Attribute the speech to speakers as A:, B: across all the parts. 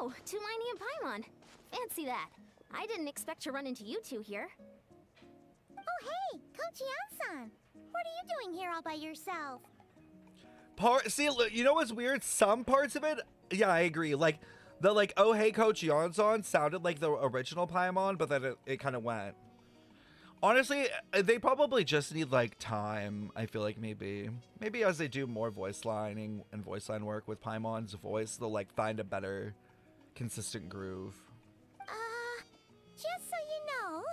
A: Oh, Tumini and Paimon. Fancy that. I didn't expect to run into you two here.
B: Oh hey, Kochi-san. What are you doing here all by yourself?
C: See, you know what's weird? Some parts of it, yeah, I agree. Like, the oh hey Kochi-san sounded like the original Paimon, but then it kind of went. Honestly, they probably just need like time. I feel like maybe as they do more voice lining and voice line work with Paimon's voice, they'll like find a better consistent groove.
B: Just so you know,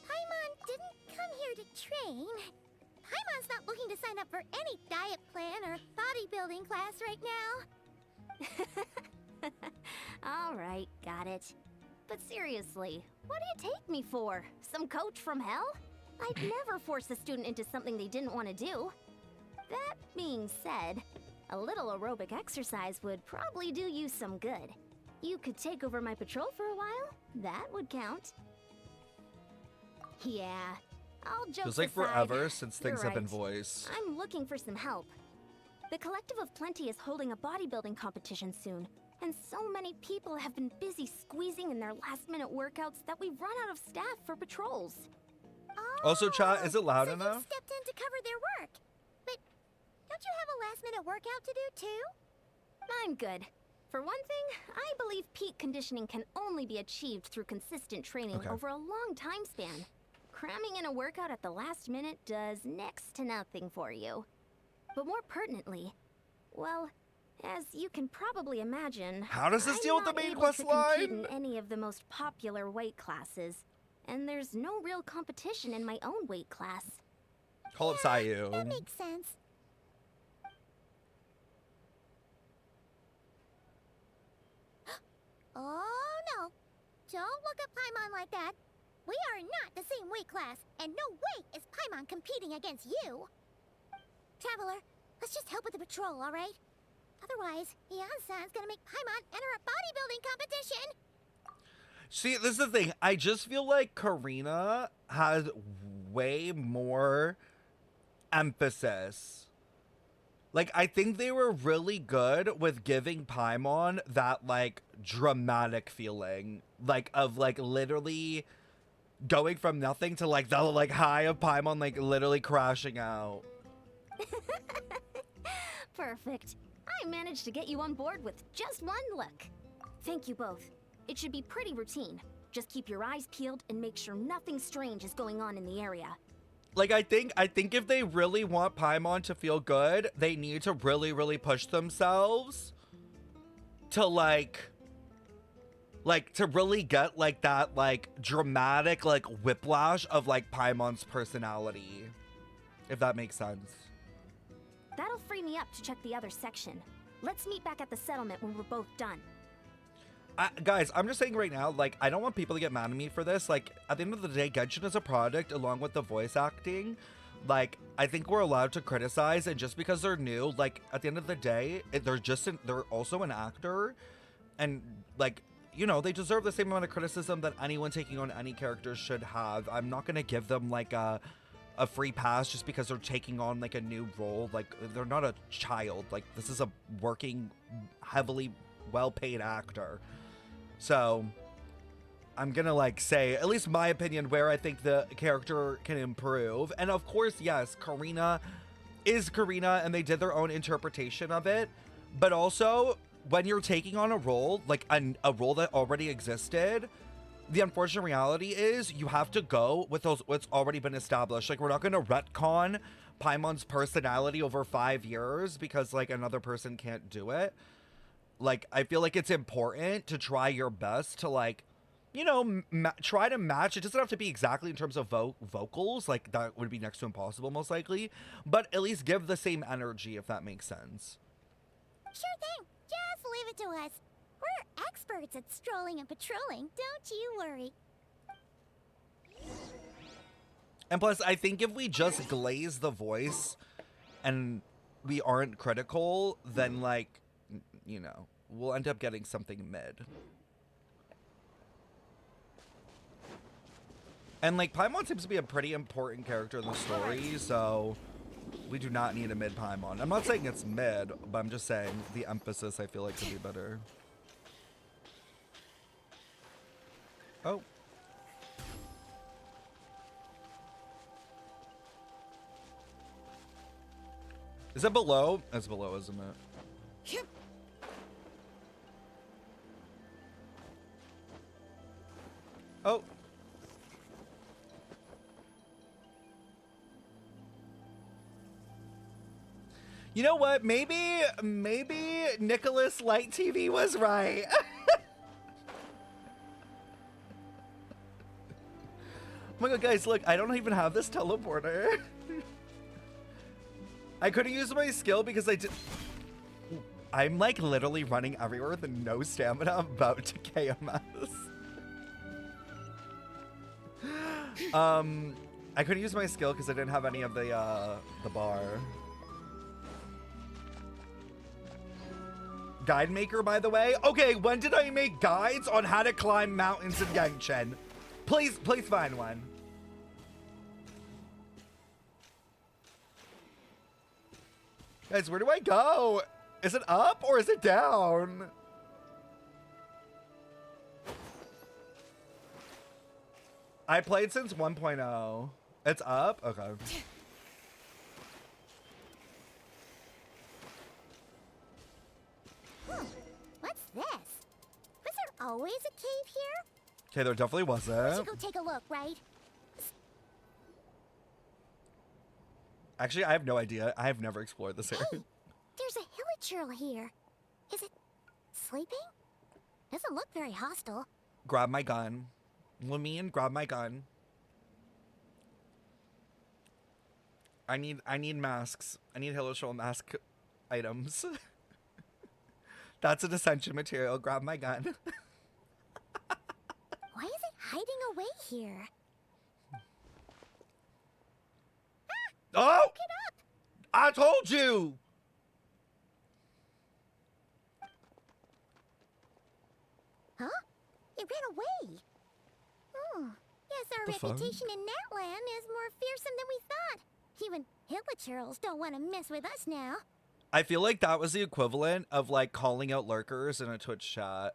B: Paimon didn't come here to train. Paimon's not looking to sign up for any diet plan or bodybuilding class right now.
A: All right, got it. But seriously, what do you take me for? Some coach from hell? I'd never force a student into something they didn't want to do. That being said, a little aerobic exercise would probably do you some good. You could take over my patrol for a while. That would count. Yeah, I'll joke
C: Feels like
A: aside,
C: forever since things
A: you're
C: have been
A: right.
C: voiced.
A: I'm looking for some help. The Collective of Plenty is holding a bodybuilding competition soon, and so many people have been busy squeezing in their last-minute workouts that we've run out of staff for patrols.
C: Also, chat, is it loud
B: so
C: enough?
B: You stepped in to cover their work. But don't you have a last-minute workout to do too?
A: I'm good. For one thing, I believe peak conditioning can only be achieved through consistent training over a long time span. Cramming in a workout at the last minute does next to nothing for you. But more pertinently, well, as you can probably imagine,
C: How does this deal with the main quest line?
A: in any of the most popular weight classes, and there's no real competition in my own weight class.
C: Call up Sayu.
B: That makes sense. Oh no! Don't look at Paimon like that. We are not the same weight class, and no way is Paimon competing against you. Traveler, let's just help with the patrol, all right? Otherwise, Yan-san's gonna make Paimon enter a bodybuilding competition.
C: See, this is the thing. I just feel like Karina has way more emphasis. Like, I think they were really good with giving Paimon that, like, dramatic feeling. Like, of, like, literally going from nothing to, like, the, like, high of Paimon, like, literally crashing out.
A: Perfect. I managed to get you on board with just one look. Thank you both. It should be pretty routine. Just keep your eyes peeled and make sure nothing strange is going on in the area.
C: Like, I think if they really want Paimon to feel good, they need to really push themselves to, like, to really get, like, that, like, dramatic, like, whiplash of, like, Paimon's personality. If that makes sense.
A: That'll free me up to check the other section. Let's meet back at the settlement when we're both done.
C: Guys, I'm just saying right now, like, I don't want people to get mad at me for this. Like, at the end of the day, Genshin is a product along with the voice acting. Like, I think we're allowed to criticize, and just because they're new, like, at the end of the day, they're also an actor, and, like, you know, they deserve the same amount of criticism that anyone taking on any character should have. I'm not gonna give them, like, a free pass just because they're taking on, like, a new role. Like, they're not a child. Like, this is a working, heavily well-paid actor. So, I'm gonna, like, say, at least my opinion, where I think the character can improve. And of course, yes, Karina is Karina, and they did their own interpretation of it. But also, when you're taking on a role, like a role that already existed, the unfortunate reality is you have to go with what's already been established. Like, we're not gonna retcon Paimon's personality over 5 years because, like, another person can't do it. Like, I feel like it's important to try your best to, like, you know, try to match. It doesn't have to be exactly in terms of vocals. Like, that would be next to impossible, most likely. But at least give the same energy, if that makes sense.
B: Sure thing. Just leave it to us. We're experts at strolling and patrolling. Don't you worry.
C: And plus, I think if we just glaze the voice and we aren't critical, then, like, you know, we'll end up getting something mid. And, like, Paimon seems to be a pretty important character in the story, so we do not need a mid Paimon. I'm not saying it's mid, but I'm just saying the emphasis I feel like could be better. Oh. Is that below? That's below, isn't it? Oh. You know what? Maybe Nicholas Light TV was right. Oh my god, guys, look, I don't even have this teleporter. I couldn't use my skill because I did. I'm like literally running everywhere with no stamina. I'm about to KMS. I couldn't use my skill because I didn't have any of the bar. Guide maker, by the way. Okay, when did I make guides on how to climb mountains in Genshin? Please find one. Guys, where do I go? Is it up or is it down? I played since 1.0. It's up? Okay.
B: What's this? Was there always a cave here?
C: Okay, there definitely
B: We should
C: wasn't.
B: go take a look, right?
C: Actually, I have no idea. I have never explored this area.
B: Hey, there's a hilichurl here. Is it sleeping? Doesn't look very hostile.
C: Grab my gun. Lamine, grab my gun. I need masks. I need hilichurl mask items. That's an essential material. Grab my gun.
B: Why is it hiding away here?
C: Oh!
B: Look it up!
C: I told you!
B: Huh? It ran away. Hmm. Guess our
C: The fuck?
B: reputation in that land is more fearsome than we thought. Even hilichurls don't want to mess with us now.
C: I feel like that was the equivalent of like calling out lurkers in a Twitch chat.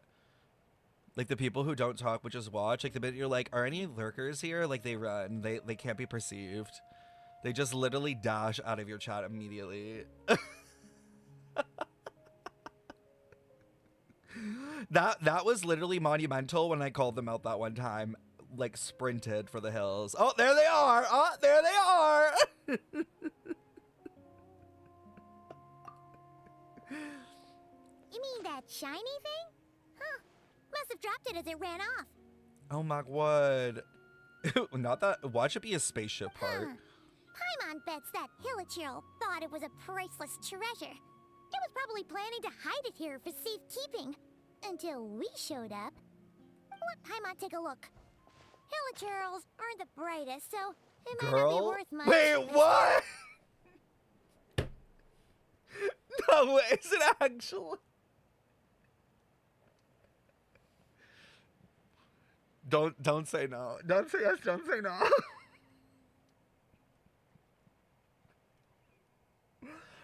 C: Like the people who don't talk but just watch. Like the minute you're like, are any lurkers here? Like they run. They can't be perceived. They just literally dash out of your chat immediately. That was literally monumental when I called them out that one time. Like sprinted for the hills. Oh, there they are. Oh, there they are.
B: You mean that shiny thing? Huh. Must have dropped it as it ran off.
C: Oh my god. Not that. Watch it be a spaceship part.
B: Paimon bets that hilichurl thought it was a priceless treasure. It was probably planning to hide it here for safekeeping. Until we showed up. Let Paimon take a look. Hilichurls aren't the brightest, so it might not be
C: Girl?
B: worth much.
C: Wait, what? No, is it actually? Don't say no. Don't say yes, don't say no.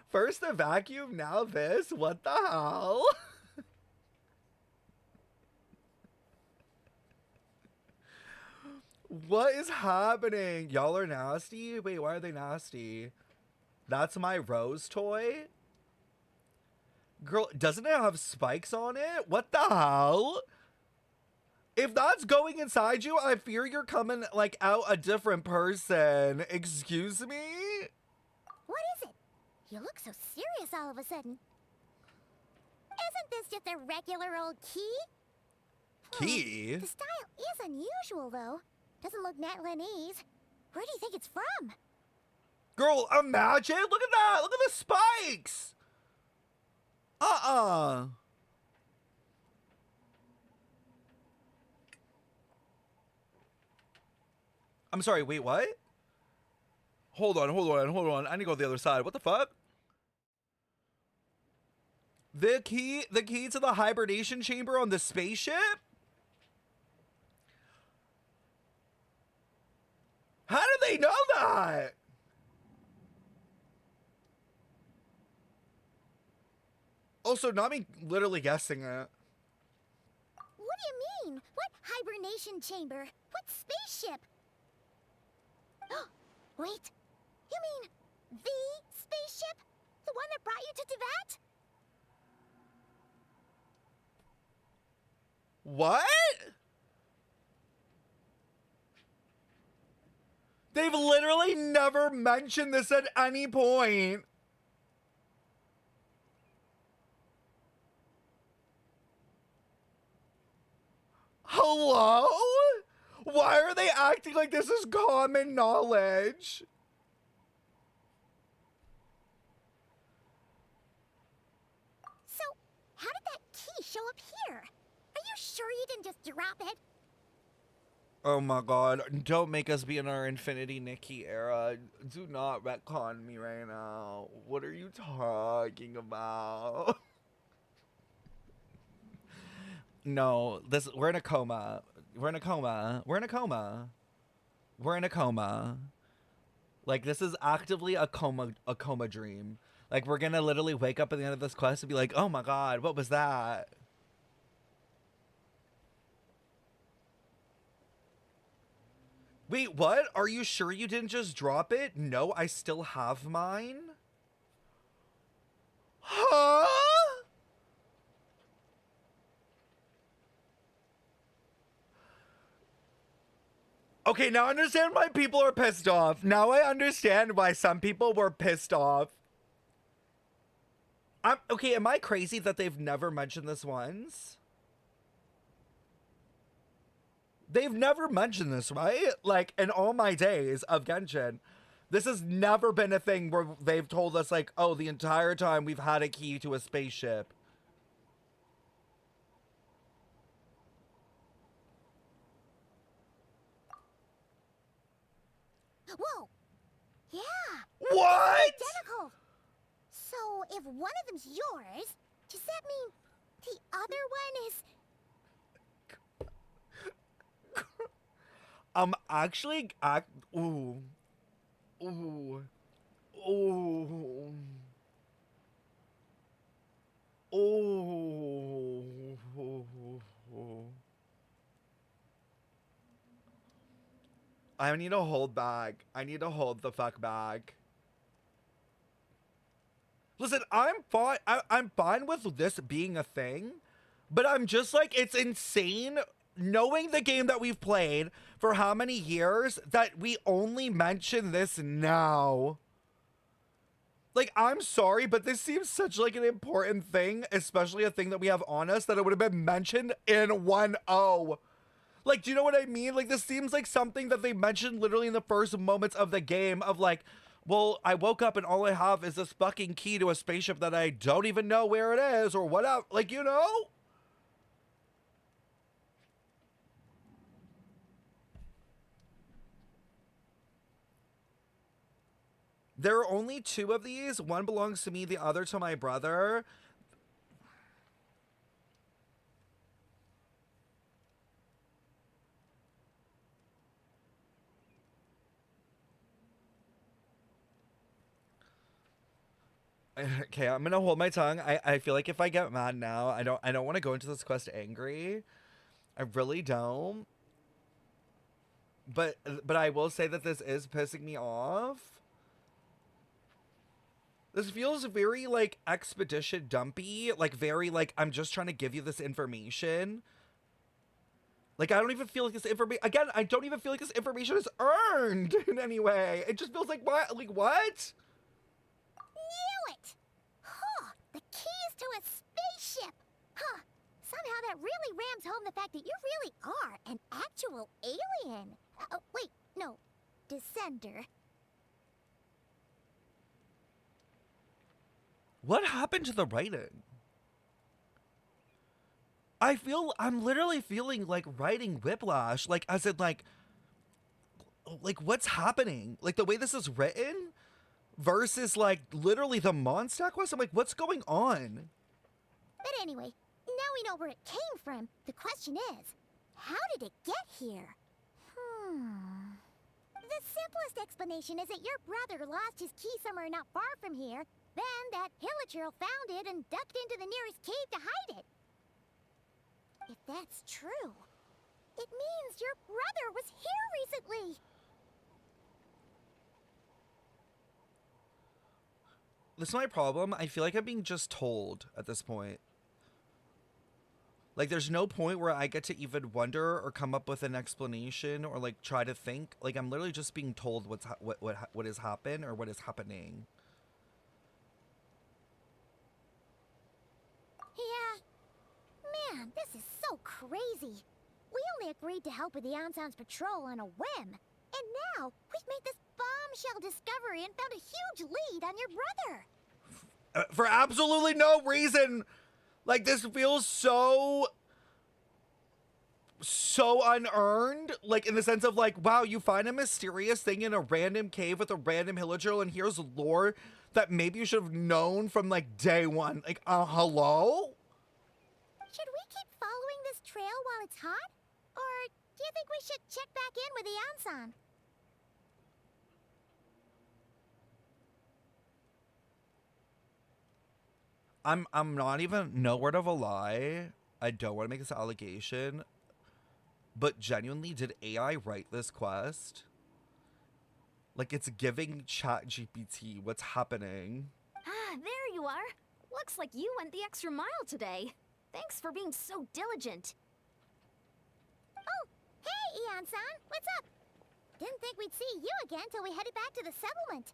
C: First the vacuum, now this. What the hell? What is happening? Y'all are nasty? Wait, why are they nasty? That's my rose toy? Girl, doesn't it have spikes on it? What the hell? If that's going inside you, I fear you're coming, like, out a different person. Excuse me?
B: What is it? You look so serious all of a sudden. Isn't this just a regular old key?
C: Key?
B: The style is unusual, though. Doesn't look Natlanese. Where do you think it's from?
C: Girl, imagine! Look at that! Look at the spikes! I'm sorry, wait, what? Hold on. I need to go to the other side. What the fuck? The key to the hibernation chamber on the spaceship? How do they know that? Also, not me literally guessing it.
B: What do you mean? What hibernation chamber? What spaceship? Wait, you mean the spaceship? The one that brought you to Tibet?
C: What? They've literally never mentioned this at any point. Hello? Why are they acting like this is common knowledge?
B: So, how did that key show up here? Are you sure you didn't just drop it?
C: Oh my god, don't make us be in our Infinity Nikki era. Do not retcon me right now. What are you talking about? No, we're in a coma. We're in a coma. We're in a coma. We're in a coma. Like, this is actively a coma dream. Like, we're gonna literally wake up at the end of this quest and be like, oh my god, what was that? Wait, what? Are you sure you didn't just drop it? No, I still have mine. Huh? Okay, now I understand why people are pissed off. Now I understand why some people were pissed off. Okay, am I crazy that they've never mentioned this once? They've never mentioned this, right? Like, in all my days of Genshin, this has never been a thing where they've told us, like, oh, the entire time we've had a key to a spaceship.
B: Whoa! Yeah!
C: What?
B: Identical! So, if one of them's yours, does that mean the other one is...
C: Actually, ooh. Ooh. Ooh. Ooh. I need to hold back. I need to hold the fuck back. Listen, I'm fine. I'm fine with this being a thing, but I'm just like, it's insane knowing the game that we've played for how many years that we only mention this now. Like, I'm sorry, but this seems such like an important thing, especially a thing that we have on us, that it would have been mentioned in 1.0. Like, do you know what I mean? Like, this seems like something that they mentioned literally in the first moments of the game of like, well, I woke up and all I have is this fucking key to a spaceship that I don't even know where it is or whatever. Like, you know? There are only 2 of these. One belongs to me, the other to my brother. Okay, I'm gonna hold my tongue. I feel like if I get mad now, I don't want to go into this quest angry. I really don't. But I will say that this is pissing me off. This feels very, like, expedition dumpy. Like, very, like, I'm just trying to give you this information. Like, I don't even feel like this information... Again, I don't even feel like this information is earned in any way. It just feels like, what? Like, what?
B: Knew it! Huh! The keys to a spaceship! Huh! Somehow that really rams home the fact that you really are an actual alien. Wait, no. Descender.
C: What happened to the writing? I'm literally feeling like writing whiplash. Like, as in, like, what's happening? Like, the way this is written versus, like, literally the Mondstadt quest? I'm like, what's going on?
B: But anyway, now we know where it came from. The question is, how did it get here? The simplest explanation is that your brother lost his key somewhere not far from here. Then that Hilichurl found it and ducked into the nearest cave to hide it. If that's true, it means your brother was here recently.
C: This is my problem. I feel like I'm being just told at this point. Like, there's no point where I get to even wonder or come up with an explanation or, like, try to think. Like, I'm literally just being told what has happened or what is happening.
B: Yeah. Man, this is so crazy. We only agreed to help with the Anson's patrol on a whim. And now, we've made this bombshell discovery and found a huge lead on your brother.
C: For absolutely no reason. Like, this feels so unearned. Like, in the sense of, like, wow, you find a mysterious thing in a random cave with a random villager, and here's lore that maybe you should have known from, like, day one. Like, hello?
B: Should we keep following this trail while it's hot? Or do you think we should check back in with the Anson?
C: I'm not even, no word of a lie. I don't want to make this allegation, but genuinely, did AI write this quest? Like, it's giving ChatGPT what's happening.
A: Ah, there you are. Looks like you went the extra mile today. Thanks for being so diligent.
B: Oh, hey, Anson, what's up? Didn't think we'd see you again till we headed back to the settlement.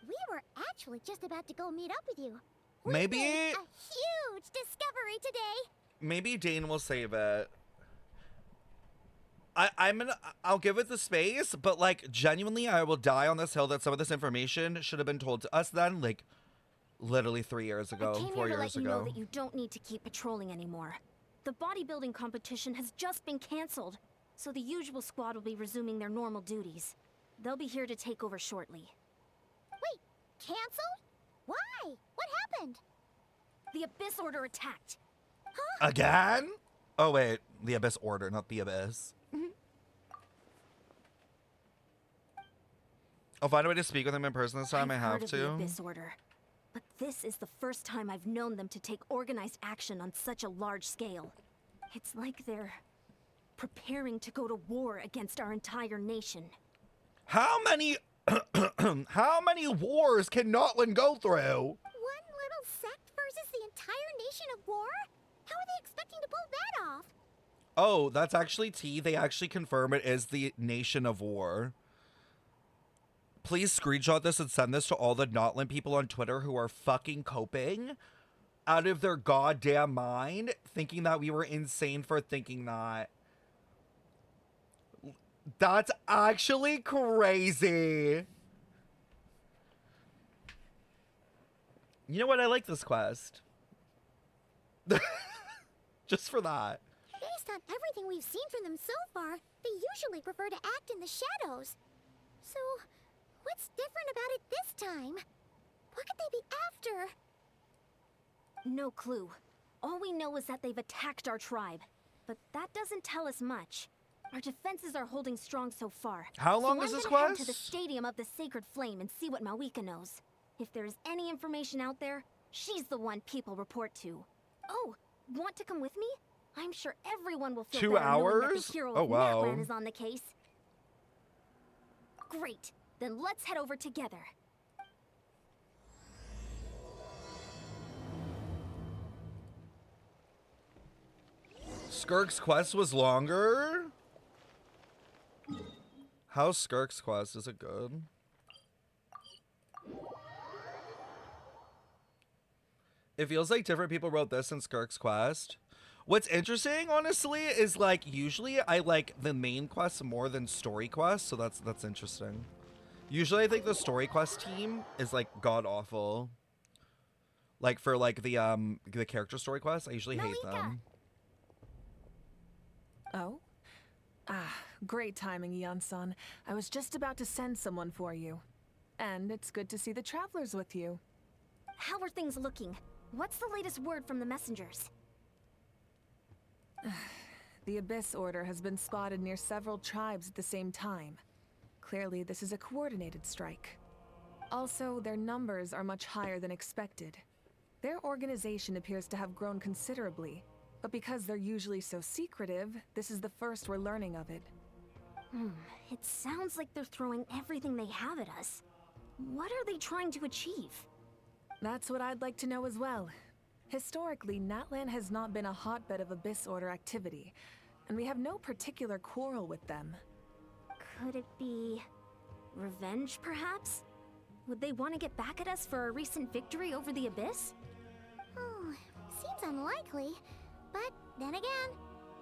B: We were actually just about to go meet up with you. We
C: Maybe
B: made a huge discovery today.
C: Maybe Dane will save it. I'll give it the space, but, like, genuinely, I will die on this hill that some of this information should have been told to us then, like, literally 3 years ago,
A: I came
C: 4
A: here to
C: years
A: let you
C: ago.
A: know that you don't need to keep patrolling anymore. The bodybuilding competition has just been canceled, so the usual squad will be resuming their normal duties. They'll be here to take over shortly.
B: Wait, canceled? Why? What happened?
A: The Abyss Order attacked.
C: Again? Oh, wait. The Abyss Order, not the Abyss. I'll find a way to speak with him in person this time. I
A: I've
C: have
A: heard of
C: to.
A: the Abyss Order, but this is the first time I've known them to take organized action on such a large scale. It's like they're preparing to go to war against our entire nation.
C: How many how many wars can Notland go through?
B: One little sect versus the entire nation of war? How are they expecting to pull that off?
C: Oh, that's actually T. They actually confirm it is the Nation of War. Please screenshot this and send this to all the Notland people on Twitter who are fucking coping out of their goddamn mind, thinking that we were insane for thinking that. That's actually crazy. You know what? I like this quest. Just for that.
B: Based on everything we've seen from them so far, they usually prefer to act in the shadows. So, what's different about it this time? What could they be after?
A: No clue. All we know is that they've attacked our tribe, but that doesn't tell us much. Our defenses are holding strong so far.
C: How long
A: so
C: is this
A: I'm gonna head
C: quest?
A: to the Stadium of the Sacred Flame and see what Mawika knows. If there's any information out there, she's the one people report to. Oh, want to come with me? I'm sure everyone will feel
C: 2
A: better knowing that
C: hours?
A: the hero
C: Oh,
A: of
C: wow.
A: Natlan is on the case. Great. Then let's head over together.
C: Skirk's quest was longer? How's Skirk's quest? Is it good? It feels like different people wrote this in Skirk's quest. What's interesting, honestly, is, like, usually I like the main quests more than story quests, so that's interesting. Usually I think the story quest team is, like, god-awful. Like, for, like, the character story quests, I usually hate them.
D: Oh? Ah, great timing, Ian-san. I was just about to send someone for you. And it's good to see the travelers with you.
A: How are things looking? What's the latest word from the messengers?
D: The Abyss Order has been spotted near several tribes at the same time. Clearly, this is a coordinated strike. Also, their numbers are much higher than expected. Their organization appears to have grown considerably. But because they're usually so secretive, this is the first we're learning of it.
A: It sounds like they're throwing everything they have at us. What are they trying to achieve?
D: That's what I'd like to know as well. Historically, Natlan has not been a hotbed of Abyss Order activity, and we have no particular quarrel with them.
A: Could it be revenge, perhaps? Would they want to get back at us for a recent victory over the Abyss?
B: Oh, seems unlikely. But then again,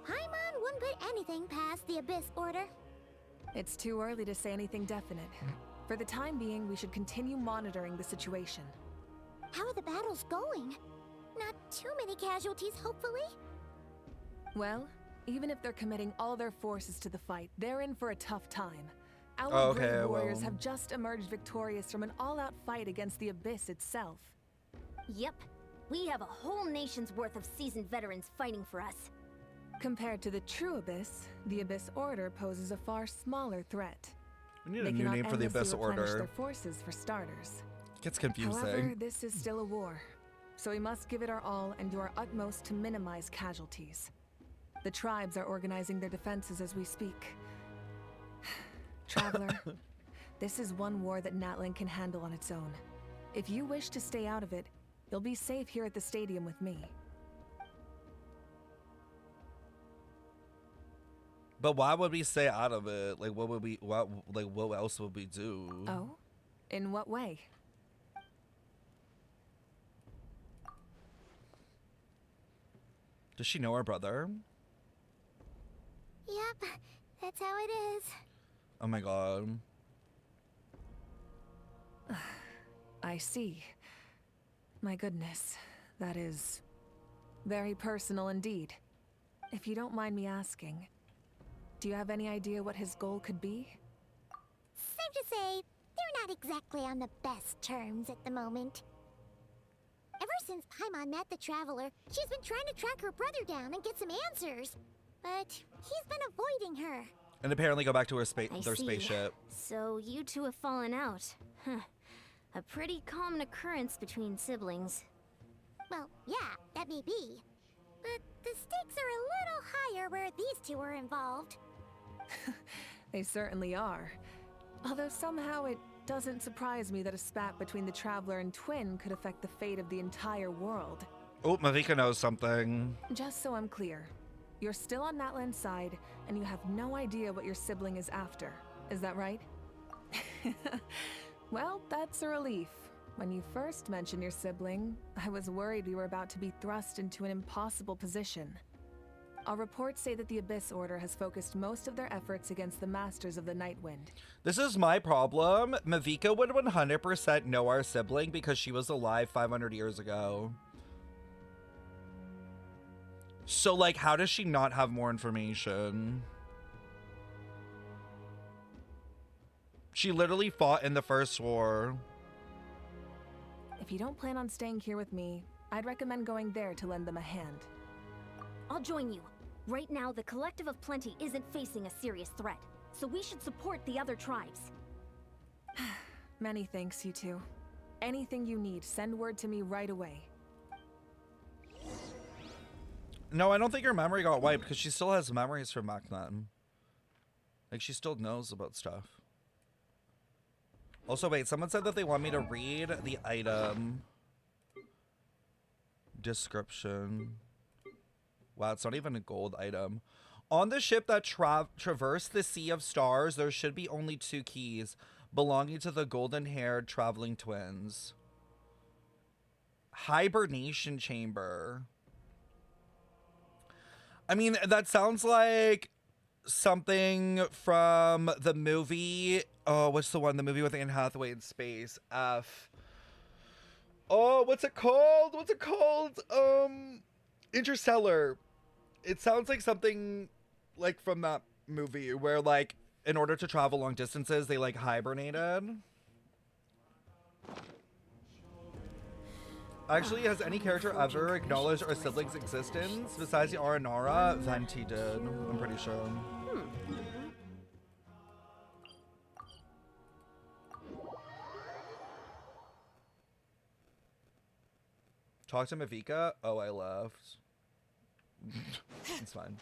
B: Paimon wouldn't put anything past the Abyss Order.
D: It's too early to say anything definite. For the time being, we should continue monitoring the situation.
B: How are the battles going? Not too many casualties, hopefully?
D: Well, even if they're committing all their forces to the fight, they're in for a tough time. Our brave warriors have just emerged victorious from an all-out fight against the Abyss itself.
A: Yep. We have a whole nation's worth of seasoned veterans fighting for us.
D: Compared to the true Abyss, the Abyss Order poses a far smaller threat.
C: We need a new name for the Abyss Order.
D: Their forces for starters.
C: Gets confusing.
D: However, this is still a war, so we must give it our all and do our utmost to minimize casualties. The tribes are organizing their defenses as we speak. Traveler, this is one war that Natlan can handle on its own. If you wish to stay out of it, you'll be safe here at the stadium with me.
C: But why would we stay out of it? Like, what else would we do?
D: Oh? In what way?
C: Does she know her brother?
B: Yep, that's how it is.
C: Oh my god.
D: I see. My goodness, that is very personal indeed. If you don't mind me asking, do you have any idea what his goal could be?
B: Safe to say, they're not exactly on the best terms at the moment. Ever since Paimon met the Traveler, she's been trying to track her brother down and get some answers. But he's been avoiding her.
C: And apparently go back to her their
A: see.
C: spaceship.
A: So you two have fallen out. Huh. A pretty common occurrence between siblings.
B: Well, yeah, that may be. But the stakes are a little higher where these two are involved.
D: They certainly are. Although somehow it doesn't surprise me that a spat between the Traveler and Twin could affect the fate of the entire world.
C: Oh, Mavika knows something.
D: Just so I'm clear, you're still on Natlan's side, and you have no idea what your sibling is after. Is that right? Well, that's a relief. When you first mentioned your sibling, I was worried we were about to be thrust into an impossible position. Our reports say that the Abyss Order has focused most of their efforts against the Masters of the Nightwind.
C: This is my problem. Mavika would 100% know our sibling because she was alive 500 years ago. So, like, how does she not have more information? She literally fought in the first war.
D: If you don't plan on staying here with me, I'd recommend going there to lend them a hand.
A: I'll join you. Right now, the Collective of Plenty isn't facing a serious threat, so we should support the other tribes.
D: Many thanks, you two. Anything you need, send word to me right away.
C: No, I don't think her memory got wiped because she still has memories from back then. Like, she still knows about stuff. Also, wait, someone said that they want me to read the item description. Wow, it's not even a gold item. On the ship that traversed the Sea of Stars, there should be only 2 keys belonging to the golden-haired traveling twins. Hibernation chamber. I mean, that sounds like something from the movie. Oh, what's the one? The movie with Anne Hathaway in space. Oh, what's it called? What's it called? Interstellar. It sounds like something like from that movie where, like, in order to travel long distances, they, like, hibernated. Actually, has any character ever acknowledged our siblings' existence besides the Aranara? Venti did, I'm pretty sure. Talk to Mavika? Oh, I left. It's fine.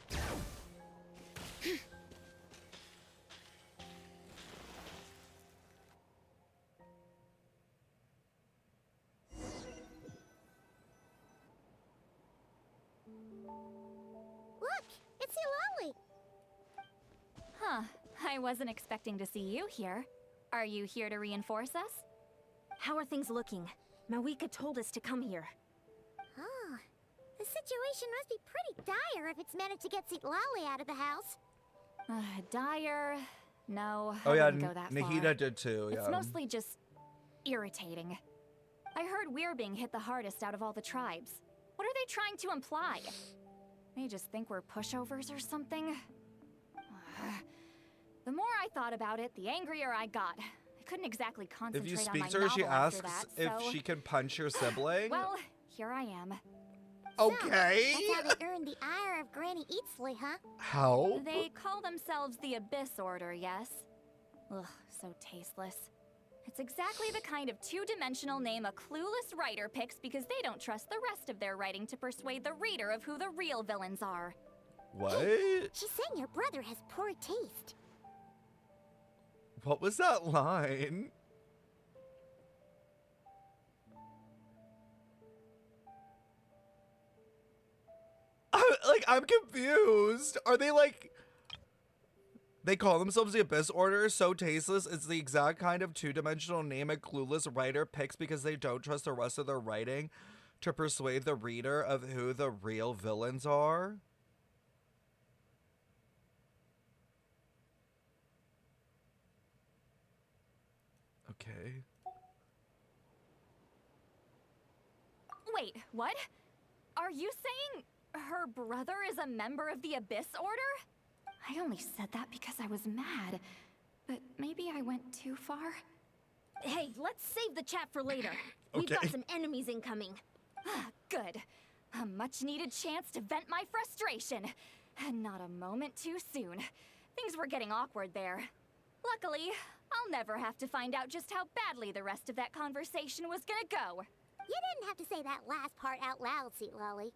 B: Look, it's Hilali.
E: Huh. I wasn't expecting to see you here. Are you here to reinforce us?
A: How are things looking? Mawika told us to come here.
B: Oh, the situation must be pretty dire if it's managed to get Citlali out of the house.
E: Dire? No,
C: Oh
E: I
C: yeah,
E: wouldn't go that
C: Nahida
E: far.
C: did too. Yeah.
E: It's mostly just irritating. I heard we're being hit the hardest out of all the tribes. What are they trying to imply? They just think we're pushovers or something? The more I thought about it, the angrier I got. I couldn't exactly
C: If
E: concentrate
C: you
E: on
C: speak
E: my
C: to her, she
E: novel after
C: asks
E: that,
C: if
E: so...
C: she can punch your sibling.
E: Well, here I am.
C: Okay.
B: That's how they earned the ire of Granny Eatsley, huh?
C: How?
E: They call themselves the Abyss Order, yes? Ugh, so tasteless. It's exactly the kind of two-dimensional name a clueless writer picks because they don't trust the rest of their writing to persuade the reader of who the real villains are.
C: What?
B: She's saying your brother has poor taste.
C: What was that line? I'm confused. Are they like... They call themselves the Abyss Order, so tasteless. It's the exact kind of two-dimensional name a clueless writer picks because they don't trust the rest of their writing to persuade the reader of who the real villains are. Okay.
E: Wait, what? Are you saying her brother is a member of the Abyss Order? I only said that because I was mad, but maybe I went too far.
A: Hey, let's save the chat for later. We've got
C: Okay.
A: some enemies incoming.
E: Good. A much-needed chance to vent my frustration. And not a moment too soon. Things were getting awkward there. Luckily, I'll never have to find out just how badly the rest of that conversation was gonna go.
B: You didn't have to say that last part out loud, Citlali.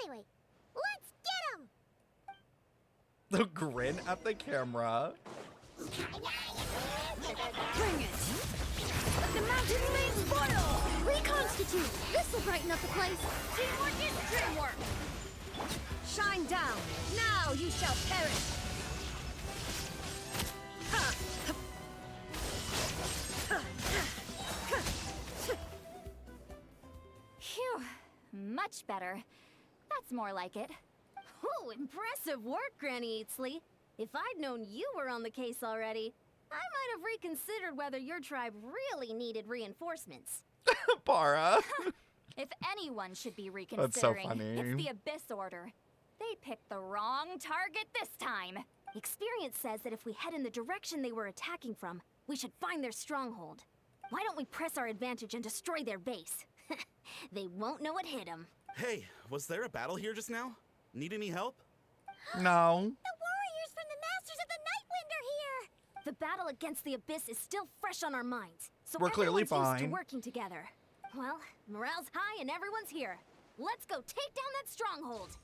B: Anyway, let's get him!
C: The grin at the camera.
B: Bring it! Let the mountain flames boil! Reconstitute! This'll brighten up the place! Teamwork is dreamwork! Shine down! Now you shall perish!
E: Phew. Much better. That's more like it.
A: Ooh, impressive work, Granny Eatsley. If I'd known you were on the case already, I might have reconsidered whether your tribe really needed reinforcements.
C: Para.
E: If anyone should be
C: That's so
E: reconsidering,
C: funny.
E: it's the Abyss Order. They picked the wrong target this time.
A: Experience says that if we head in the direction they were attacking from, we should find their stronghold. Why don't we press our advantage and destroy their base? They won't know what hit them.
F: Hey, was there a battle here just now? Need any help?
C: No.
B: The warriors from the Masters of the Nightwind are here!
A: The battle against the Abyss is still fresh on our minds, so
C: We're clearly
A: everyone's used to
C: fine.
A: working together. Well, morale's high and everyone's here. Let's go take down that stronghold.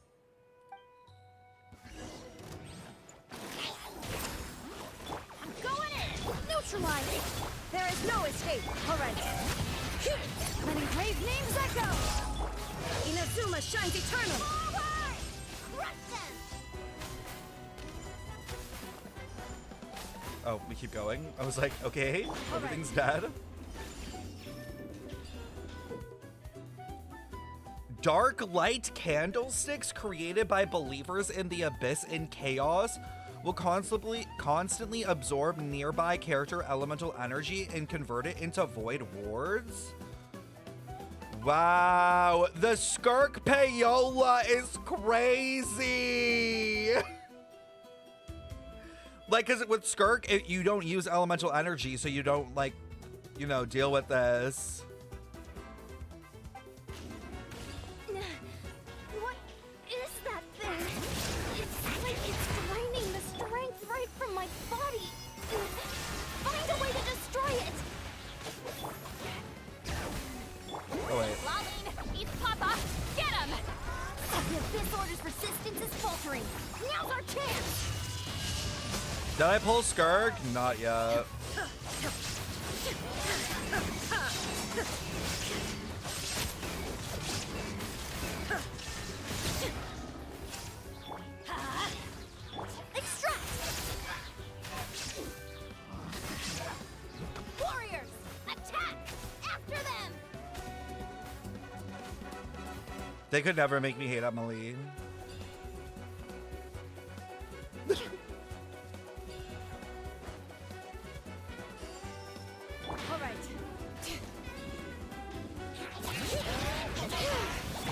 B: I'm going in! Neutralize! There is no escape! Alright. Many brave names echo! Inazuma shines eternal! Forward! Crush them!
C: Oh, we keep going. I was like, okay, everything's dead. Dark light candlesticks created by believers in the abyss and chaos will constantly absorb nearby character elemental energy and convert it into void wards. Wow, the Skirk Payola is crazy. Like, cause with Skirk, you don't use elemental energy, so you don't like, you know, deal with this.
A: What is that thing? It's like it's draining the strength right from my body. Find a way to destroy it.
C: Oh wait.
E: Lolene, he's Papa! Get him!
A: The Abyss Order's persistence is faltering. Now's our chance!
C: Did I pull Skirk? Not yet.
A: Extract! Warriors, attack! After them!
C: They could never make me hate Emily.
E: All right.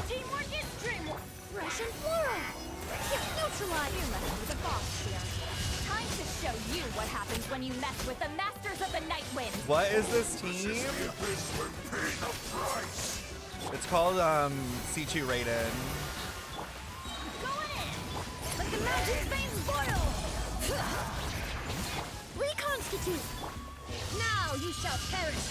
E: Teamwork is dreamwork.
A: Russian floral! Get neutralized!
E: You messed with the boss here. Time to show you what happens when you mess with the Masters of the Night Wind.
C: What is this team? It's called C2 Raiden.
A: Going in! Let the magic veins boil! Reconstitute! Now you shall perish!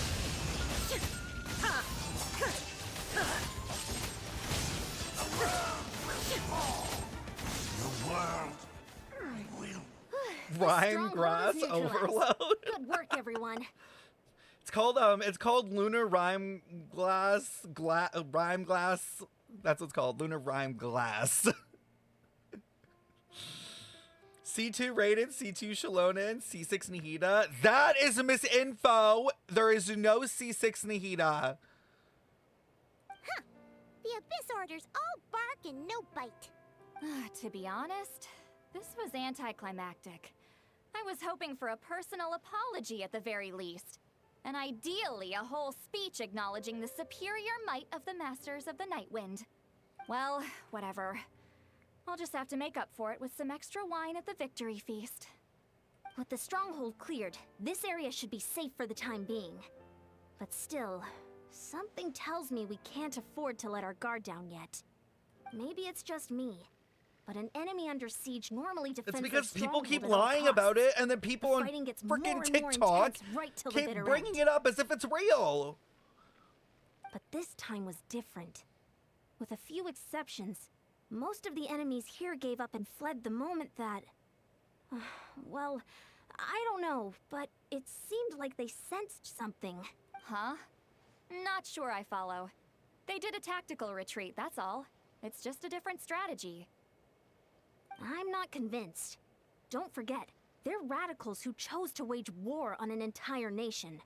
C: Rhyme
A: Stronghold
C: Grass
A: is neutralized.
C: Overload.
A: Good work, everyone.
C: It's called Lunar Rhyme Glass Rhyme Glass. That's what it's called. Lunar Rhyme Glass. C2 Raiden, C2 Shallonen, C6 Nihida. That is a misinfo. There is no C6 Nihida.
B: The Abyss Order's all bark and no bite.
E: To be honest, this was anticlimactic. I was hoping for a personal apology at the very least. And ideally, a whole speech acknowledging the superior might of the Masters of the Night Wind. Well, whatever. I'll just have to make up for it with some extra wine at the victory feast.
A: With the stronghold cleared, this area should be safe for the time being. But still, something tells me we can't afford to let our guard down yet. Maybe it's just me, but an enemy under siege normally defends
C: It's
A: their
C: because people
A: stronghold
C: keep
A: at all
C: lying about
A: costs.
C: it, and then people
A: The
C: on
A: fighting gets more
C: freaking
A: and more
C: TikTok
A: intense right till the
C: keep
A: bitter
C: bringing
A: end.
C: it up as if it's real.
A: But this time was different. With a few exceptions, most of the enemies here gave up and fled the moment that... well, I don't know, but it seemed like they sensed something.
E: Huh? Not sure I follow. They did a tactical retreat, that's all. It's just a different strategy.
A: I'm not convinced. Don't forget, they're radicals who chose to wage war on an entire nation.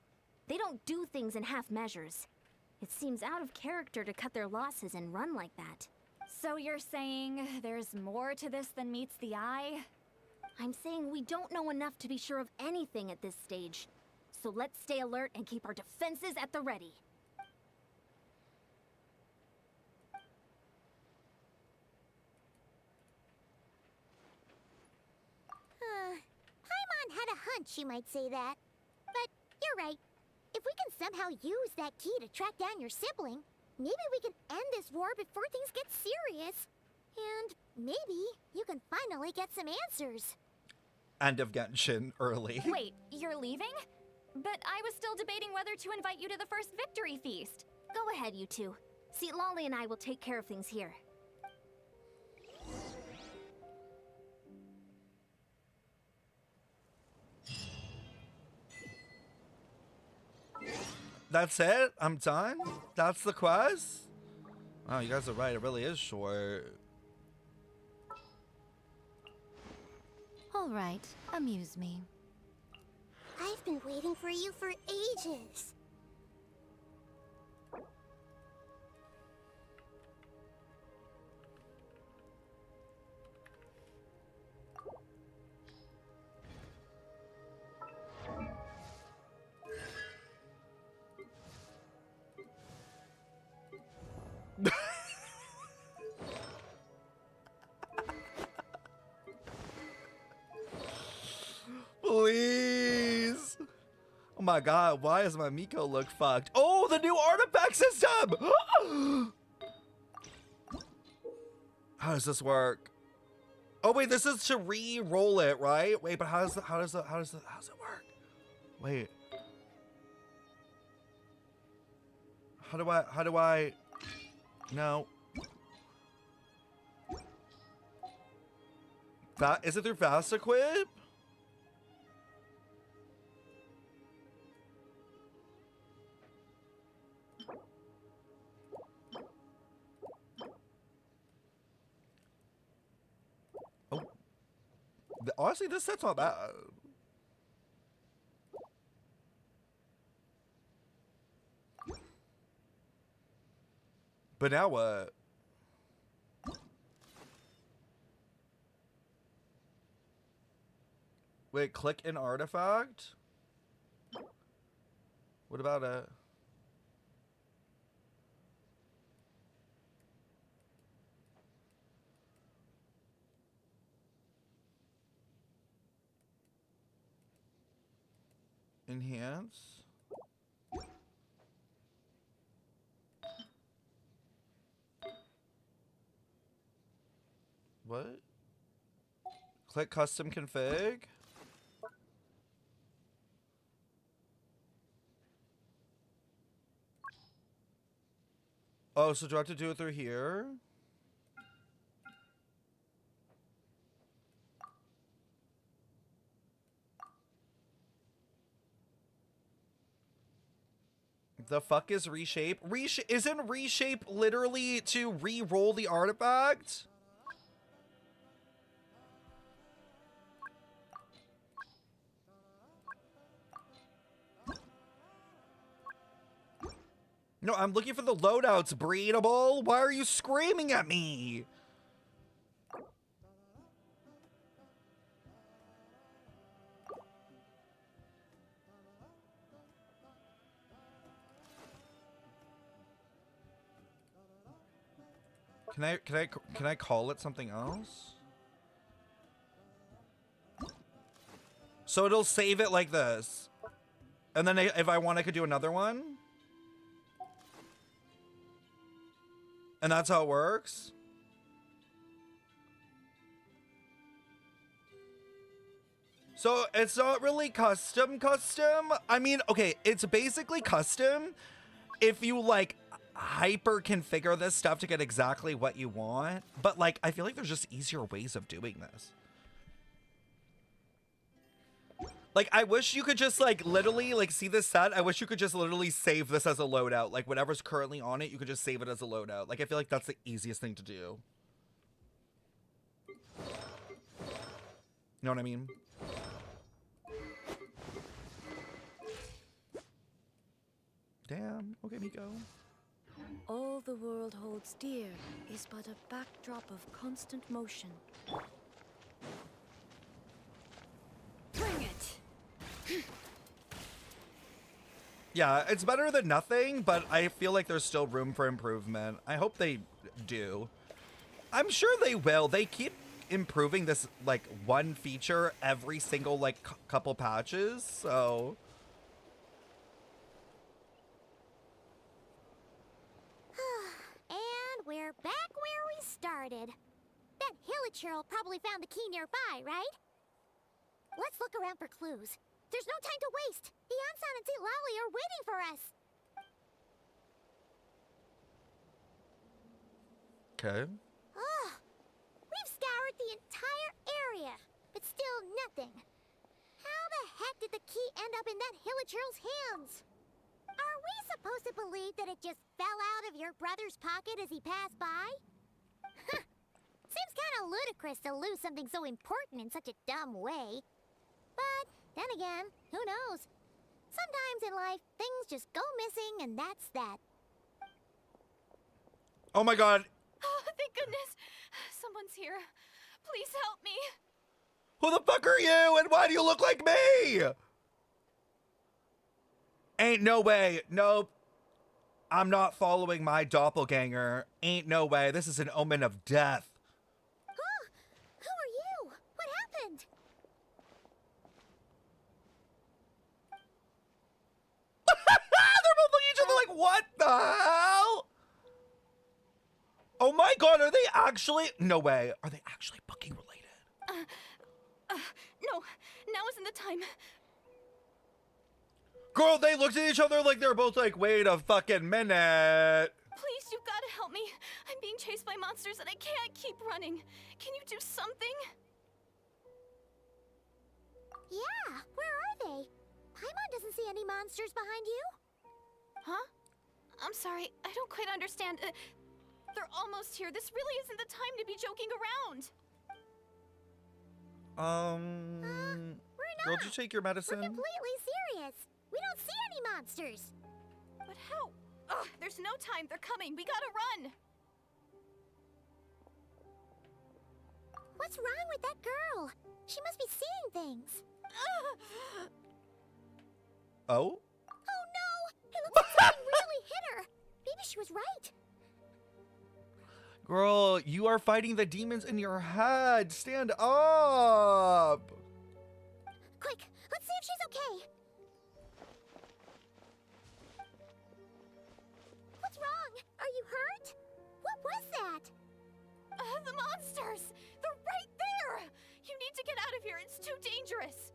A: They don't do things in half measures. It seems out of character to cut their losses and run like that.
E: So you're saying there's more to this than meets the eye?
A: I'm saying we don't know enough to be sure of anything at this stage. So let's stay alert and keep our defenses at the ready.
B: Paimon had a hunch you might say that. But you're right. If we can somehow use that key to track down your sibling, maybe we can end this war before things get serious. And maybe you can finally get some answers.
C: End of Genshin early.
E: Wait, you're leaving? But I was still debating whether to invite you to the first victory feast.
A: Go ahead, you two. See, Lolly and I will take care of things here.
C: That's it? I'm done? That's the quest? Oh, you guys are right. It really is short.
G: All right, amuse me.
B: I've been waiting for you for ages.
C: Please. Oh my god, why does my Miko look fucked? Oh, the new artifact system! How does this work? Oh wait, this is to re-roll it, right? Wait, but how does it work? Wait. How do I no. Is it through Fast Equip? Oh. Honestly, this set's not bad. But now what? Wait, click an artifact? What about a... Enhance? What? Click custom config? Oh, so do I have to do it through here? The fuck is reshape? Isn't reshape literally to re-roll the artifact? No, I'm looking for the loadouts, Breedable. Why are you screaming at me? Can I call it something else? So it'll save it like this. And then if I want, I could do another one. And that's how it works? So it's not really custom. I mean, okay, it's basically custom if you like hyper configure this stuff to get exactly what you want. But like, I feel like there's just easier ways of doing this. Like, I wish you could just like literally like see this set. I wish you could just literally save this as a loadout. Like whatever's currently on it, you could just save it as a loadout. Like I feel like that's the easiest thing to do. You know what I mean? Damn. Okay, Miko.
G: All the world holds dear is but a backdrop of constant motion.
E: Bring it!
C: Yeah, it's better than nothing, but I feel like there's still room for improvement. I hope they do. I'm sure they will. They keep improving this, like, one feature every single, like, couple patches, so...
B: And we're back where we started. That Hilichurl probably found the key nearby, right? Let's look around for clues. There's no time to waste. The Ansan and Lali are waiting for us.
C: Okay.
B: Ugh. We've scoured the entire area, but still nothing. How the heck did the key end up in that Hilichurl's hands? Are we supposed to believe that it just fell out of your brother's pocket as he passed by? Seems kind of ludicrous to lose something so important in such a dumb way. But then again, who knows? Sometimes in life, things just go missing and that's that.
C: Oh my god.
E: Oh, thank goodness. Someone's here. Please help me.
C: Who the fuck are you? And why do you look like me? Ain't no way. Nope. I'm not following my doppelganger. Ain't no way. This is an omen of death.
B: Huh? Who are you? What happened?
C: They're both looking at each other like, what the hell? Oh my god, are they actually? No way. Are they actually booking related?
E: No, now isn't the time.
C: Girl, they looked at each other like they're both like, wait a fucking minute.
E: Please, you've got to help me. I'm being chased by monsters and I can't keep running. Can you do something?
B: Yeah, where are they? Paimon doesn't see any monsters behind you.
E: Huh? I'm sorry, I don't quite understand. They're almost here. This really isn't the time to be joking around.
B: We're
C: Girl,
B: not.
C: did you take your
B: We're
C: medicine?
B: completely serious. We don't see any monsters.
E: But how? Ugh, there's no time. They're coming. We gotta run.
B: What's wrong with that girl? She must be seeing things.
C: Oh?
B: Oh no! It looks like something really hit her. Maybe she was right.
C: Girl, you are fighting the demons in your head. Stand up.
B: Quick, let's see if she's okay. What's wrong? Are you hurt? What was that?
E: The monsters! They're right there! You need to get out of here. It's too dangerous.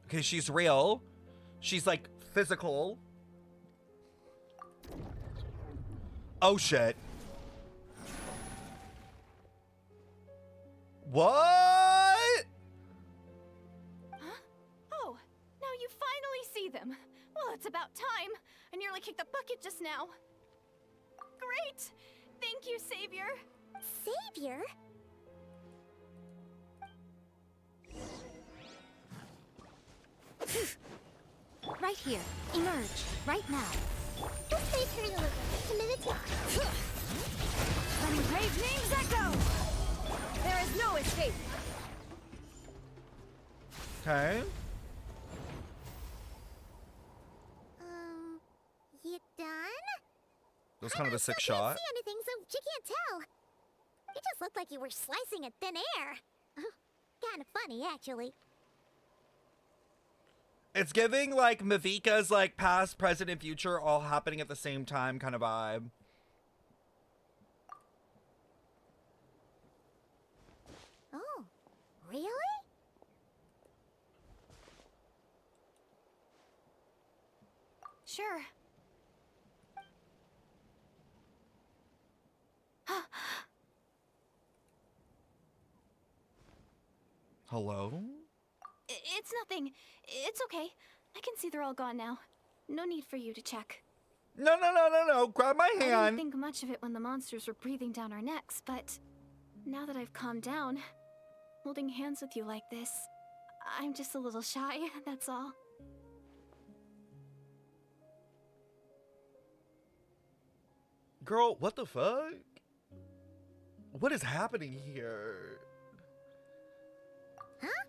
C: Okay, she's real. She's like physical. Oh shit. What?
E: Huh? Oh, now you finally see them. Well, it's about time. I nearly kicked the bucket just now. Great! Thank you, Savior.
B: Savior?
A: Right here. Emerge. Right now.
B: Let's save her a little timidity.
E: When brave names echo! There is no escape.
C: Okay.
B: You done?
C: That was kind of a sick
B: Still
C: shot.
B: can't see anything, so she can't tell. It just looked like you were slicing at thin air. Kind of funny, actually.
C: It's giving like Mavika's like past, present, and future all happening at the same time kind of vibe.
B: Oh, really?
E: Sure.
C: Hello?
E: It's nothing. It's okay. I can see they're all gone now. No need for you to check.
C: No, no, no, no, no. Grab my
E: I didn't
C: hand.
E: think much of it when the monsters were breathing down our necks, but now that I've calmed down, holding hands with you like this, I'm just a little shy, that's all.
C: Girl, what the fuck? What is happening here?
B: Huh?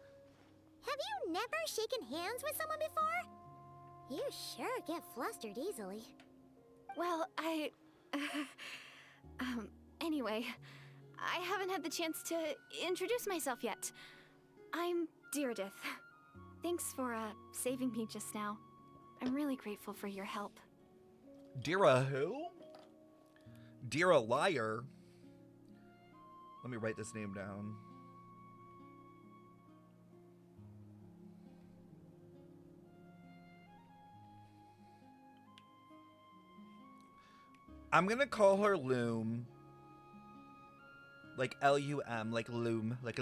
B: Have you never shaken hands with someone before? You sure get flustered easily.
E: Well, anyway, I haven't had the chance to introduce myself yet. I'm Deirdith. Thanks for, saving me just now. I'm really grateful for your help.
C: Dira who? Dira liar. Let me write this name down. I'm gonna call her Loom. Like L-U-M, like Loom, like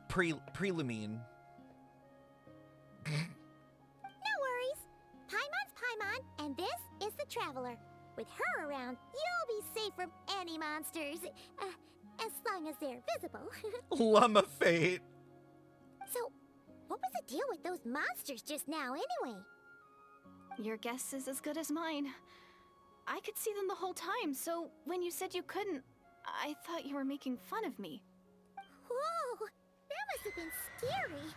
C: Prelumine.
B: No worries. Paimon's Paimon, and this is the Traveler. With her around, you'll be safe from any monsters. As long as they're visible.
C: Llama Fate.
B: So, what was the deal with those monsters just now, anyway?
E: Your guess is as good as mine. I could see them the whole time, so when you said you couldn't, I thought you were making fun of me.
B: Whoa! That must have been scary.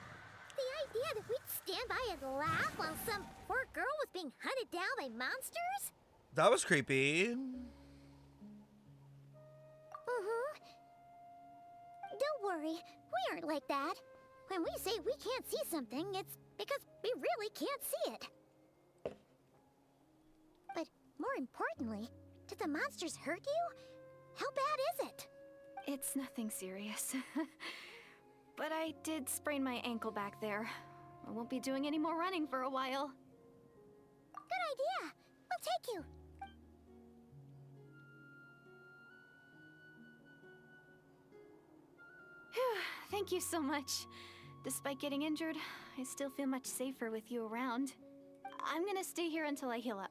B: The idea that we'd stand by and laugh while some poor girl was being hunted down by monsters?
C: That was creepy.
B: Don't worry, we aren't like that. When we say we can't see something, it's because we really can't see it. But more importantly, did the monsters hurt you? How bad is it?
E: It's nothing serious. But I did sprain my ankle back there. I won't be doing any more running for a while.
B: Good idea. We'll take you.
H: Thank you so much. Despite getting injured, I still feel much safer with you around. I'm gonna stay here until I heal up.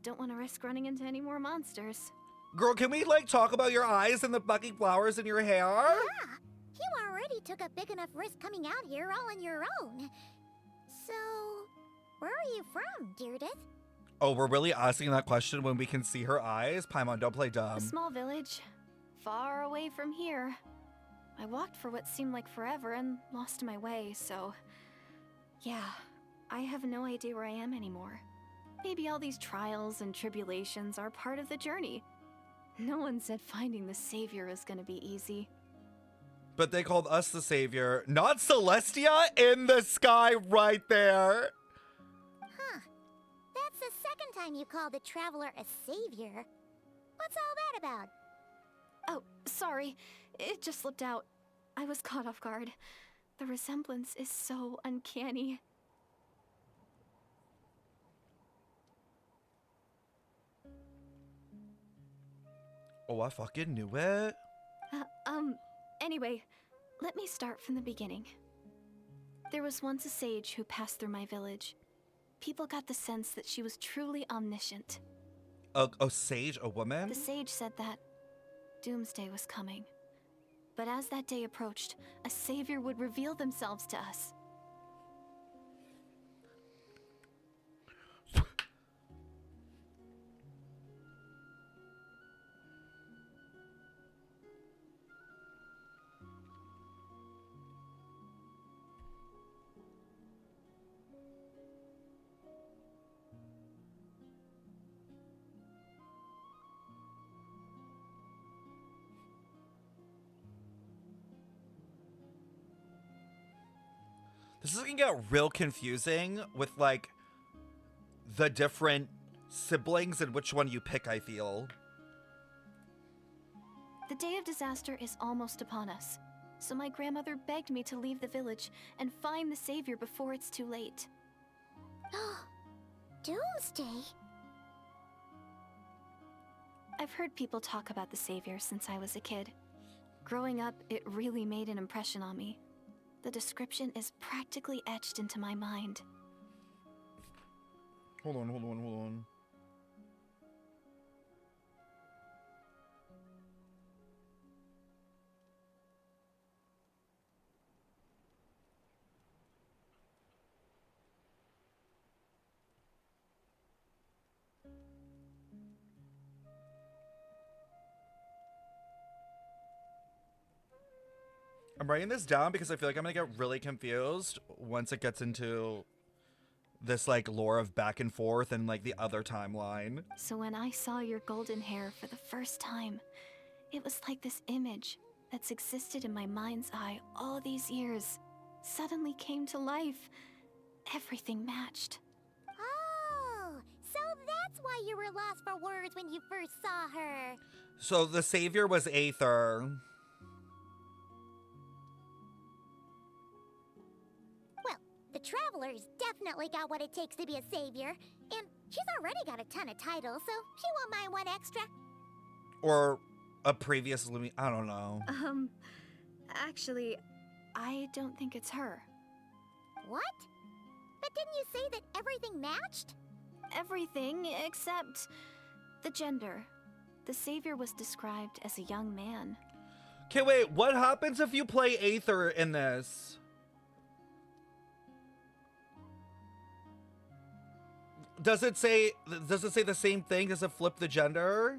H: Don't want to risk running into any more monsters.
C: Girl, can we, like, talk about your eyes and the fucking flowers in your hair?
B: Yeah, you already took a big enough risk coming out here all on your own. So, where are you from, Deirdith?
C: Oh, we're really asking that question when we can see her eyes? Paimon, don't play dumb.
H: A small village, far away from here. I walked for what seemed like forever and lost my way, so... Yeah, I have no idea where I am anymore. Maybe all these trials and tribulations are part of the journey. No one said finding the savior was gonna be easy.
C: But they called us the savior, not Celestia in the sky right there.
B: Huh. That's the second time you called the Traveler a savior. What's all that about?
H: Oh, sorry. It just slipped out. I was caught off guard. The resemblance is so uncanny.
C: Oh, I fucking knew it.
H: Anyway, let me start from the beginning. There was once a sage who passed through my village. People got the sense that she was truly omniscient.
C: A sage? A woman?
H: The sage said that doomsday was coming. But as that day approached, a savior would reveal themselves to us.
C: This is gonna get real confusing with, like, the different siblings and which one you pick, I feel.
H: The day of disaster is almost upon us, so my grandmother begged me to leave the village and find the savior before it's too late.
B: Doomsday?
H: I've heard people talk about the savior since I was a kid. Growing up, it really made an impression on me. The description is practically etched into my mind.
C: Hold on. I'm writing this down because I feel like I'm gonna get really confused once it gets into this, like, lore of back and forth and, like, the other timeline.
H: So when I saw your golden hair for the first time, it was like this image that's existed in my mind's eye all these years suddenly came to life. Everything matched.
B: Oh, so that's why you were lost for words when you first saw her.
C: So the savior was Aether.
B: The Traveler's definitely got what it takes to be a savior, and she's already got a ton of titles, so she won't mind one extra.
C: Or a previous Lumi. I don't know.
H: Actually, I don't think it's her.
B: What? But didn't you say that everything matched?
H: Everything except the gender. The savior was described as a young man.
C: Okay, wait. What happens if you play Aether in this? Does it say the same thing? Does it flip the gender?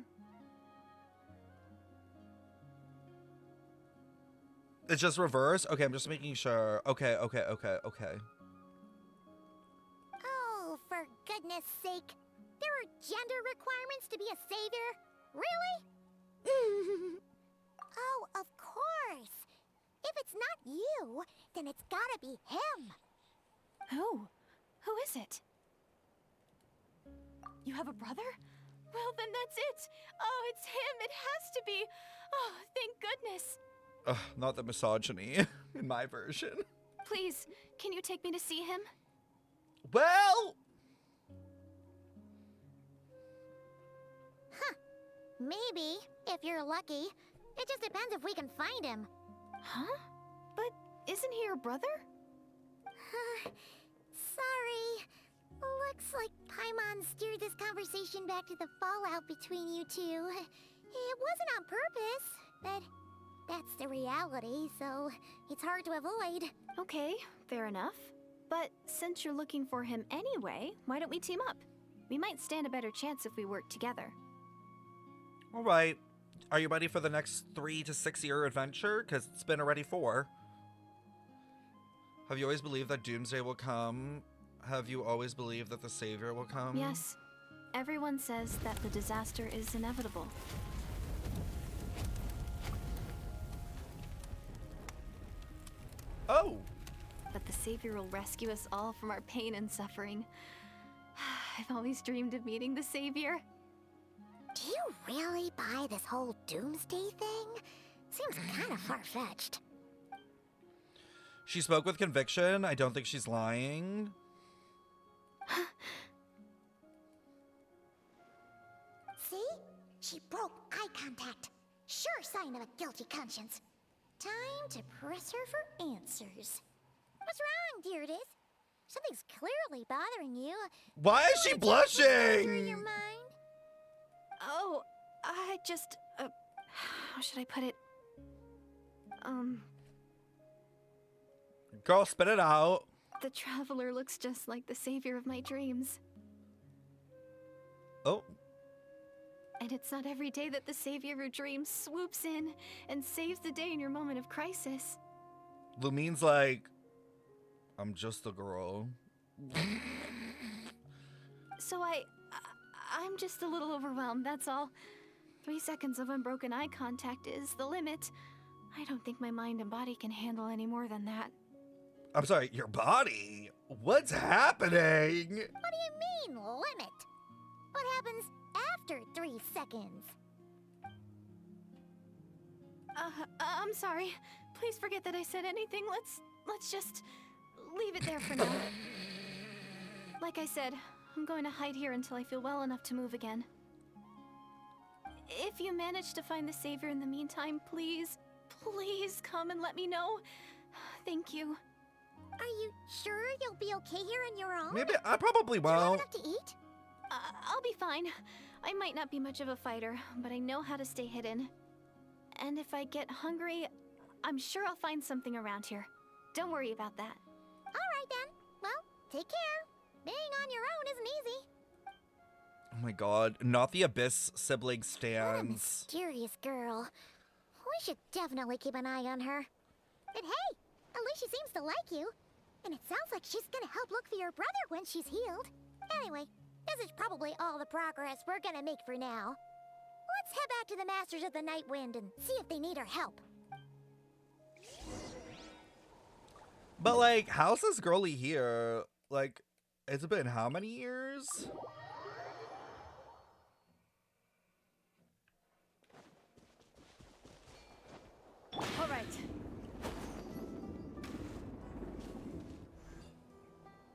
C: It's just reverse? Okay, I'm just making sure. Okay.
B: Oh, for goodness sake. There are gender requirements to be a savior? Really? Oh, of course. If it's not you, then it's gotta be him.
H: Who? Who is it? You have a brother? Well, then that's it. Oh, it's him. It has to be. Oh, thank goodness.
C: Ugh, not the misogyny in my version.
H: Please, can you take me to see him?
C: Well...
B: Huh. Maybe, if you're lucky. It just depends if we can find him.
H: Huh? But Isn't he your brother?
B: Sorry. Looks like Paimon steered this conversation back to the fallout between you two. It wasn't on purpose, but that's the reality, so it's hard to avoid.
H: Okay, fair enough. But since you're looking for him anyway, why don't we team up? We might stand a better chance if we work together.
C: All right. Are you ready for the next 3 to 6 year adventure? Because it's been already 4. Have you always believed that Doomsday will come? Have you always believed that the Savior will come?
H: Yes. Everyone says that the disaster is inevitable.
C: Oh!
H: But the Savior will rescue us all from our pain and suffering. I've always dreamed of meeting the Savior.
B: Do you really buy this whole doomsday thing? Seems kind of far-fetched.
C: She spoke with conviction. I don't think she's lying.
B: See? She broke eye contact. Sure sign of a guilty conscience. Time to press her for answers. What's wrong, Deirdre? Something's clearly bothering you.
C: Why is she blushing?
B: Through your mind?
H: Oh, I just, how should I put it?
C: Girl, spit it out.
H: The Traveler looks just like the Savior of my dreams.
C: Oh.
H: And it's not every day that the Savior of your dreams swoops in and saves the day in your moment of crisis.
C: Lumine's like, I'm just a girl.
H: So I'm just a little overwhelmed, that's all. 3 seconds of unbroken eye contact is the limit. I don't think my mind and body can handle any more than that.
C: I'm sorry, your body? What's happening?
B: What do you mean, limit? What happens after 3 seconds?
H: I'm sorry. Please forget that I said anything. Let's just leave it there for now. Like I said, I'm going to hide here until I feel well enough to move again. If you manage to find the Savior in the meantime, please come and let me know. Thank you.
B: Are you sure you'll be okay here on your own?
C: Maybe I probably
B: Do you have
C: won't.
B: enough to eat?
H: I'll be fine. I might not be much of a fighter, but I know how to stay hidden. And if I get hungry, I'm sure I'll find something around here. Don't worry about that.
B: All right then. Well, take care. Being on your own isn't easy.
C: Oh my god, not the Abyss sibling
B: What a
C: stands.
B: mysterious girl. We should definitely keep an eye on her. But hey, at least she seems to like you. And it sounds like she's gonna help look for your brother when she's healed. Anyway, this is probably all the progress we're gonna make for now. Let's head back to the Masters of the Night Wind and see if they need our help.
C: But like, how's this girlie here? Like, it's been how many years?
A: All right.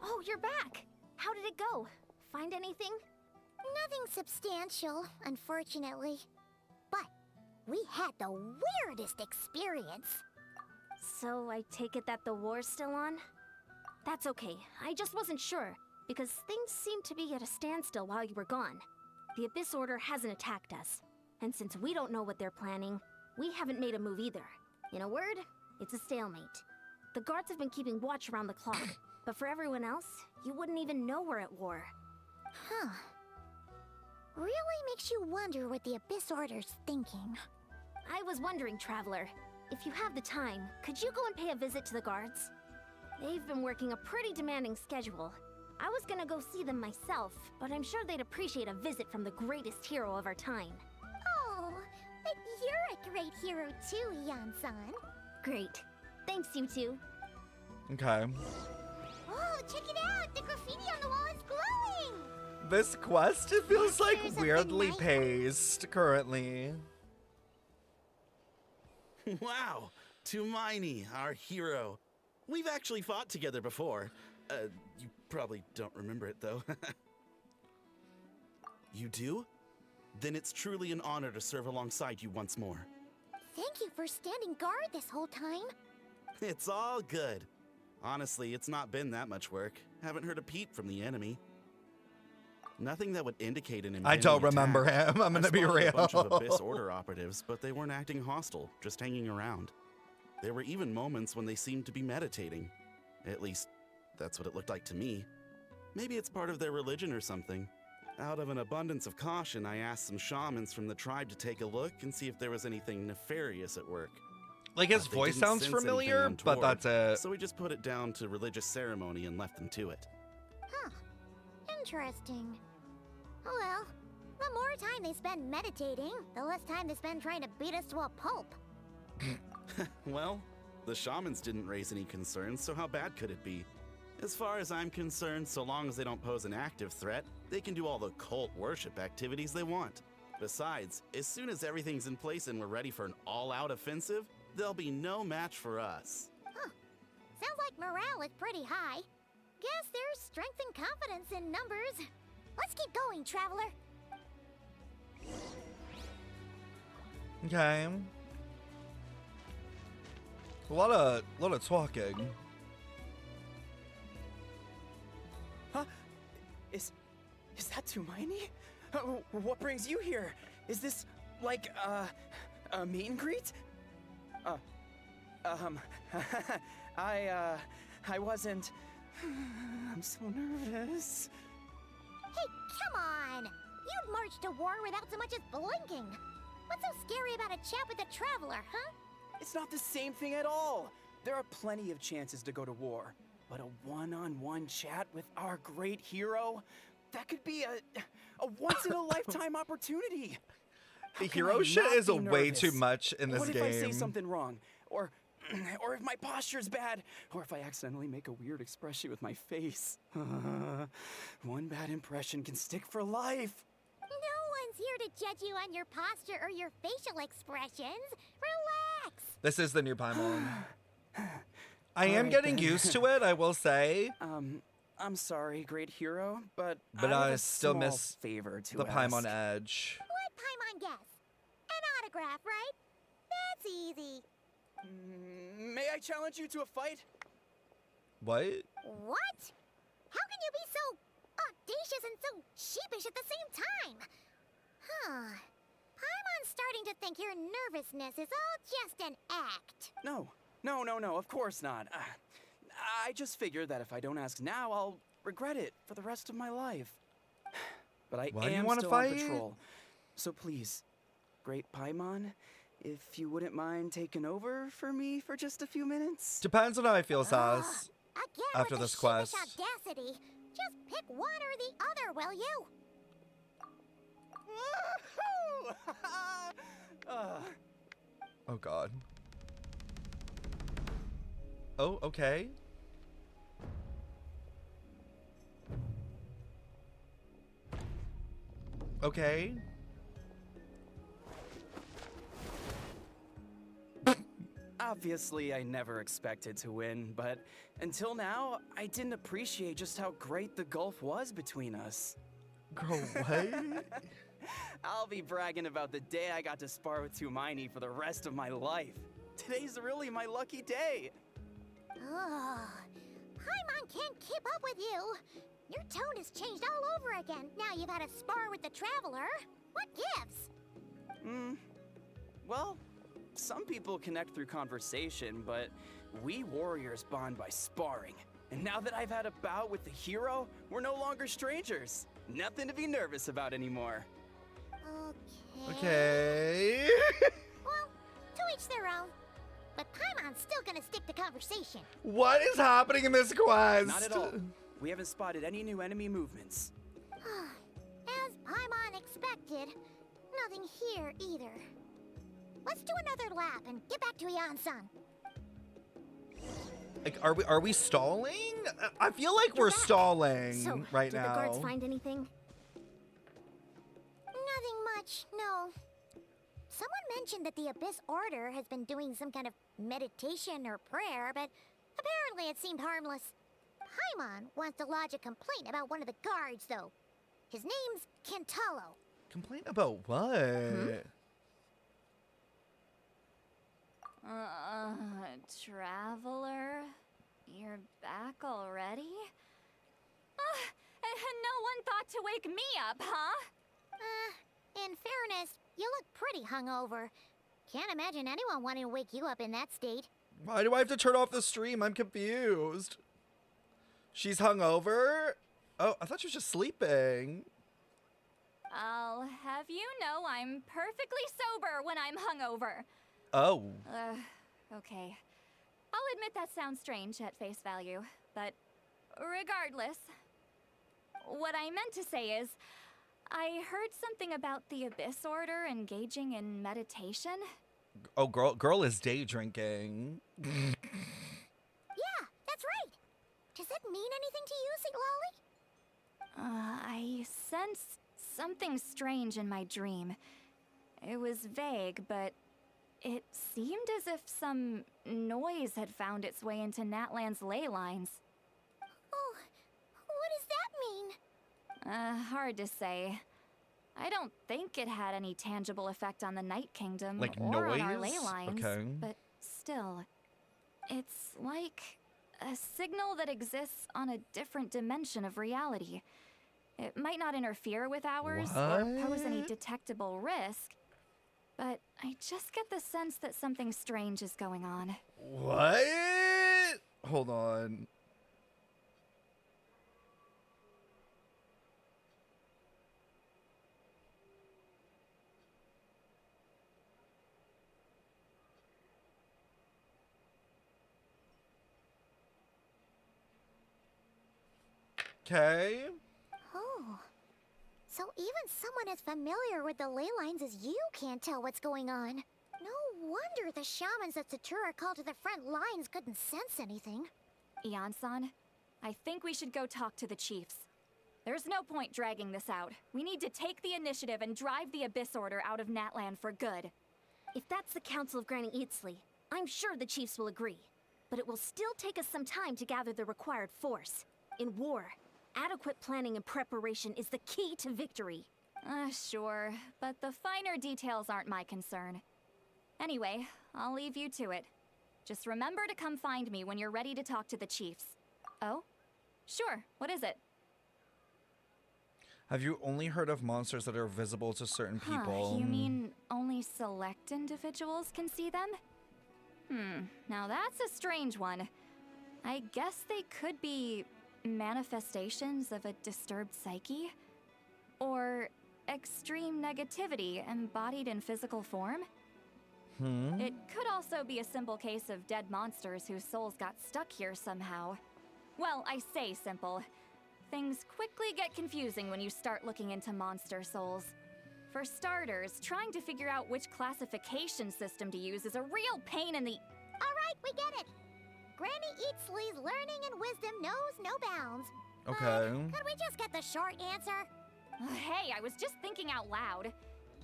A: Oh, you're back. How did it go? Find anything?
B: Nothing substantial, unfortunately. But we had the weirdest experience.
A: So I take it that the war's still on? That's okay. I just wasn't sure, because things seemed to be at a standstill while you were gone. The Abyss Order hasn't attacked us. And since we don't know what they're planning, we haven't made a move either. In a word, it's a stalemate. The guards have been keeping watch around the clock, but for everyone else, you wouldn't even know we're at war.
B: Huh. Really makes you wonder what the Abyss Order's thinking.
A: I was wondering, Traveler, if you have the time, could you go and pay a visit to the guards? They've been working a pretty demanding schedule. I was gonna go see them myself, but I'm sure they'd appreciate a visit from the greatest hero of our time.
B: Oh, but you're a great hero too, Yan-san.
A: Great. Thanks, you two.
C: Okay.
B: Oh, check it out! The graffiti on the wall is glowing!
C: This quest, it feels like
B: Masters of the
C: weirdly
B: Night.
C: paced currently.
F: Wow, Tumaini, our hero. We've actually fought together before. You probably don't remember it, though. You do? Then it's truly an honor to serve alongside you once more.
B: Thank you for standing guard this whole time.
F: It's all good. Honestly, it's not been that much work. Haven't heard a peep from the enemy. Nothing that would indicate an impending
C: I don't remember
F: attack.
C: him. I'm gonna be
F: I spotted
C: real.
F: a bunch of Abyss Order operatives, but they weren't acting hostile, just hanging around. There were even moments when they seemed to be meditating. At least, that's what it looked like to me. Maybe it's part of their religion or something. Out of an abundance of caution, I asked some shamans from the tribe to take a look and see if there was anything nefarious at work.
C: Like his
F: But they
C: voice
F: didn't
C: sounds
F: sense anything
C: familiar, but
F: untoward,
C: that's it.
F: So we just put it down to religious ceremony and left them to it.
B: Huh. Interesting. Oh well, the more time they spend meditating, the less time they spend trying to beat us to a pulp.
F: Well, the shamans didn't raise any concerns, so how bad could it be? As far as I'm concerned, so long as they don't pose an active threat, they can do all the cult worship activities they want. Besides, as soon as everything's in place and we're ready for an all-out offensive, there'll be no match for us.
B: Huh. Sounds like morale is pretty high. Guess there's strength and confidence in numbers. Let's keep going, Traveler.
C: Okay. A lot of talking.
I: Huh? Is that Tumaini? What brings you here? Is this like a meet and greet? I wasn't. I'm so nervous.
B: Hey, come on! You'd march to war without so much as blinking. What's so scary about a chat with a Traveler, huh?
I: It's not the same thing at all. There are plenty of chances to go to war, but a one-on-one chat with our great hero, that could be a once-in-a-lifetime opportunity. How
C: The
I: can
C: hero
I: I
C: shit
I: not
C: is
I: be
C: way too
I: nervous?
C: much in this
I: What
C: game.
I: if I say something wrong? Or if my posture's bad? Or if I accidentally make a weird expression with my face? One bad impression can stick for life.
B: No one's here to judge you on your posture or your facial expressions. Relax!
C: This is the new Paimon. I am
I: Alright,
C: getting
I: then.
C: used to it, I will say.
I: I'm sorry, great hero, but
C: But
I: I
C: I
I: have a
C: still
I: small
C: miss
I: favor to
C: The Paimon
I: ask.
C: Edge.
B: What Paimon guess? An autograph, right? That's easy.
I: May I challenge you to a fight?
C: What?
B: What? How can you be so audacious and so sheepish at the same time? Huh. Paimon's starting to think your nervousness is all just an act.
I: No, of course not. I just figured that if I don't ask now, I'll regret it for the rest of my life. But I
C: Why do you
I: am
C: wanna
I: still on
C: fight?
I: patrol. So please, great Paimon, if you wouldn't mind taking over for me for just a few minutes?
C: Depends on how I feel, Sass.
B: Again
C: After
B: with
C: this
B: the
C: quest.
B: sheepish audacity. Just pick one or the other, will you?
I: Woohoo!
C: Oh god. Oh, okay. Okay.
I: Obviously, I never expected to win, but until now, I didn't appreciate just how great the gulf was between us.
C: Girl, what?
I: I'll be bragging about the day I got to spar with Tumaini for the rest of my life. Today's really my lucky day.
B: Oh, Paimon can't keep up with you. Your tone has changed all over again. Now you've had a spar with the Traveler. What gives?
I: Well, some people connect through conversation, but we warriors bond by sparring. And now that I've had a bout with the hero, we're no longer strangers. Nothing to be nervous about anymore.
C: Okay.
B: Well, to each their own. But Paimon's still gonna stick to conversation.
C: What is happening in this quest?
I: Not at all. We haven't spotted any new enemy movements.
B: As Paimon expected, nothing here either. Let's do another lap and get back to Yan-san.
C: Like, are we stalling? I feel like we're
A: back.
C: stalling
A: So,
C: right
A: did
C: now.
A: the guards find anything?
B: Nothing much, no. Someone mentioned that the Abyss Order has been doing some kind of meditation or prayer, but apparently it seemed harmless. Paimon wants to lodge a complaint about one of the guards, though. His name's Kentalo.
C: Complain about what?
E: Traveler? You're back already? And no one thought to wake me up, huh?
B: In fairness, you look pretty hungover. Can't imagine anyone wanting to wake you up in that state.
C: Why do I have to turn off the stream? I'm confused. She's hungover? Oh, I thought she was just sleeping.
E: I'll have you know I'm perfectly sober when I'm hungover.
C: Oh.
E: Okay. I'll admit that sounds strange at face value, but regardless, what I meant to say is, I heard something about the Abyss Order engaging in meditation.
C: Oh, girl is day drinking.
B: Yeah, that's right. Does it mean anything to you, St. Lolly?
E: I sensed something strange in my dream. It was vague, but it seemed as if some noise had found its way into Natlan's ley lines.
B: Oh, what does that mean?
E: Hard to say. I don't think it had any tangible effect on the Night Kingdom
C: Like
E: or on our
C: noise?
E: ley lines.
C: Okay.
E: But still, it's like a signal that exists on a different dimension of reality. It might not interfere with ours or pose any
C: What?
E: detectable risk, but I just get the sense that something strange is going on.
C: What? Hold on. Okay.
B: Oh. So even someone as familiar with the ley lines as you can't tell what's going on. No wonder the shamans that Satura called to the front lines couldn't sense anything.
E: Ian-san, I think we should go talk to the chiefs. There's no point dragging this out. We need to take the initiative and drive the Abyss Order out of Natlan for good.
A: If that's the Council of Granny Eatsley, I'm sure the chiefs will agree. But it will still take us some time to gather the required force. In war, adequate planning and preparation is the key to victory.
E: Sure, but the finer details aren't my concern. Anyway, I'll leave you to it. Just remember to come find me when you're ready to talk to the chiefs. Oh? Sure, what is it?
C: Have you only heard of monsters that are visible to certain people?
E: You mean only select individuals can see them? Now that's a strange one. I guess they could be manifestations of a disturbed psyche? Or extreme negativity embodied in physical form? It could also be a simple case of dead monsters whose souls got stuck here somehow. Well, I say simple. Things quickly get confusing when you start looking into monster souls. For starters, trying to figure out which classification system to use is a real pain in the...
B: Alright, we get it. Granny Eatsley's learning and wisdom knows no bounds.
C: Okay.
B: Could we just get the short answer?
E: Hey, I was just thinking out loud.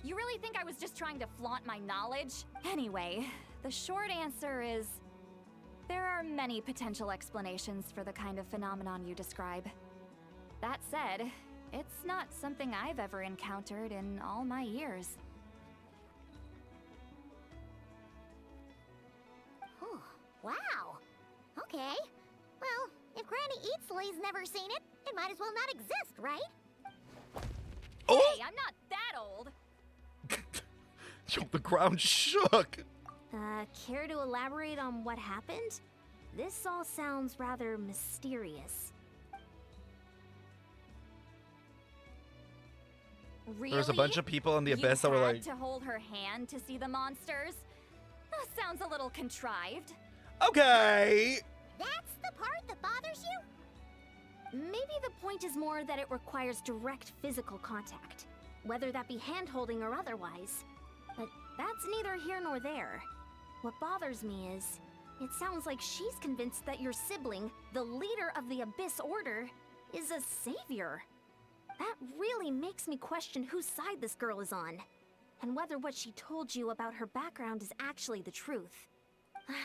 E: You really think I was just trying to flaunt my knowledge? Anyway, the short answer is... there are many potential explanations for the kind of phenomenon you describe. That said, it's not something I've ever encountered in all my years.
B: Oh, wow. Okay. Well, if Granny Eatsley's never seen it, it might as well not exist, right?
C: Oh!
E: Hey, I'm not that old!
C: Yo, the ground shook.
A: Care to elaborate on what happened? This all sounds rather mysterious.
E: Really?
C: There's a bunch of people in the abyss that were
E: You
C: like,
E: had to hold her hand to see the monsters? Sounds a little contrived.
C: okay.
B: That's the part that bothers you?
A: Maybe the point is more that it requires direct physical contact, whether that be hand-holding or otherwise. But that's neither here nor there. What bothers me is, it sounds like she's convinced that your sibling, the leader of the Abyss Order, is a savior. That really makes me question whose side this girl is on, and whether what she told you about her background is actually the truth.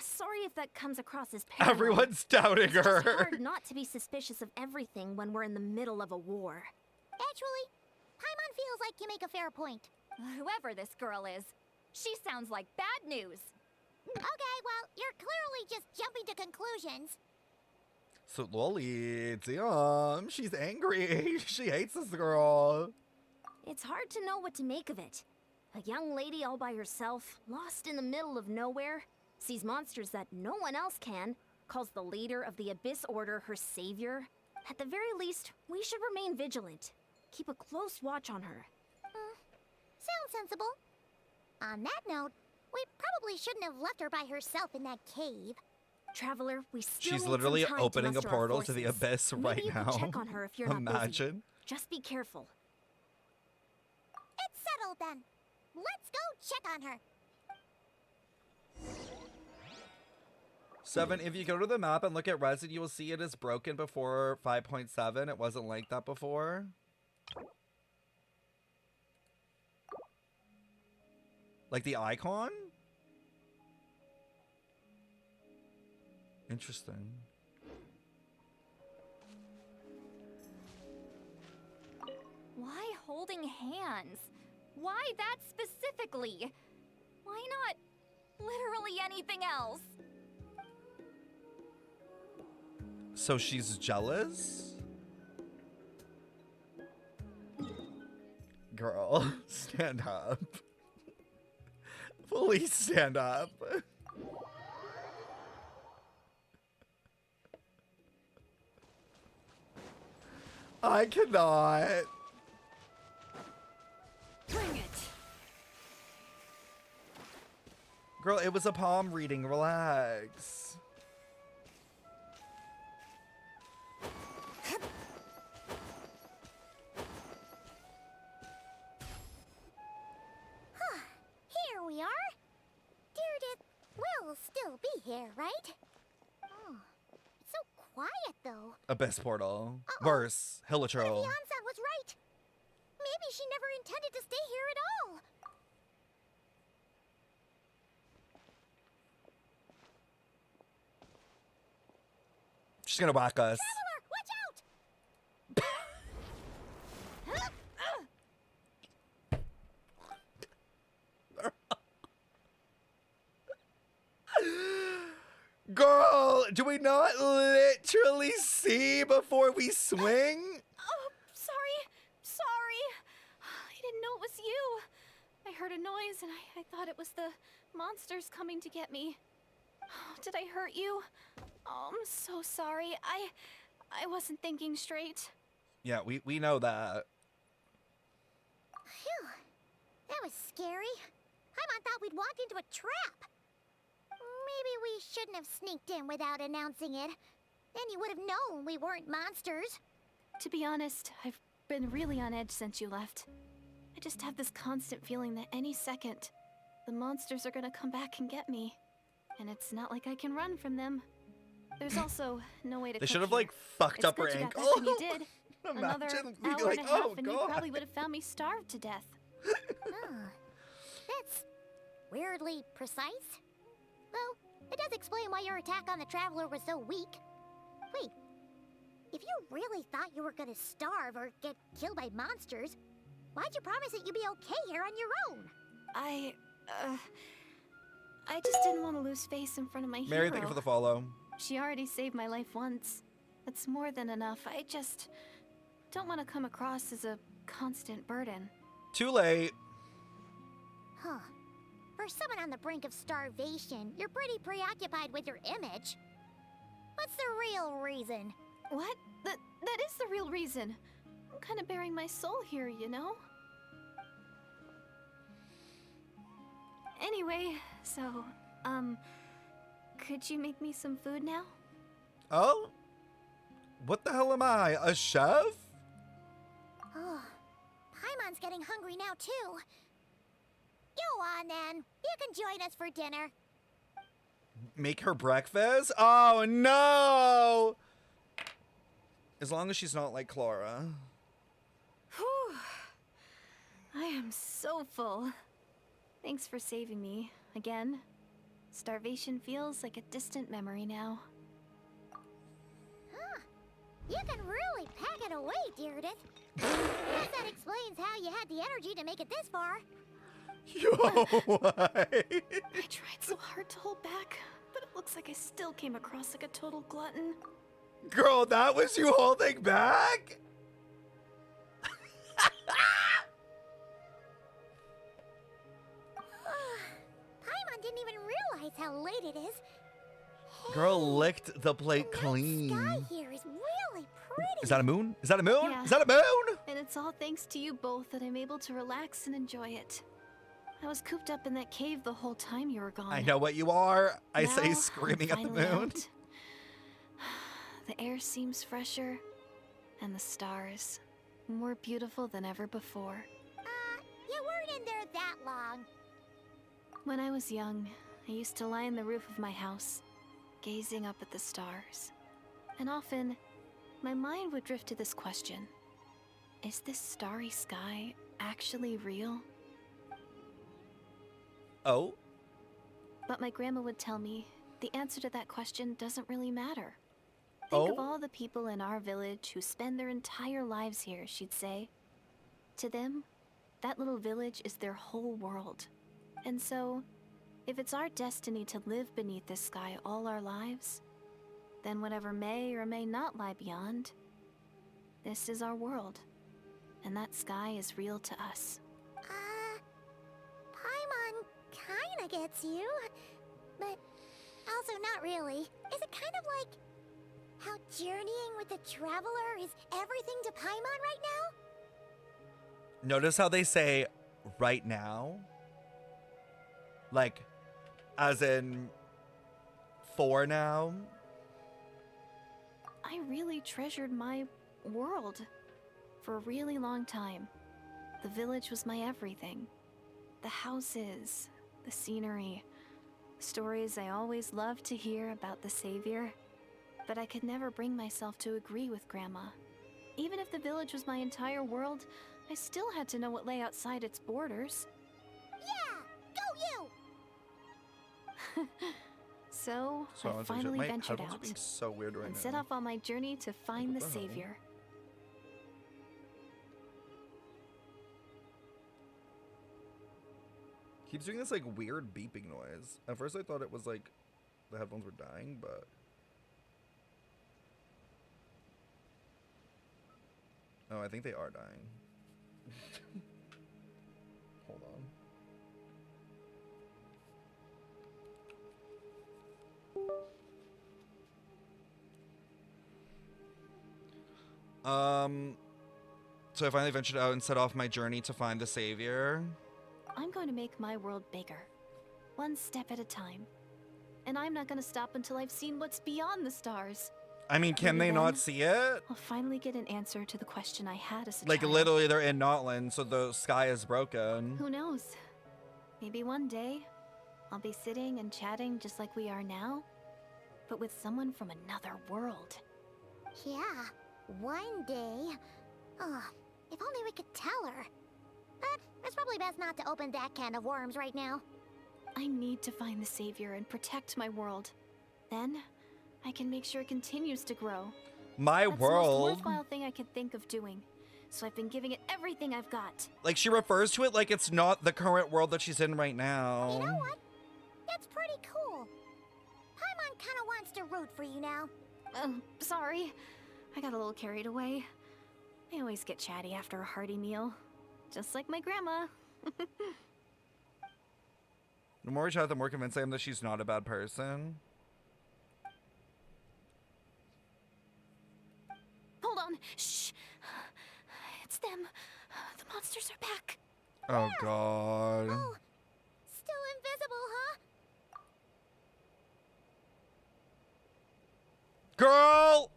A: Sorry if that comes across as paranoid.
C: Everyone's doubting
A: It's just
C: her.
A: hard not to be suspicious of everything when we're in the middle of a war.
B: Actually, Paimon feels like you make a fair point.
E: Whoever this girl is, she sounds like bad news.
B: Okay, well, you're clearly just jumping to conclusions.
C: So Lolly, damn, she's angry. She hates this girl.
A: It's hard to know what to make of it. A young lady all by herself, lost in the middle of nowhere, sees monsters that no one else can, calls the leader of the Abyss Order her savior. At the very least, we should remain vigilant. Keep a close watch on her.
B: Sounds sensible. On that note, we probably shouldn't have left her by herself in that cave.
A: Traveler, we still
C: She's
A: need
C: literally
A: some time to
C: opening a
A: muster our
C: portal to the
A: forces.
C: abyss
A: Maybe
C: right
A: you
C: now.
A: could check on her if you're not busy.
C: Imagine.
A: Just be careful.
B: It's settled then. Let's go check on her.
C: 7, if you go to the map and look at Resin, you will see it is broken before 5.7. It wasn't like that before. Like the icon? Interesting.
E: Why holding hands? Why that specifically? Why not literally anything else?
C: So she's jealous? Girl, stand up. Please stand up. I cannot.
E: Bring it!
C: Girl, it was a palm reading. Relax.
B: Here we are. Deirdre will still be here, right? Oh, it's so quiet though.
C: Abyss portal.
B: Uh-oh.
C: Verse.
B: What if
C: Hilichurl.
B: Yansan was right? Maybe she never intended to stay here at all.
C: She's gonna whack us.
B: Traveler, watch out!
C: Girl, do we not literally see before we swing?
H: Oh, sorry. Sorry. I didn't know it was you. I heard a noise and I thought it was the monsters coming to get me. Did I hurt you? Oh, I'm so sorry. I wasn't thinking straight.
C: Yeah, we know that.
B: Phew. That was scary. Paimon thought we'd walked into a trap. Maybe we shouldn't have sneaked in without announcing it. Then you would have known we weren't monsters.
H: To be honest, I've been really on edge since you left. I just have this constant feeling that any second, the monsters are gonna come back and get me. And it's not like I can run from them. There's also no way to
C: They
H: cook
C: should have
H: here.
C: like fucked
H: It's
C: up her
H: good you got
C: ankle.
H: back when you did. Another
C: Imagine being
H: hour
C: like,
H: and a half
C: oh
H: and you
C: god.
H: probably would have found me starved to death.
B: That's weirdly precise. Though, it does explain why your attack on the Traveler was so weak. Wait, if you really thought you were gonna starve or get killed by monsters, why'd you promise that you'd be okay here on your own?
H: I just didn't want to lose face in front of my
C: Mary,
H: hero.
C: thank you for the follow.
H: She already saved my life once. That's more than enough. I just don't want to come across as a constant burden.
C: Too late.
B: Huh. For someone on the brink of starvation, you're pretty preoccupied with your image. What's the real reason?
H: What? That is the real reason. I'm kind of bearing my soul here, you know? Anyway, so, could you make me some food now?
C: Oh? What the hell am I? A chef?
B: Oh, Paimon's getting hungry now, too. Go on, then. You can join us for dinner.
C: Make her breakfast? Oh no! As long as she's not like Clara.
H: Whew. I am so full. Thanks for saving me, again. Starvation feels like a distant memory now.
B: Huh. You can really pack it away, Deirdre. Guess that explains how you had the energy to make it this far.
C: Yo, what?
H: I tried so hard to hold back, but it looks like I still came across like a total glutton.
C: Girl, that was you holding back?
B: Paimon didn't even realize how late it is.
C: Girl licked the plate
B: The
C: clean.
B: night sky here is really pretty.
C: Is that a moon? Is that a moon?
H: Yeah.
C: Is that a moon?
H: And it's all thanks to you both that I'm able to relax and enjoy it. I was cooped up in that cave the whole time you were gone.
C: I know what you are. I
H: Now,
C: say screaming
H: I'm
C: at the
H: finally
C: moon.
H: out. The air seems fresher, and the stars more beautiful than ever before.
B: You weren't in there that long.
H: When I was young, I used to lie on the roof of my house, gazing up at the stars. And often, my mind would drift to this question. Is this starry sky actually real?
C: Oh?
H: But my grandma would tell me the answer to that question doesn't really matter. Think of
C: Oh?
H: all the people in our village who spend their entire lives here, she'd say. To them, that little village is their whole world. And so, if it's our destiny to live beneath this sky all our lives, then whatever may or may not lie beyond, this is our world. And that sky is real to us.
B: Paimon kinda gets you, but also not really. Is it kind of like how journeying with the Traveler is everything to Paimon right now?
C: Notice how they say right now? Like, as in, for now?
H: I really treasured my world for a really long time. The village was my everything. The houses, the scenery, stories I always loved to hear about the Savior. But I could never bring myself to agree with Grandma. Even if the village was my entire world, I still had to know what lay outside its borders.
B: Yeah! Go you!
H: So I
C: my
H: finally ventured
C: headphones are
H: out
C: being so weird right
H: and
C: now.
H: set off on my journey to find the
C: What the hell?
H: Savior.
C: Keeps doing this like weird beeping noise. At first I thought it was like the headphones were dying, but oh, I think they are dying. Hold on. So I finally ventured out and set off my journey to find the Savior.
H: I'm going to make my world bigger, one step at a time. And I'm not going to stop until I've seen what's beyond the stars.
C: I mean, can
H: Maybe
C: they not
H: then
C: see it?
H: I'll finally get an answer to the question I had as a
C: Like,
H: child.
C: literally, they're in Notland, so the sky is broken.
H: Who knows? Maybe one day, I'll be sitting and chatting just like we are now, but with someone from another world.
B: Yeah, one day. Oh, if only we could tell her. But it's probably best not to open that can of worms right now.
H: I need to find the Savior and protect my world. Then, I can make sure it continues to grow.
C: My
H: That's
C: world.
H: the most worthwhile thing I could think of doing. So I've been giving it everything I've got.
C: Like, she refers to it like it's not the current world that she's in right now.
B: You know what? That's pretty cool. Paimon kinda wants to root for you now.
H: Sorry. I got a little carried away. I always get chatty after a hearty meal. Just like my grandma.
C: The more we chat, the more convinced I am that she's not a bad person.
H: Hold on. Shh. It's them. The monsters are back.
C: Oh, God.
B: Oh, still invisible, huh?
C: Girl!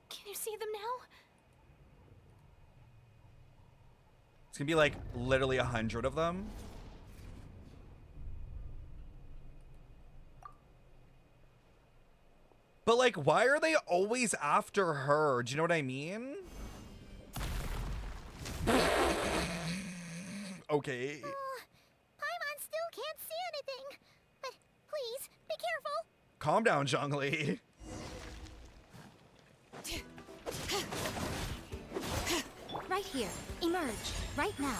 H: Can you see them now?
C: It's gonna be like literally 100 of them. But like, why are they always after her? Do you know what I mean? Okay.
B: Paimon still can't see anything. But please, be careful.
C: Calm down, Zhongli.
A: Right here. Emerge. Right now.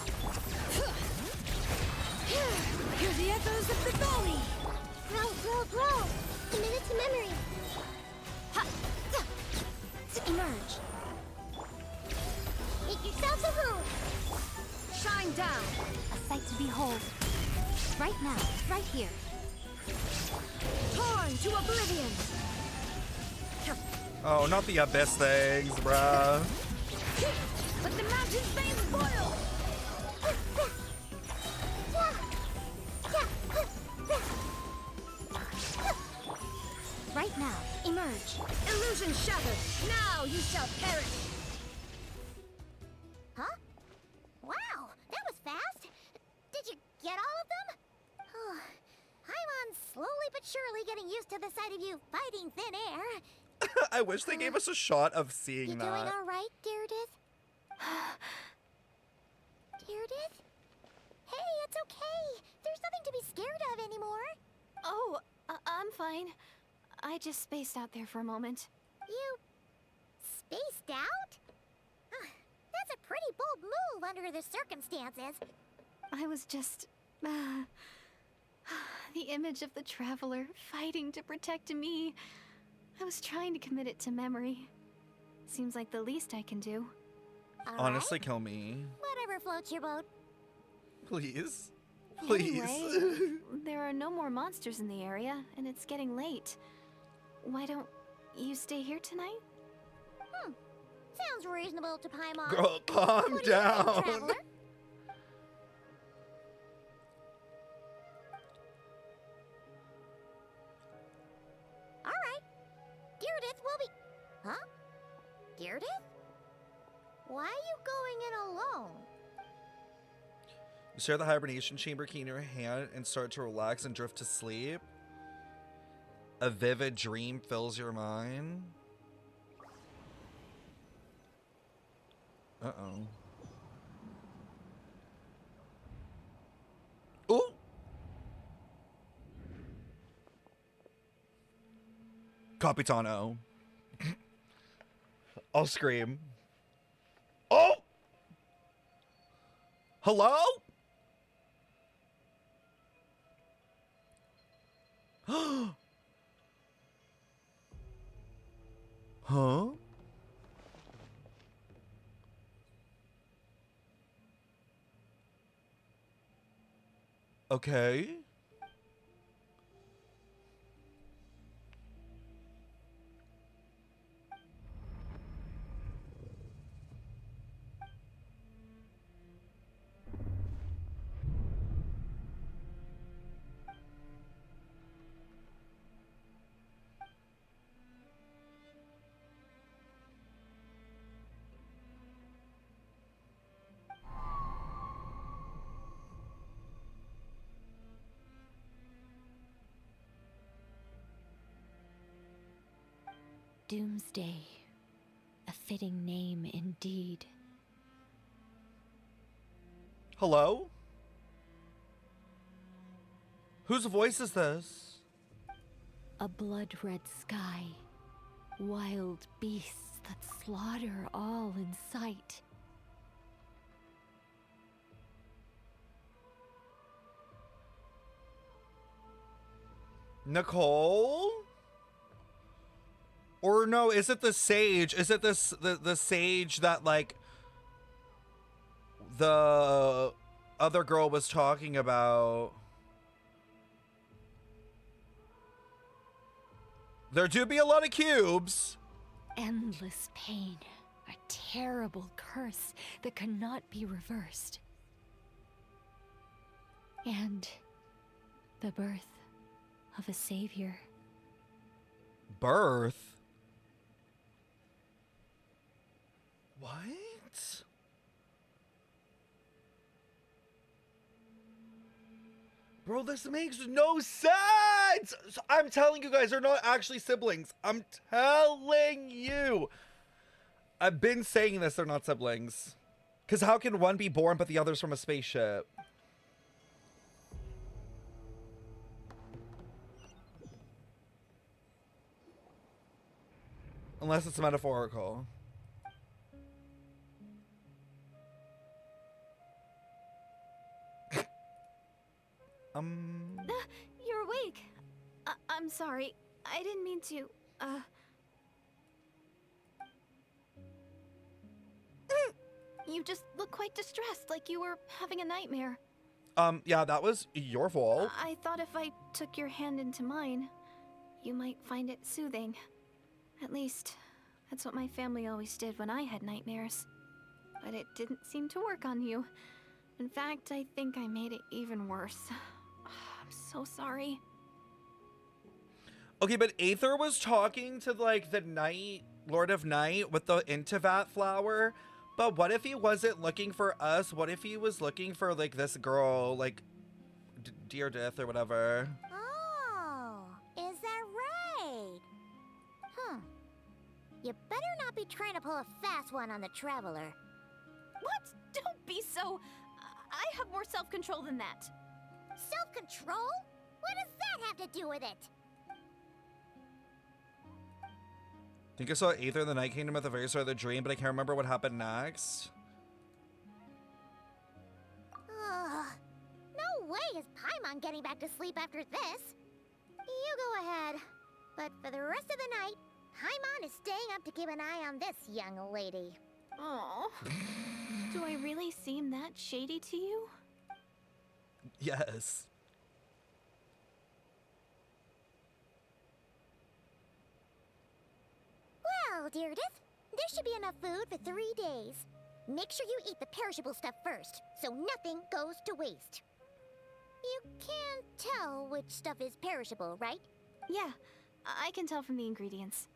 G: Hear the echoes of the valley!
B: Grow! Commit it to memory. Ha! Emerge. Make yourselves a room.
G: Shine down!
A: A sight to behold. Right now, right here.
G: Torn to oblivion!
C: Oh, not the abyss things, bruh.
G: Let the mountain's veins boil!
A: Right now, emerge.
G: Illusion shattered! Now you shall perish!
B: Huh? Wow, that was fast. Did you get all of them? Paimon's slowly but surely getting used to the sight of you fighting thin air.
C: I wish they gave us a shot of seeing
B: You
C: that.
B: doing all right, Deirdith? Deirdith? Hey, it's okay. There's nothing to be scared of anymore.
H: Oh, I'm fine. I just spaced out there for a moment.
B: You spaced out? That's a pretty bold move under the circumstances.
H: I was just... the image of the traveler fighting to protect me. I was trying to commit it to memory. Seems like the least I can do.
B: All
C: Honestly,
B: right.
C: kill me.
B: Whatever floats your boat.
C: Please. Please.
H: Anyway, there are no more monsters in the area, and it's getting late. Why don't you stay here tonight?
B: Sounds reasonable to Paimon.
C: Girl, calm
B: What do you think,
C: down.
B: traveler? All right. Deirdith will be... Huh? Deirdith? Why are you going in alone?
C: You stare the hibernation chamber key in your hand and start to relax and drift to sleep. A vivid dream fills your mind. Uh-oh. Ooh! Capitano. I'll scream. Oh! Hello? Huh? Okay.
J: Doomsday. A fitting name indeed.
C: Hello? Whose voice is this?
J: A blood-red sky. Wild beasts that slaughter all in sight.
C: Nicole? Or no, is it the sage? Is it this the sage that like the other girl was talking about? There do be a lot of cubes.
J: Endless pain. A terrible curse that cannot be reversed. And the birth of a savior.
C: Birth? What? Bro, this makes no sense! I'm telling you guys, they're not actually siblings. I'm telling you. I've been saying this, they're not siblings. Because how can one be born but the other's from a spaceship? Unless it's metaphorical.
H: You're awake. I'm sorry. I didn't mean to, You just look quite distressed, like you were having a nightmare.
C: Yeah, that was your fault.
H: I thought if I took your hand into mine, you might find it soothing. At least, that's what my family always did when I had nightmares. But it didn't seem to work on you. In fact, I think I made it even worse. I'm so sorry.
C: Okay, but Aether was talking to, like, the Night, Lord of Night with the Intivat flower. But what if he wasn't looking for us? What if he was looking for, like, this girl, like, Deardith or whatever?
B: Oh, is that right? You better not be trying to pull a fast one on the Traveler.
H: What? Don't be so... I have more self-control than that.
B: Self-control? What does that have to do with it?
C: I think I saw Aether in the Night Kingdom at the very start of the dream, but I can't remember what happened next.
B: Ugh. No way is Paimon getting back to sleep after this. You go ahead. But for the rest of the night, Paimon is staying up to keep an eye on this young lady.
H: Oh. Do I really seem that shady to you?
C: Yes.
B: Well, Deardith, there should be enough food for 3 days. Make sure you eat the perishable stuff first, so nothing goes to waste. You can't tell which stuff is perishable, right?
H: Yeah, I can tell from the ingredients.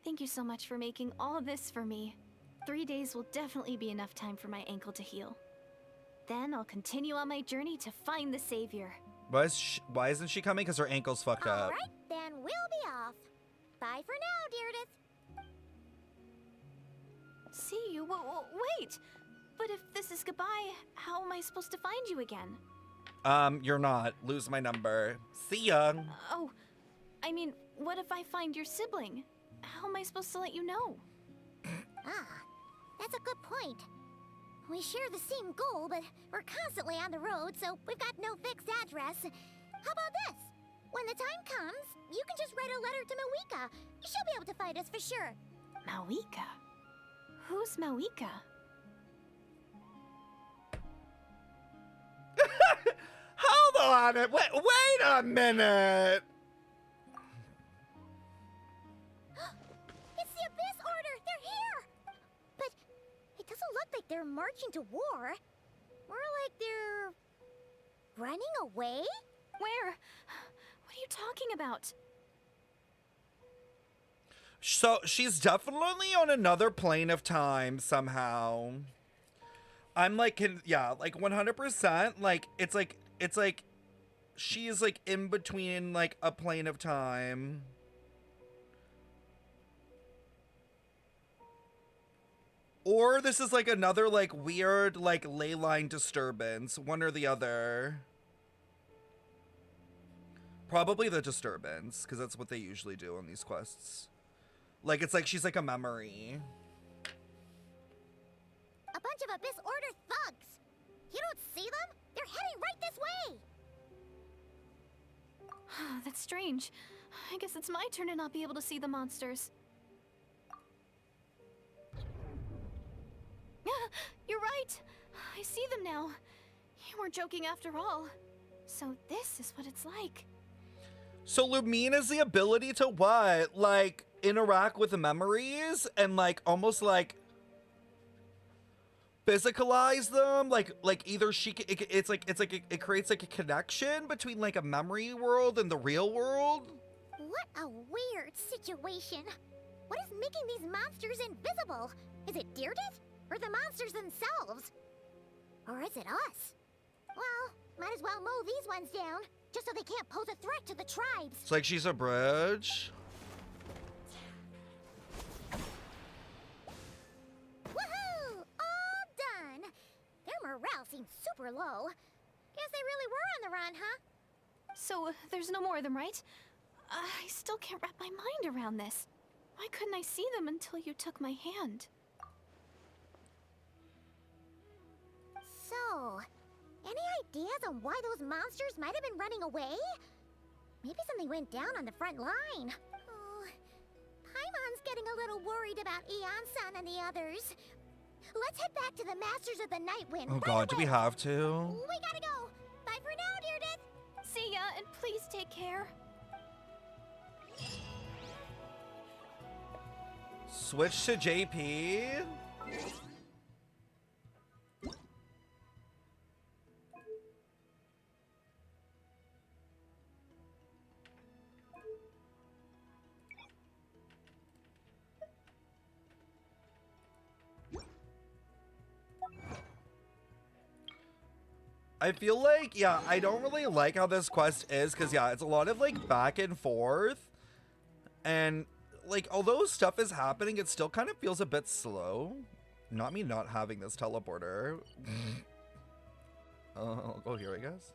H: Thank you so much for making all this for me. 3 days will definitely be enough time for my ankle to heal. Then I'll continue on my journey to find the savior.
C: Why isn't she coming? Because her ankle's fucked up.
B: All right, then we'll be off. Bye for now, Deardith.
H: See you? Wait! But if this is goodbye, how am I supposed to find you again?
C: You're not. Lose my number. See ya.
H: Oh, I mean, what if I find your sibling? How am I supposed to let you know?
B: That's a good point. We share the same goal, but we're constantly on the road, so we've got no fixed address. How about this? When the time comes, you can just write a letter to Mawika. She'll be able to find us for sure.
H: Mawika? Who's Mawika?
C: Hold on. Wait a minute.
B: It's the Abyss Order! They're here! But it doesn't look like they're marching to war. More like they're... running away?
H: Where? What are you talking about?
C: So she's definitely on another plane of time somehow. I'm like, yeah, like 100%. Like, it's like she is like in between like a plane of time. Or this is like another like weird like ley line disturbance, one or the other. Probably the disturbance, because that's what they usually do on these quests. Like, it's like she's like a memory.
B: A bunch of Abyss Order thugs! You don't see them? They're heading right this way!
H: That's strange. I guess it's my turn to not be able to see the monsters. You're right! I see them now. You weren't joking after all. So this is what it's like.
C: So Lumine has the ability to what? Like, interact with the memories and like almost like physicalize them, like either she it creates like a connection between like a memory world and the real world.
B: What a weird situation. What is making these monsters invisible? Is it Deardith? Or the monsters themselves? Or is it us? Well, might as well mow these ones down, just so they can't pose a threat to the tribes.
C: It's like she's a bridge.
B: Woohoo! All done! Their morale seems super low. Guess they really were on the run, huh?
H: So there's no more of them, right? I still can't wrap my mind around this. Why couldn't I see them until you took my hand?
B: So, any ideas on why those monsters might have been running away? Maybe something went down on the front line. Oh, Paimon's getting a little worried about Eon-san and the others. Let's head back to the Masters of the Night Wind.
C: Oh god, do we have to?
B: We gotta go. Bye for now, Deirdre.
H: See ya, and please take care.
C: Switch to JP. I feel like, yeah, I don't really like how this quest is, because, yeah, it's a lot of, like, back and forth. And, like, although stuff is happening, it still kind of feels a bit slow. Not me not having this teleporter. I'll go here, I guess.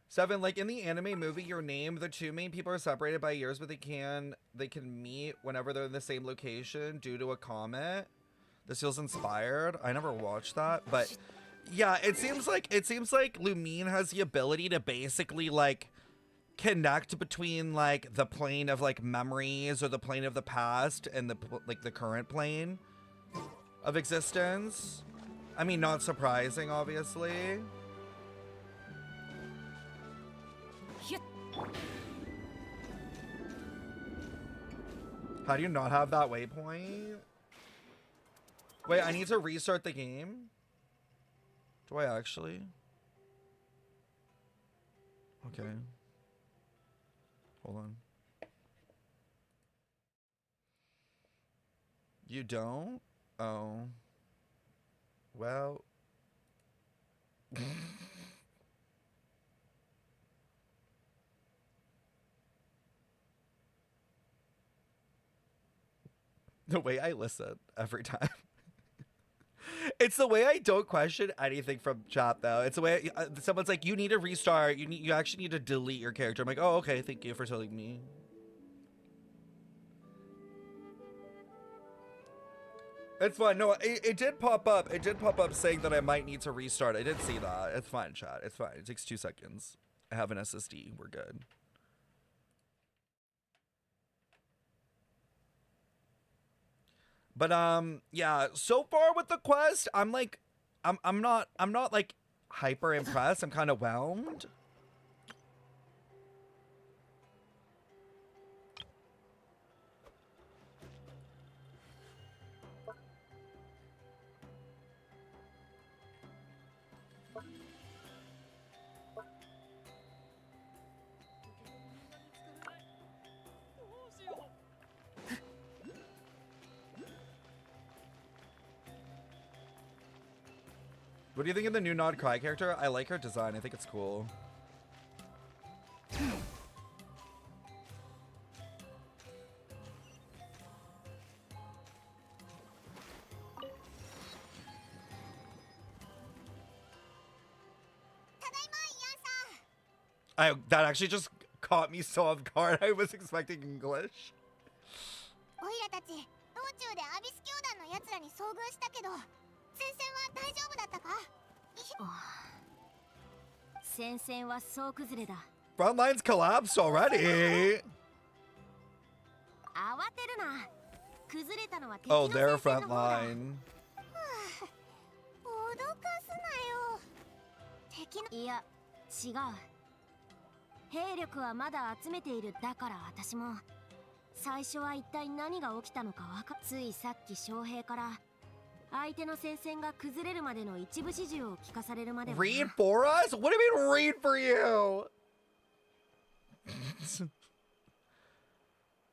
C: 7, like, in the anime movie, Your Name, the two main people are separated by years, but they can meet whenever they're in the same location due to a comet. This feels inspired. I never watched that, but yeah, it seems like Lumine has the ability to basically like connect between like the plane of like memories or the plane of the past and the current plane of existence. I mean, not surprising, obviously. How do you not have that waypoint? Wait, I need to restart the game? Do I actually? Okay. Hold on. You don't? Oh. Well. The way I listen every time. It's the way I don't question anything from chat, though. It's the way someone's like, "You need to restart. You actually need to delete your character." I'm like, "Oh, okay. Thank you for telling me." It's fine. No, it did pop up. It did pop up saying that I might need to restart. I did see that. It's fine, chat. It's fine. It takes 2 seconds. I have an SSD. We're good. But yeah, so far with the quest, I'm like I'm not like hyper impressed. I'm kind of whelmed. What do you think of the new Nod Cry character? I like her design. I think it's cool. That actually just caught me so off guard. I was expecting English.
B: オイラたち道中でアビス教団の奴らに遭遇したけど戦線は大丈夫だったか
A: 戦線は総崩れだ
C: Front lines collapsed already.
A: 慌てるな崩れたのは敵
C: Oh,
A: の
C: their
A: 戦線
C: front
A: の方だ
C: line.
B: 脅かすなよ敵の
A: いや違う兵力はまだ集めているだから私も最初は一体何が起きたのかついさっき将兵から相手の戦線が崩れるまでの一部始終を聞かされるまでは
C: Read for us? What do you mean read for you?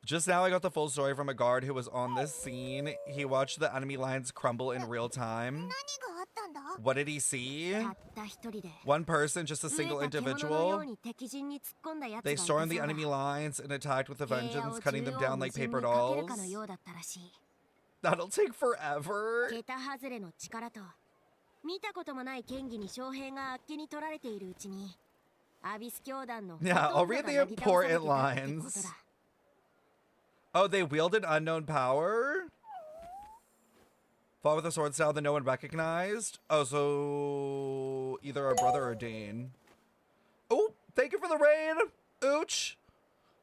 C: Just now I got the full story from a guard who was on this scene. He watched the enemy lines crumble in real time.
B: 何があったんだ
C: What did he see?
A: たった一人で
C: One person, just a
A: 飢え
C: single
A: た獣のよう
C: individual.
A: に敵陣に突っ込んだ奴が
C: They
A: いた
C: stormed the
A: そうだ
C: enemy lines and attacked with a
A: 平野
C: vengeance,
A: を
C: cutting
A: 縦
C: them
A: 横
C: down
A: 無
C: like
A: 尽に
C: paper
A: かけるかの
C: dolls.
A: ようだったらしい
C: That'll take forever.
A: 桁外れの力と見たこともない剣技に将兵があっけに取られているうちにアビス教団の
C: Yeah,
A: ほ
C: I'll
A: とんど
C: read
A: が
C: the
A: なぎ倒されて
C: important
A: たってこと
C: lines.
A: だ
C: Oh, they wielded unknown power? Fought with a sword style that no one recognized. Oh, so either our brother or Dane. Oh, thank you for the raid, Ooch.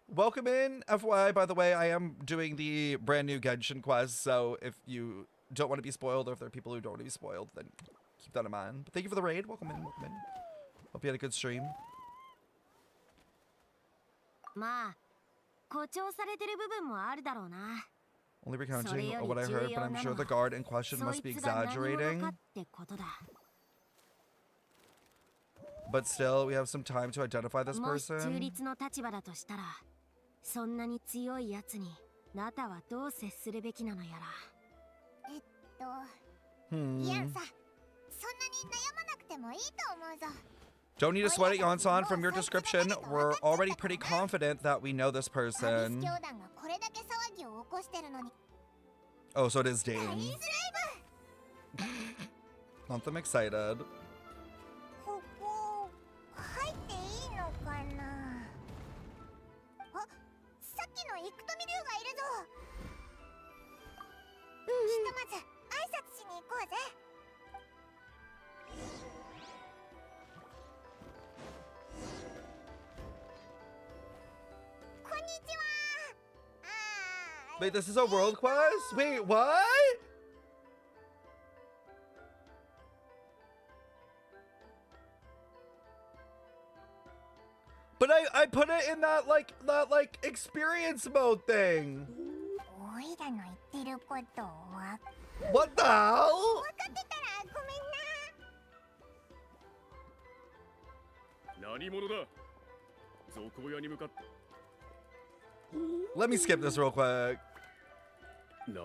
C: Welcome in. FYI, by the way, I am doing the brand new Genshin quest, so if you don't want to be spoiled, or if there are people who don't want to be spoiled, then keep that in mind. But thank you for the raid. Welcome in, welcome in. Hope you had a good stream.
B: まあ、誇張されてる部分もあるだろうな。
C: Only recounting what I heard, but I'm sure the guard in question must be exaggerating. But still, we have some time to identify this person.
B: 中立の立場だとしたら、そんなに強いやつに、ナタはどう接するべきなのやら。イアンさ、そんなに悩まなくてもいいと思うぞ。
C: Don't need to sweat it, Yonsan. From your description, we're already pretty confident that we know this person. Oh, so it is Dane. Not them excited. Wait, this is a world quest? Wait, what? But I put it in that like experience mode thing. What the hell? Let me skip this real quick.
K: Did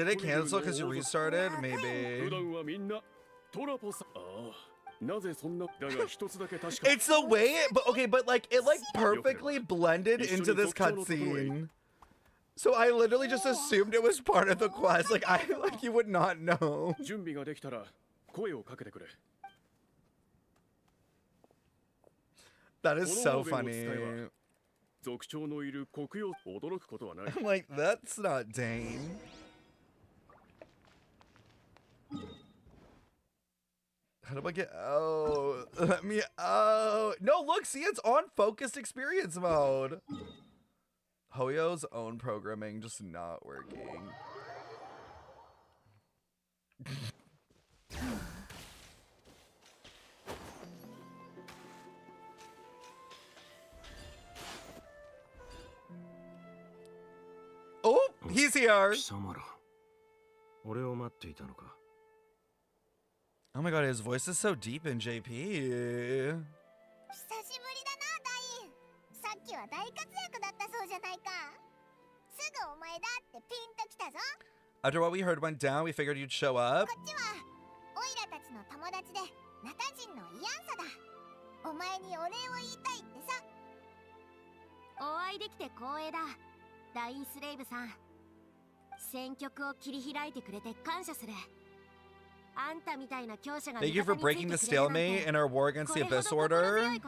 C: it cancel because you restarted? Maybe. It's the way it, but okay, but like it like perfectly blended into this cutscene. So I literally just assumed it was part of the quest. Like you would not know. That is so funny. I'm like, that's not Dane. How do I get out? Let me out. No, look, see, it's on focused experience mode. Hoyo's own programming just not working. Oh, he's here. Oh my god, his voice is so deep in JP. After what we heard went down, we figured you'd show up. Thank you for breaking the stalemate in our war against the Abyss Order.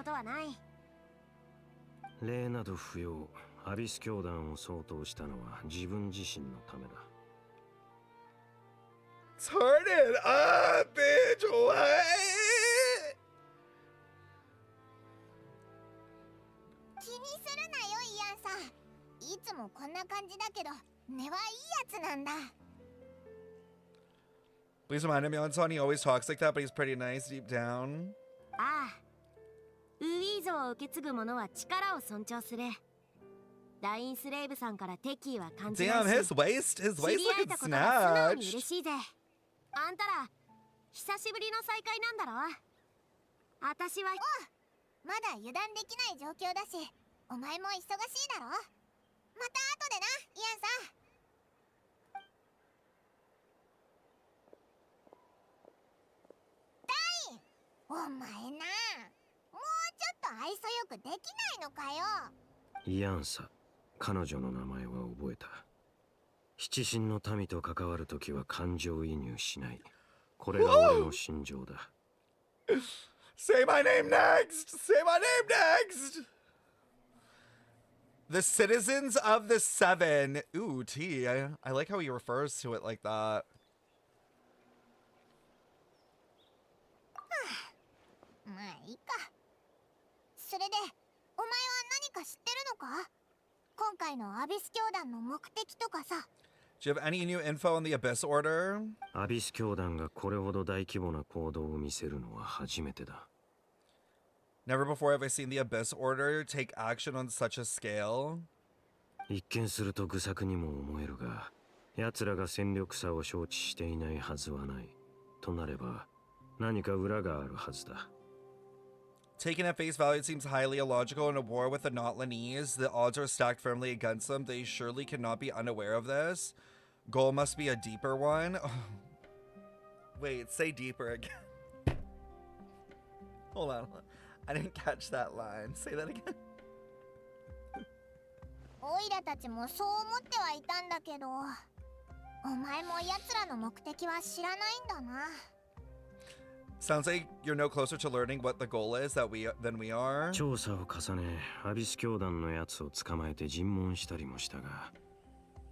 C: Turn it up, bitch! What? Please remind him, Yonsan, he always talks like that, but he's pretty nice deep down. Damn, his waist looking snatched. Say my name next! Say my name next! The citizens of the Seven. Ooh, T. I like how he refers to it like that.
B: まあいいか。それで、お前は何か知ってるのか？今回のアビス教団の目的とかさ。
C: Do you have any new info on the Abyss Order?
K: アビス教団がこれほど大規模な行動を見せるのは初めてだ。
C: Never before have I seen the Abyss Order take action on such a scale.
K: 一見すると愚策にも思えるが、奴らが戦力差を承知していないはずはない。となれば、何か裏があるはずだ。
C: Taken at face value, it seems highly illogical. In a war with the Notlanese, the odds are stacked firmly against them. They surely cannot be unaware of this. Goal must be a deeper one. Wait, say deeper again. Hold on. I didn't catch that line. Say that again.
B: オイラたちもそう思ってはいたんだけど、お前も奴らの目的は知らないんだな。
C: Sounds like you're no closer to learning what the goal is than we are.
K: 調査を重ね、アビス教団のやつを捕まえて尋問したりもしたが、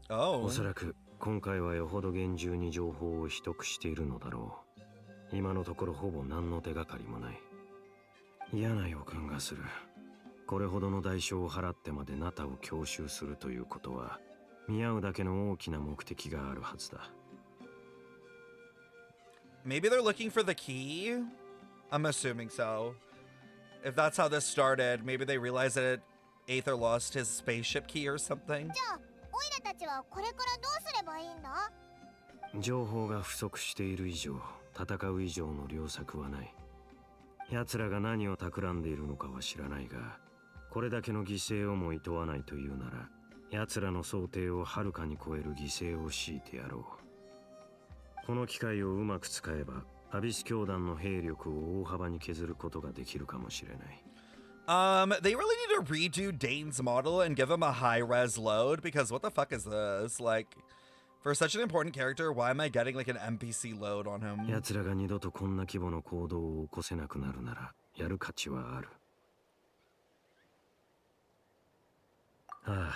K: おそらく今回はよほど厳重に情報を秘匿しているのだろう。今のところほぼ何の手がかりもない。嫌な予感がする。これほどの代償を払ってまでナタを強襲するということは、見合うだけの大きな目的があるはずだ。
C: Maybe they're looking for the key? I'm assuming so. If that's how this started, maybe they realized that Aether lost his spaceship key or something.
B: じゃあ、オイラたちはこれからどうすればいいんだ？
K: 情報が不足している以上、戦う以上の良策はない。奴らが何を企んでいるのかは知らないが、これだけの犠牲をも厭わないというなら、奴らの想定をはるかに超える犠牲を強いてやろう。この機会をうまく使えば、アビス教団の兵力を大幅に削ることができるかもしれない。
C: They really need to redo Dane's model and give him a high-res load, because what the fuck is this? Like, for such an important character, why am I getting like an NPC load on him?
K: 奴らが二度とこんな規模の行動を起こせなくなるなら、やる価値はある。あ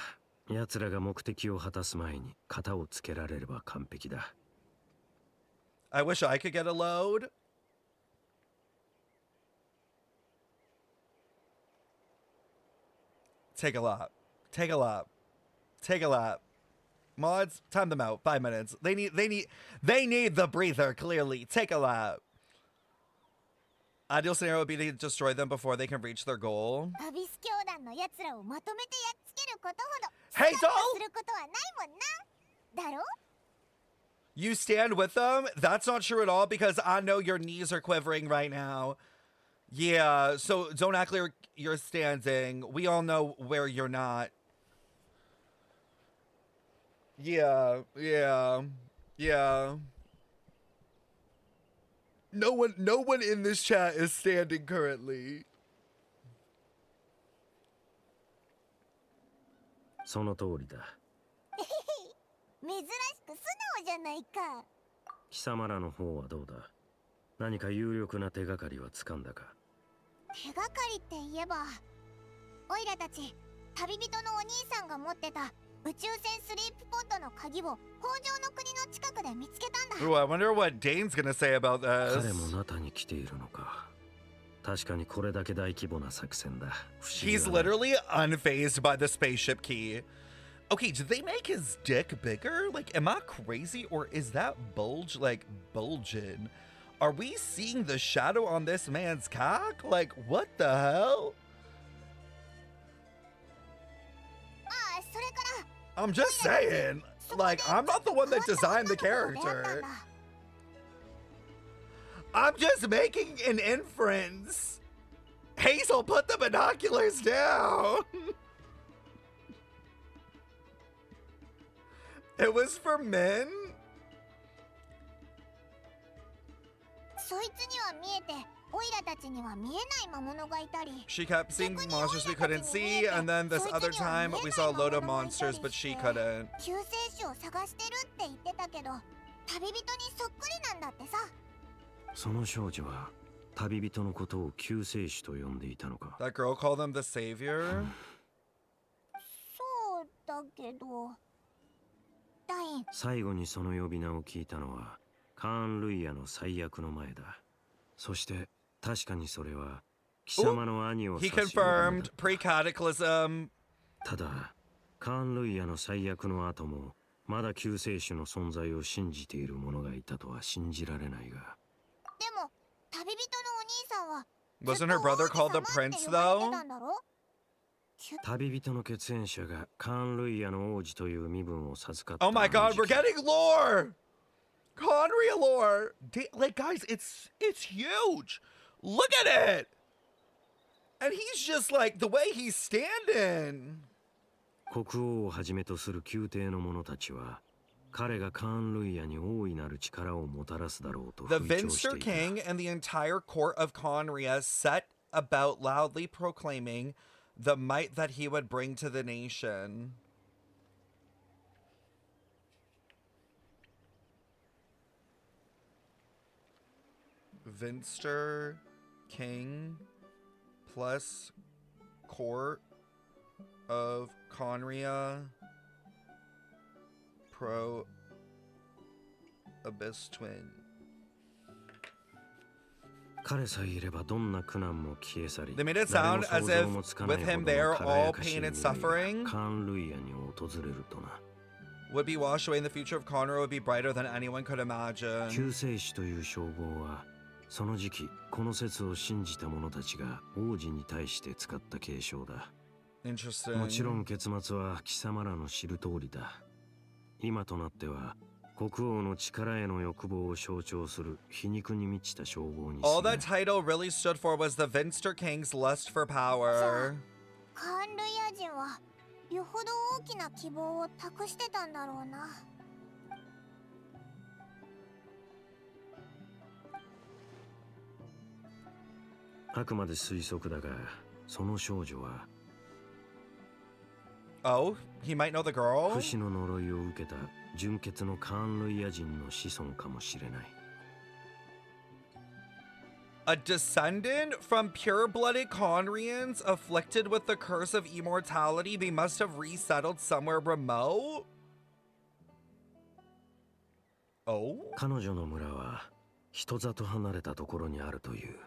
K: あ、奴らが目的を果たす前に型をつけられれば完璧だ。
C: I wish I could get a load. Take a lap. Take a lap. Take a lap. Mods, time them out. 5 minutes. They need the breather, clearly. Take a lap. Ideal scenario would be to destroy them before they can reach their goal.
B: アビス教団の奴らをまとめてやっつけることほど、
C: Hey,
B: スカッとすることはないもんな。だろ？
C: You stand with them? That's not true at all, because I know your knees are quivering right now. Yeah, so don't act like you're standing. We all know where you're not. Yeah. No one in this chat is standing currently.
K: その通りだ。
B: 珍しく素直じゃないか。
K: 貴様らの方はどうだ？何か有力な手がかりは掴んだか？
B: 手がかりって言えば、オイラたち旅人のお兄さんが持ってた宇宙船スリープポッドの鍵を北条の国の近くで見つけたんだ。
C: Ooh, I wonder what Dane's gonna say about this.
K: 彼もナタに来ているのか。確かにこれだけ大規模な作戦だ。
C: He's literally unfazed by the spaceship key. Okay, did they make his dick bigger? Like, am I crazy, or is that bulge, like, bulging? Are we seeing the shadow on this man's cock? Like, what the hell?
B: ああ、それから
C: I'm just saying. Like, I'm not the one that designed the character. I'm just making an inference. Hazel, put the binoculars down. It was for men?
B: そいつには見えて、オイラたちには見えない魔物がいたり。
C: She kept seeing monsters we couldn't see, and then this other time we saw a load of monsters, but she couldn't.
B: 救世主を探してるって言ってたけど、旅人にそっくりなんだってさ。
K: その少女は旅人のことを救世主と呼んでいたのか。
C: That girl called him the savior?
B: そけど。ダイン。
K: 最後にその呼び名を聞いたのはカーン・ルイヤの最悪の前だ。そして確かにそれは貴様の兄を
C: He
K: 指す呼び名だ
C: confirmed pre-cataclysm.
K: ただカーン・ルイヤの最悪の後もまだ救世主の存在を信じている者がいたとは信じられないが。
B: でも旅人のお兄さんは
C: Wasn't her brother called the prince though?
K: 旅人の血縁者がカーン・ルイヤの王子という身分を授かった。
C: Oh my god, we're getting lore! Conria lore! Like, guys, it's huge! Look at it! And he's just like, the way he's standing!
K: 国王をはじめとする宮廷の者たちは彼がカーン・ルイヤに大いなる力をもたらすだろうと
C: The
K: 吹聴して
C: Vinster
K: いた。
C: King and the entire court of Conria set about loudly proclaiming the might that he would bring to the nation. Vinster King plus court of Conria pro Abyss Twin.
K: 彼さえいればどんな苦難も消え去り、
C: They made it
K: 誰
C: sound
K: も
C: as
K: 想像もつかない
C: if
K: ほ
C: with
K: ど
C: him
K: の
C: there
K: 輝
C: all
K: かしい
C: pain
K: 未
C: and
K: 来が
C: suffering
K: カーン・ルイヤに訪れるとな。
C: would be washed away and the future of Conroe would be brighter than anyone could imagine.
K: 救世主という称号はその時期この説を信じた者たちが王子に対して使った継承だ。
C: Interesting.
K: もちろん結末は貴様らの知る通りだ。今となっては国王の力への欲望を象徴する皮肉に満ちた称号に
C: All
K: 過ぎ
C: that
K: ない。
C: title really stood for was the Vinster King's lust for power.
B: カーン・ルイヤ人はよほど大きな希望を託してたんだろうな。
K: あくまで推測だが、その少女は
C: Oh, he might know the girl?
K: 不死の呪いを受けた純血のカーン・ルイヤ人の子孫かもしれない。
C: A descendant from pure-blooded Conrians afflicted with the curse of immortality. They must have resettled somewhere remote. Oh?
K: 彼女の村は人里離れたところにあるという。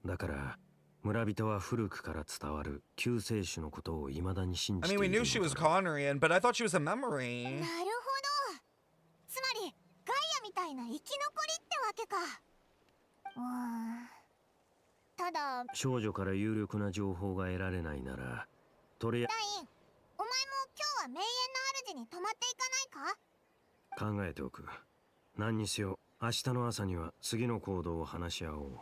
K: だから村人は古くから伝わる救世主のことを未だに信
C: I
K: じて
C: mean,
K: い
C: we
K: る
C: knew she
K: の
C: was
K: だろう。
C: Conrian, but I thought she was a memory.
B: なるほど。つまりガイアみたいな生き残りってわけか。ただ
K: 少女から有力な情報が得られないなら、とりあ
B: ダイン、お前も今日は名園の主に泊まっていかないか？
K: 考えておく。何にせよ明日の朝には次の行動を話し合おう。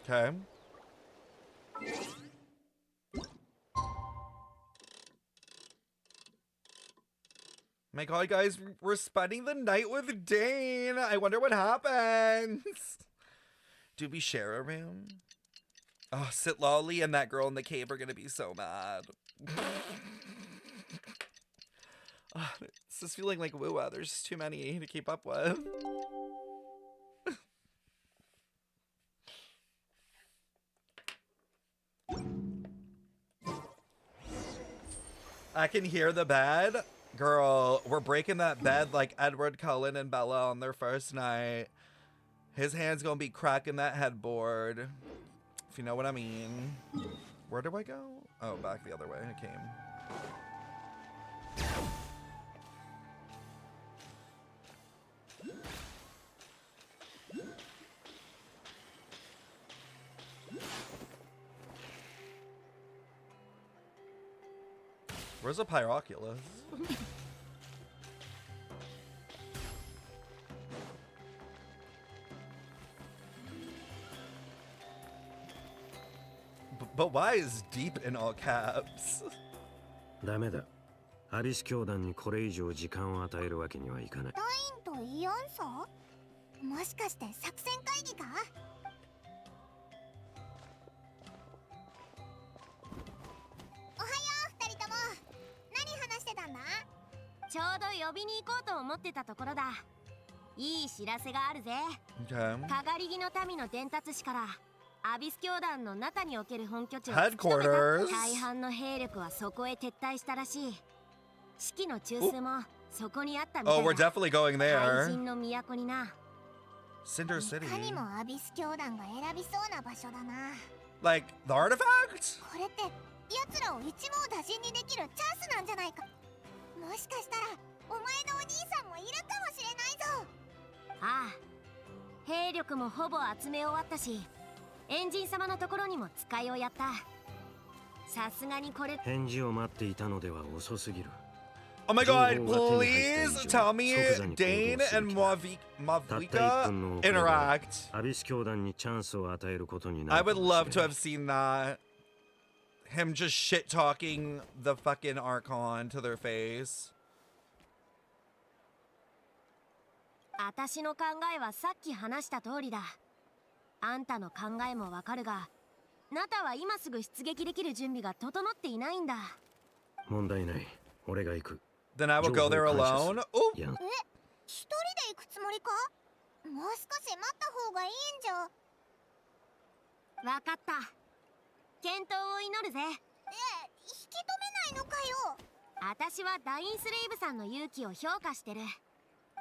C: Okay. My god, guys, we're spending the night with Dane. I wonder what happens. Do we share a room? Oh, Sitlolly and that girl in the cave are gonna be so mad. Oh, this is feeling like woo-wah. There's just too many to keep up with. I can hear the bed. Girl, we're breaking that bed like Edward Cullen and Bella on their first night. His hand's gonna be cracking that headboard. If you know what I mean. Where do I go? Oh, back the other way I came. Where's a Pyroculus? But why is deep in all caps?
K: ダメだ。アビス教団にこれ以上時間を与えるわけにはいかない。
B: ダインとイオンソ？もしかして作戦会議か？おはよう、二人とも。何話してたんだ？
A: ちょうど呼びに行こうと思ってたところだ。いい知らせがあるぜ。
C: Okay.
A: かがりぎの民の伝達師から
B: アビス教団の中における本拠地を
C: Headquarters.
B: 大半の兵力はそこへ撤退したらしい。式の中枢もそこにあったみたい
C: Oh, we're
B: だ。
C: definitely going
B: 怪
C: there.
B: 人の都にな。
C: Cinder
B: い
C: City.
B: かにもアビス教団が選びそうな場所だな。
C: Like, the artifact?
B: これって奴らを一網打尽にできるチャンスなんじゃないか。もしかしたらお前のお兄さんもいるかもしれないぞ。ああ、兵力もほぼ集め終わったし、エンジン様のところにも使いをやった。さすがにこれ。
K: 返事を待っていたのでは遅すぎる。
C: Oh my god, please tell me Dane and Mavika interact.
K: アビス教団にチャンスを与えることになる。
C: I would love to have seen that. Him just shit talking the fucking Archon to their face.
B: 私の考えはさっき話した通りだ。あんたの考えもわかるが、ナタは今すぐ出撃できる準備が整っていないんだ。
K: 問題ない。俺が行く。
C: Then I will go there alone. Oh,
B: 一人で行くつもりか？もう少し待った方がいいんじゃ。わかった。健闘を祈るぜ。引き止めないのかよ。私はダインスレイブさんの勇気を評価してる。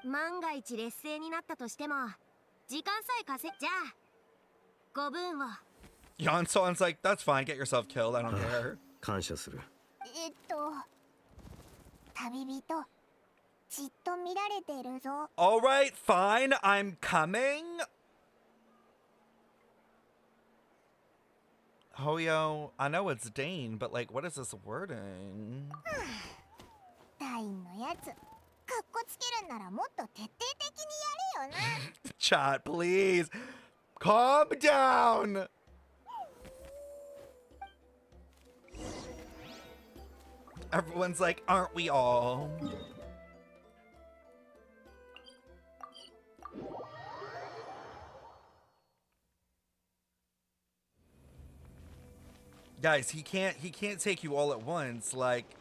B: 万が一劣勢になったとしても、時間さえ稼いじゃあ。ご分を。
C: Yonson's like, that's fine, get yourself killed, I don't care.
K: 感謝する。
B: 旅人、じっと見られてるぞ。
C: Alright, fine, I'm coming. Hoyo, I know it's Dane, but like, what is this wording?
B: ダインのやつ、かっこつけるんならもっと徹底的にやれよな。
C: Chat, please. Calm down. Everyone's like, aren't we all? Guys, he can't take you all at once, like.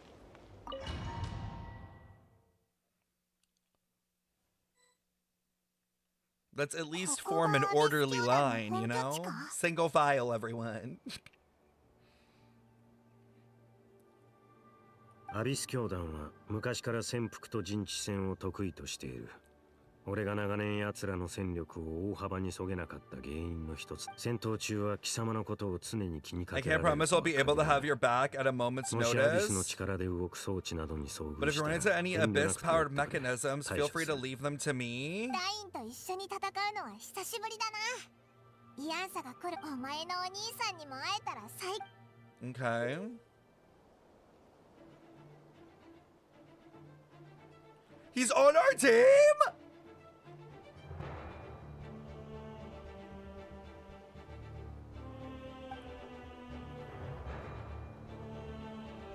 C: Let's at least form an orderly line, you know? Single file, everyone.
K: アビス教団は昔から潜伏と陣地戦を得意としている。俺が長年奴らの戦力を大幅にそげなかった原因の一つ。戦闘中は貴様のことを常に気にか
C: I
K: けら
C: can't
K: れる。
C: promise I'll be able to have your back at a moment's
K: もしアビスの
C: notice.
K: 力で動く装置などに遭
C: But
K: 遇
C: if
K: し
C: you
K: た
C: run
K: ら
C: into any
K: 遠慮なく
C: abyss-powered
K: 頼ってくれ。
C: mechanisms, feel free to leave them to me.
B: ダインと一緒に戦うのは久しぶりだな。イアンサが来るお前のお兄さんにも会えたら最。
C: Okay. He's on our team?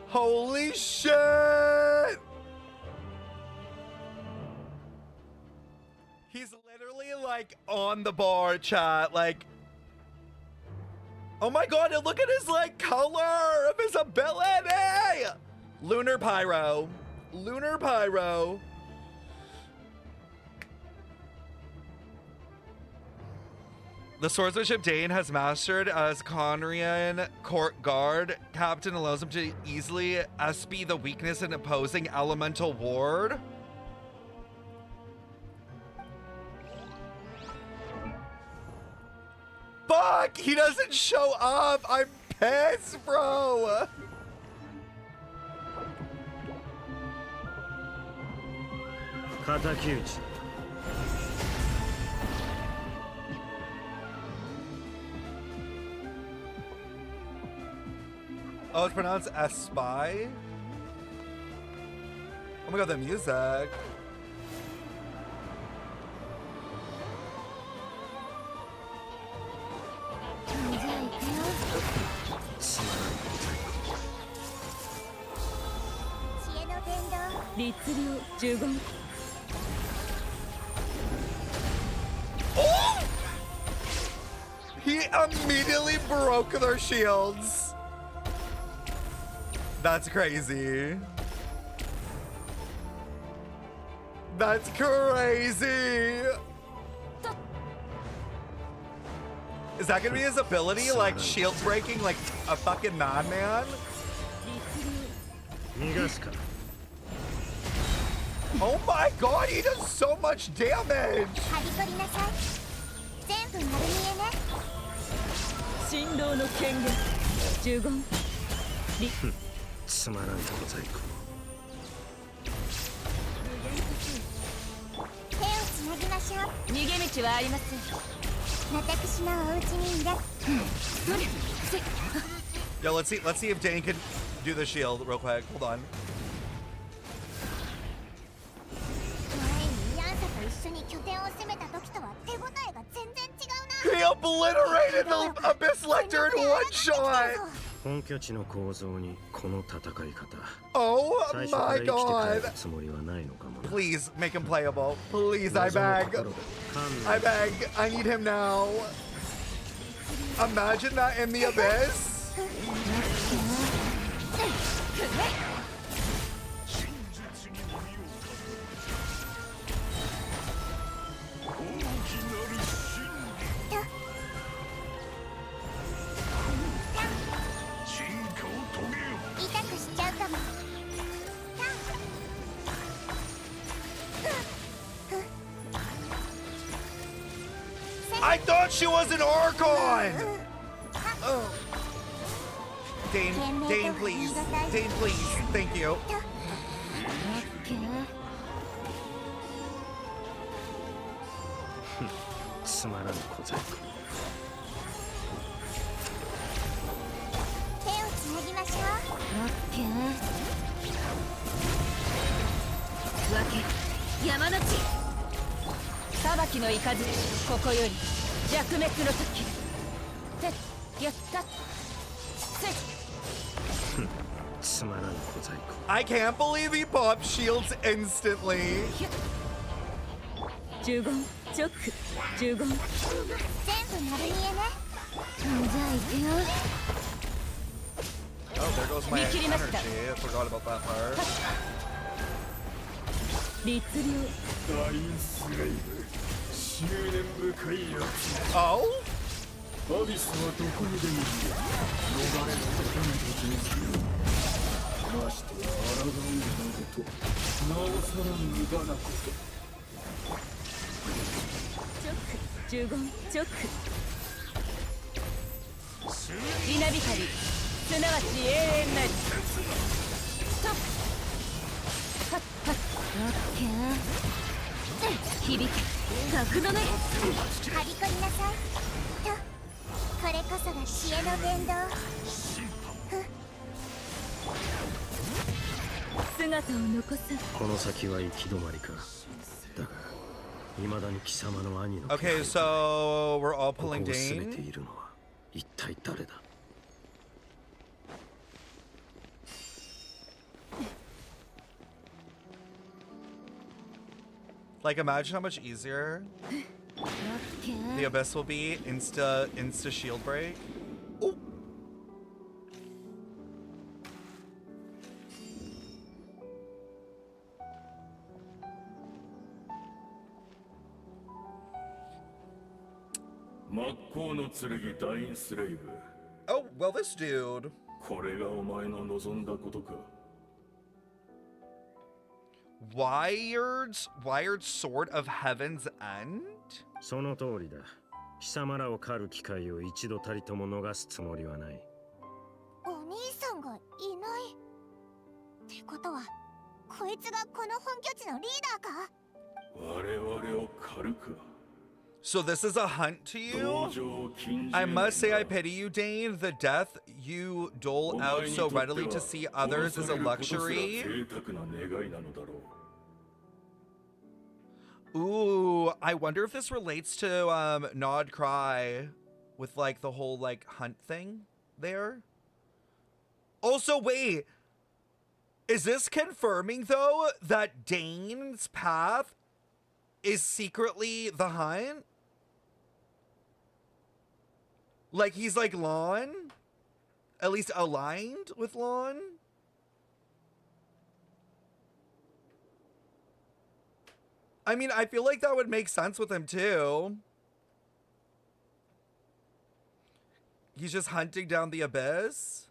C: Holy shit! He's literally like on the bar, chat. Like, oh my god, and look at his like color of his ability! Lunar Pyro. Lunar Pyro. The swordsmanship Dane has mastered as Conrian Court Guard Captain allows him to easily SP the weakness in opposing elemental ward. Fuck! He doesn't show up! I'm pissed, bro! Oh, it's pronounced Espy? Oh my god, the music. Oh! He immediately broke their shields. That's crazy. That's crazy. Is that gonna be his ability? Like shield breaking like a fucking madman? Oh my god, he does so much damage! Yo, let's see if Dane can do the shield real quick. Hold on. He obliterated the Abyss Lecter in one shot! Oh my god! Please make him playable. Please, I beg. I beg. I need him now. Imagine that in the Abyss. I thought she was an Archon! Oh. Dane, please. Dane, please. Thank you. I can't believe he popped shields instantly. Oh, there goes my energy. I forgot about that part. Oh? Okay, so we're all pulling Dane. Like, imagine how much easier the Abyss will be. Insta shield break. Ooh. Oh, well, this dude. Wired Sword of Heaven's End?
K: その通りだ。貴様らを狩る機会を一度たりとも逃すつもりはない。
B: お兄さんがいない。ってことは、こいつがこの本拠地のリーダーか？我々を狩るか。
C: So this is a hunt to you? I must say I pity you, Dane. The death you dole out so readily to see others is a luxury. Ooh, I wonder if this relates to Nod Cry with like the whole like hunt thing there. Also, wait. Is this confirming though that Dane's path is secretly the hunt? Like he's like Lon? At least aligned with Lon? I mean, I feel like that would make sense with him too. He's just hunting down the abyss.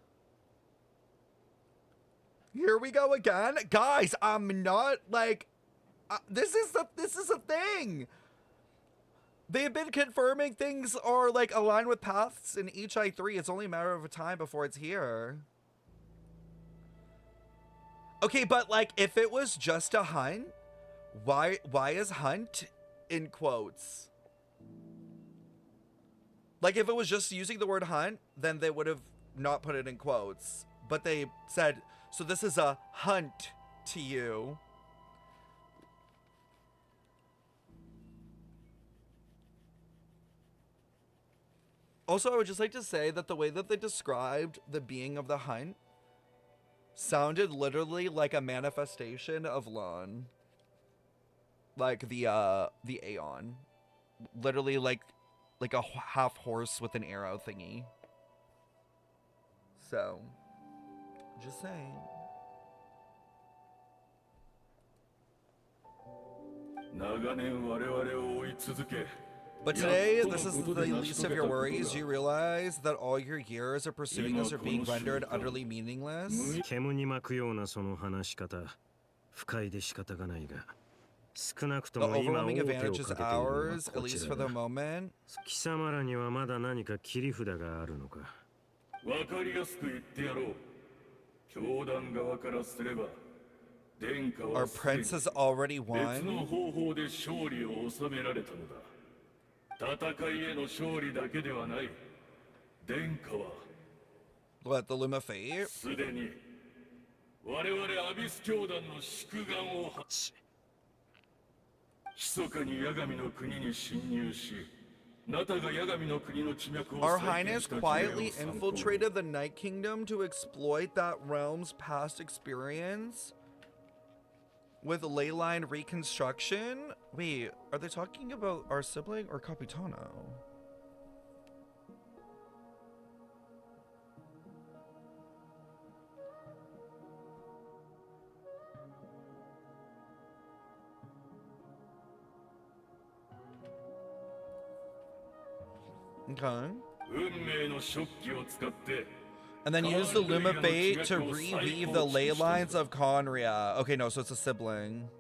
C: Here we go again. Guys, I'm not like this is a thing. They've been confirming things are like aligned with paths in each I3. It's only a matter of time before it's here. Okay, but like if it was just a hunt, why is hunt in quotes? Like if it was just using the word hunt, then they would have not put it in quotes. But they said, so this is a hunt to you. Also, I would just like to say that the way that they described the being of the hunt sounded literally like a manifestation of Lon. Like the Aeon. Literally like a half horse with an arrow thingy. So, just saying. But today, this is the least of your worries. You realize that all your years of pursuing this are being rendered utterly meaningless. The overwhelming advantage is ours, at least for the moment. Our prince has already won. What, the Loom of Fate? Our Highness quietly infiltrated the Night Kingdom to exploit that realm's past experience with ley line reconstruction. Wait, are they talking about our sibling or Capitano? Okay. And then use the Loom of Fate to reweave the ley lines of Conria. Okay, no, so it's a sibling.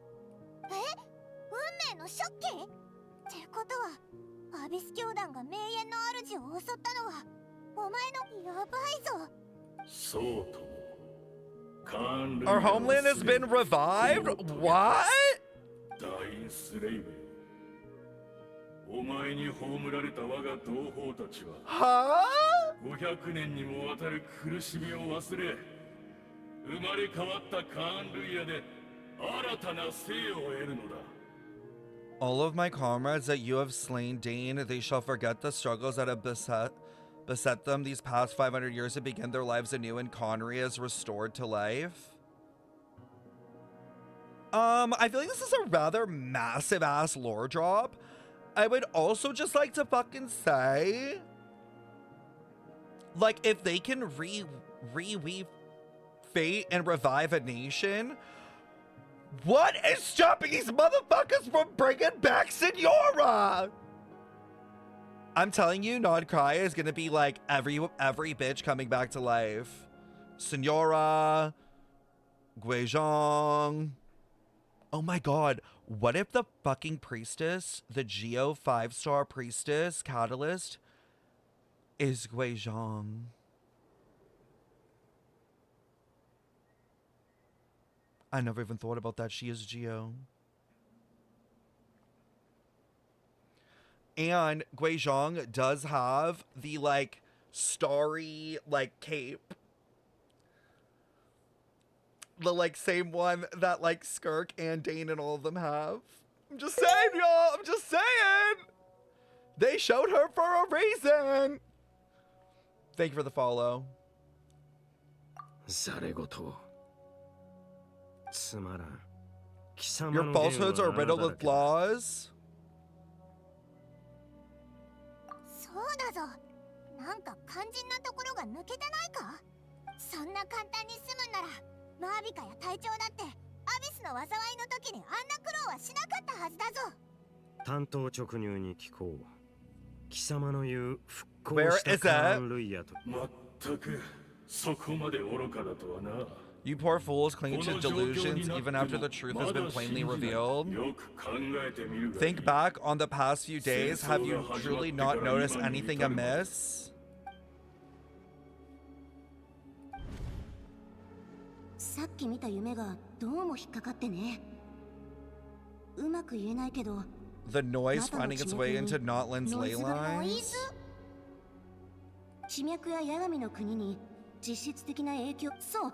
C: Our homeland has been revived? What? Huh? All of my comrades that you have slain, Dane, they shall forget the struggles that have beset them these past 500 years and begin their lives anew, and Conry is restored to life. I feel like this is a rather massive ass lore drop. I would also just like to fucking say, like, if they can reweave fate and revive a nation, what is stopping these motherfuckers from bringing back Senora? I'm telling you, Nodcry is gonna be like every bitch coming back to life. Senora, Guizhong. Oh my god, what if the fucking priestess, the Geo 5-star priestess catalyst, is Guizhong? I never even thought about that. She is Geo. And Guizhong does have the, like, starry, like, cape. The, like, same one that, like, Skirk and Dane and all of them have. I'm just saying, y'all. I'm just saying. They showed her for a reason. Thank you for the follow. Your falsehoods are riddled with flaws. Where is that? You poor fools cling to delusions even after the truth has been plainly revealed. Think back on the past few days. Have you truly not noticed anything amiss?
B: さっき見た夢がどうも引っかかってね。うまく言えないけど。
C: The noise finding its way into Notland's ley lines.
B: 地脈や八神の国に実質的な影響。そう。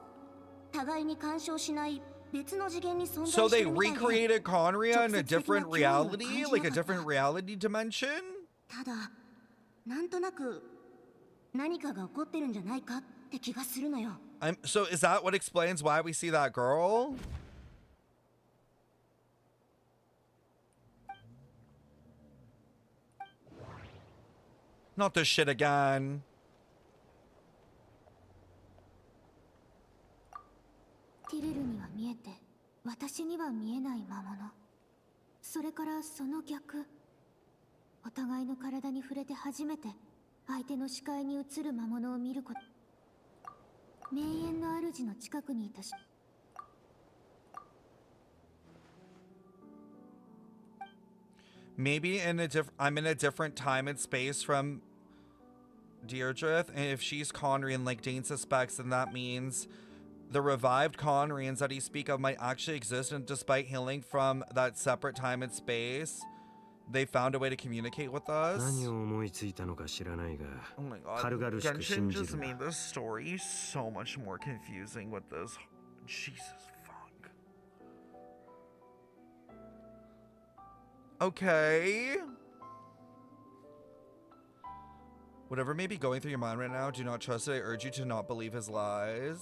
B: 互いに干渉しない別の次元に存在しているみたいで。
C: So they recreated Conria in a different reality, like a different reality dimension.
B: ただ、なんとなく何かが起こってるんじゃないかって気がするのよ。
C: So is that what explains why we see that girl? Not this shit again.
B: ティレルには見えて、私には見えない魔物。それからその逆。お互いの体に触れて初めて相手の視界に映る魔物を見ること。名園の主の近くにいたし。
C: Maybe I'm in a different time and space from Deirdre, and if she's Conrian like Dane suspects, then that means the revived Conrians that he speak of might actually exist, and despite healing from that separate time and space, they found a way to communicate with us. Oh my god, Genshin just made this story so much more confusing with this. Jesus fuck. Okay. Whatever may be going through your mind right now, do not trust it. I urge you to not believe his lies.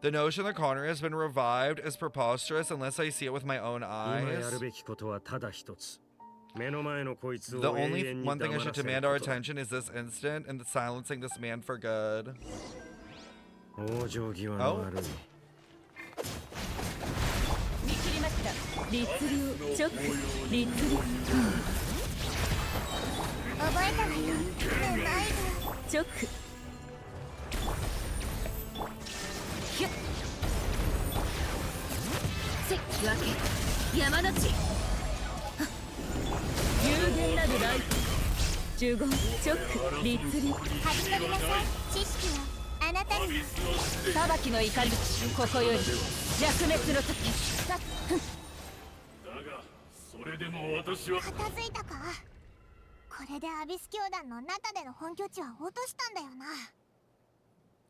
C: The notion that Connor has been revived is preposterous unless I see it with my own eyes. The only one thing I should demand our attention is this instant and silencing this man for good. Oh.
B: 覚えたわよ。直。ひゅっ。関分け。山の地。有限なるライフ。呪言直律流。始まりなさい。知識はあなたに。裁きの怒り。ここより弱滅の時。片付いたか。これでアビス教団の中での本拠地は落としたんだよな。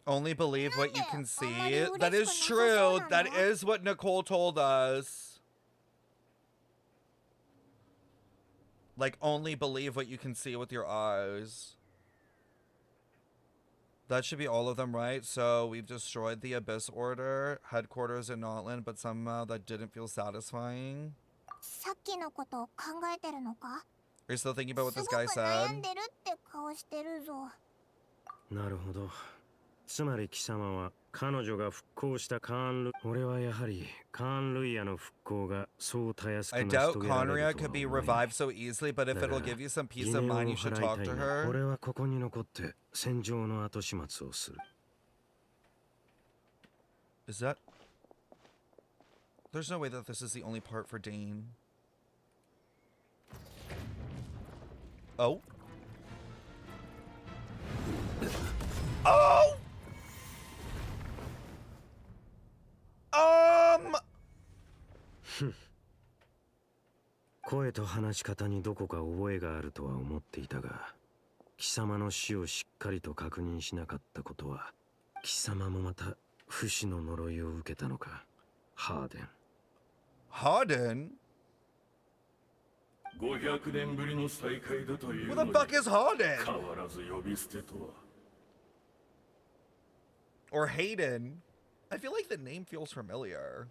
C: Only believe what you can see. That is true. That is what Nicole told us. Like, only believe what you can see with your eyes. That should be all of them, right? So we've destroyed the Abyss Order, headquarters in Notland, but somehow that didn't feel satisfying.
B: さっきのことを考えてるのか?
C: Are you still thinking about what this guy said?
B: 悩んでるって顔してるぞ。
K: なるほど。つまり貴様は彼女が復興したカーンル。俺はやはりカーンルイヤの復興がそうたやすく
C: I
K: 成
C: doubt
K: し遂げられるとは思えない。
C: Conria could be revived so easily, but if it'll give you some peace of mind, you should talk to her.
K: 俺はここに残って戦場の後始末をする。
C: Is that? There's no way that this is the only part for Dane. Oh. Oh! Um.
K: 声と話し方にどこか覚えがあるとは思っていたが、貴様の死をしっかりと確認しなかったことは、貴様もまた不死の呪いを受けたのか、ハーデン。
C: Harden? Who the fuck is Harden? Or Hayden? I feel like the name feels familiar.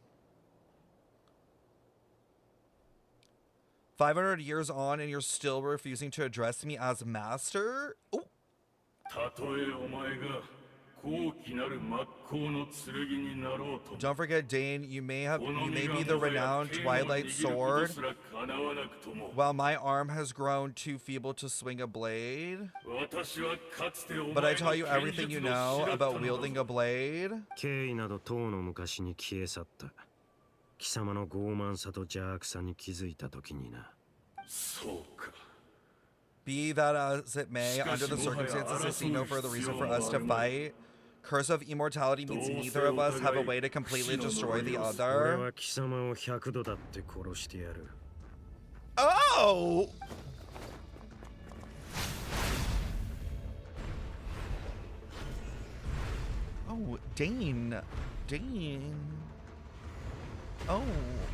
C: 500 years on and you're still refusing to address me as master? Oh. Don't forget, Dane, you may be the renowned Twilight Sword, while my arm has grown too feeble to swing a blade. But I tell you everything you know about wielding a blade. Be that as it may, under the circumstances, I see no further reason for us to fight. Curse of immortality means neither of us have a way to completely destroy the other. Oh! Oh, Dane. Oh,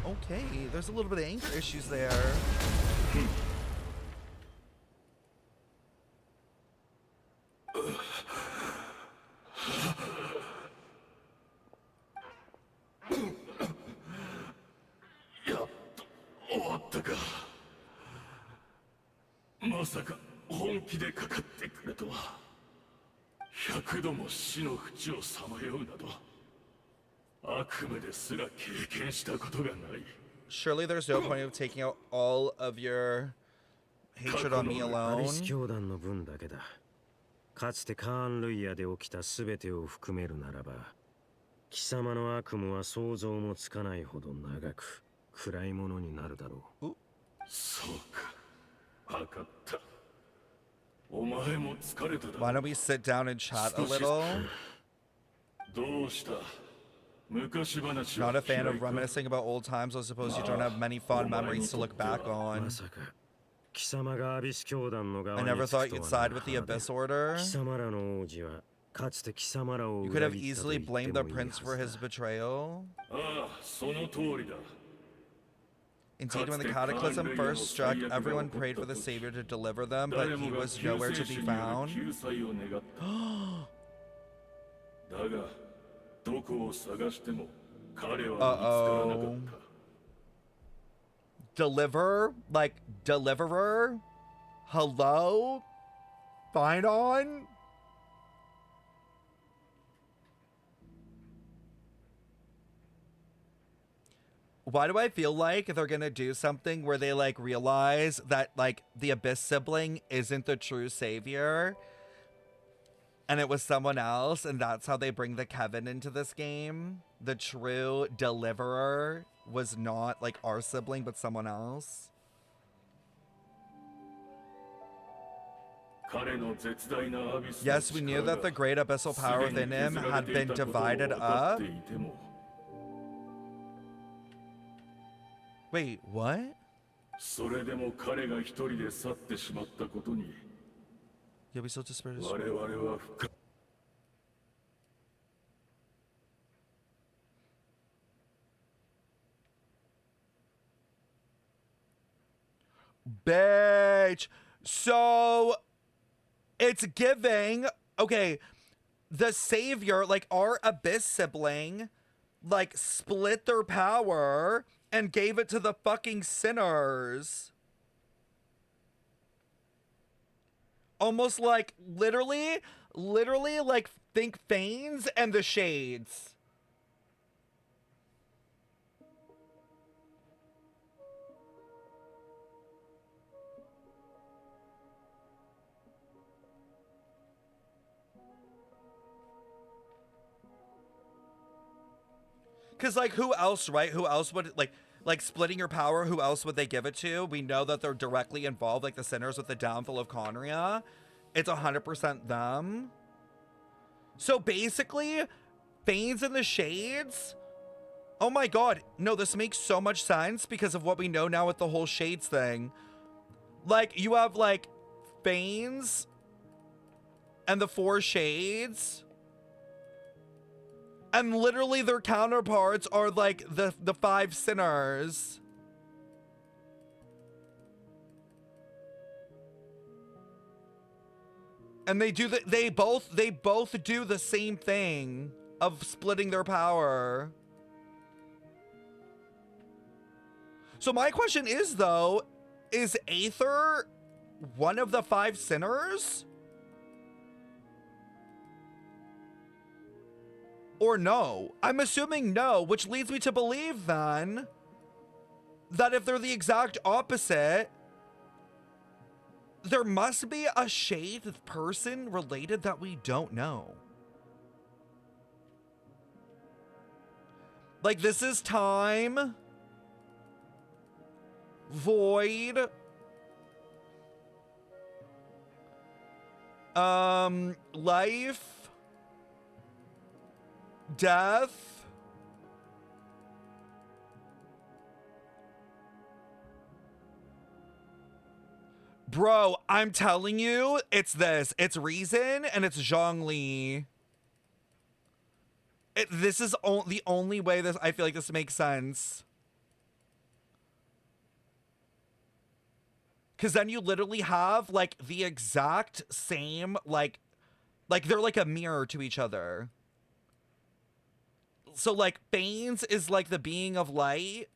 C: okay. There's a little bit of anger issues there. Surely there's no point of taking out all of your hatred on me alone. Why don't we sit down and chat a little? Not a fan of reminiscing about old times. I suppose you don't have many fond memories to look back on. I never thought you'd side with the Abyss Order. You could have easily blamed the prince for his betrayal. Indeed, when the cataclysm first struck, everyone prayed for the savior to deliver them, but he was nowhere to be found. Uh-oh. Deliverer? Hello? Fine on? Why do I feel like they're gonna do something where they like realize that like the Abyss sibling isn't the true savior and it was someone else, and that's how they bring the Kevin into this game? The true deliverer was not like our sibling but someone else. Yes, we knew that the great abyssal power within him had been divided up. Wait, what? Yeah, we still dispersed. Bitch. So it's giving. Okay, the savior, like our Abyss sibling, like split their power and gave it to the fucking sinners. Almost like literally like think Fanes and the Shades. Because, like, who else, right? Who else would, like splitting your power, who else would they give it to? We know that they're directly involved, like the sinners with the downfall of Conria. It's 100% them. So basically, Fanes and the Shades? Oh my god. No, this makes so much sense because of what we know now with the whole Shades thing. Like, you have, like, Fanes and the 4 Shades. And literally their counterparts are like the 5 sinners. And they both do the same thing of splitting their power. So my question is though, is Aether one of the 5 sinners? Or no? I'm assuming no, which leads me to believe then that if they're the exact opposite, there must be a shade of person related that we don't know. Like, this is time, void, life, death, bro, I'm telling you, it's this. It's Reason and it's Zhongli. This is the only way this I feel like this makes sense. Because then you literally have, like, the exact same, like they're like a mirror to each other. So, like, Baines is, like, the being of light.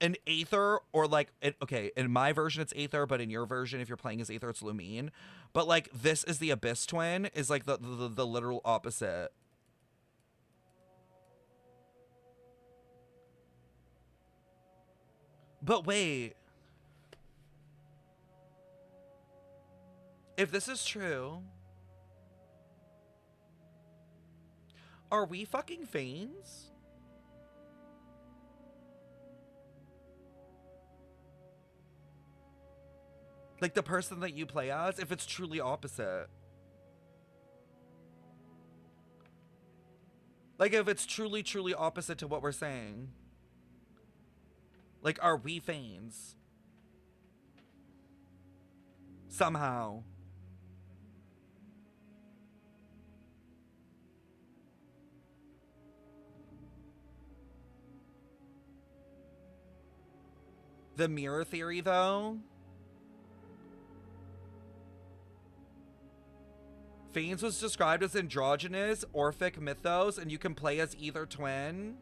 C: And Aether, or, like, okay, in my version, it's Aether, but in your version, if you're playing as Aether, it's Lumine. But, like, this is the Abyss Twin, is, like, the literal opposite. But wait. If this is true, are we fucking Fanes? Like the person that you play as, if it's truly opposite. Like if it's truly, truly opposite to what we're saying. Like, are we Fanes? Somehow. The mirror theory, though. Fanes was described as androgynous, Orphic mythos, and you can play as either twin.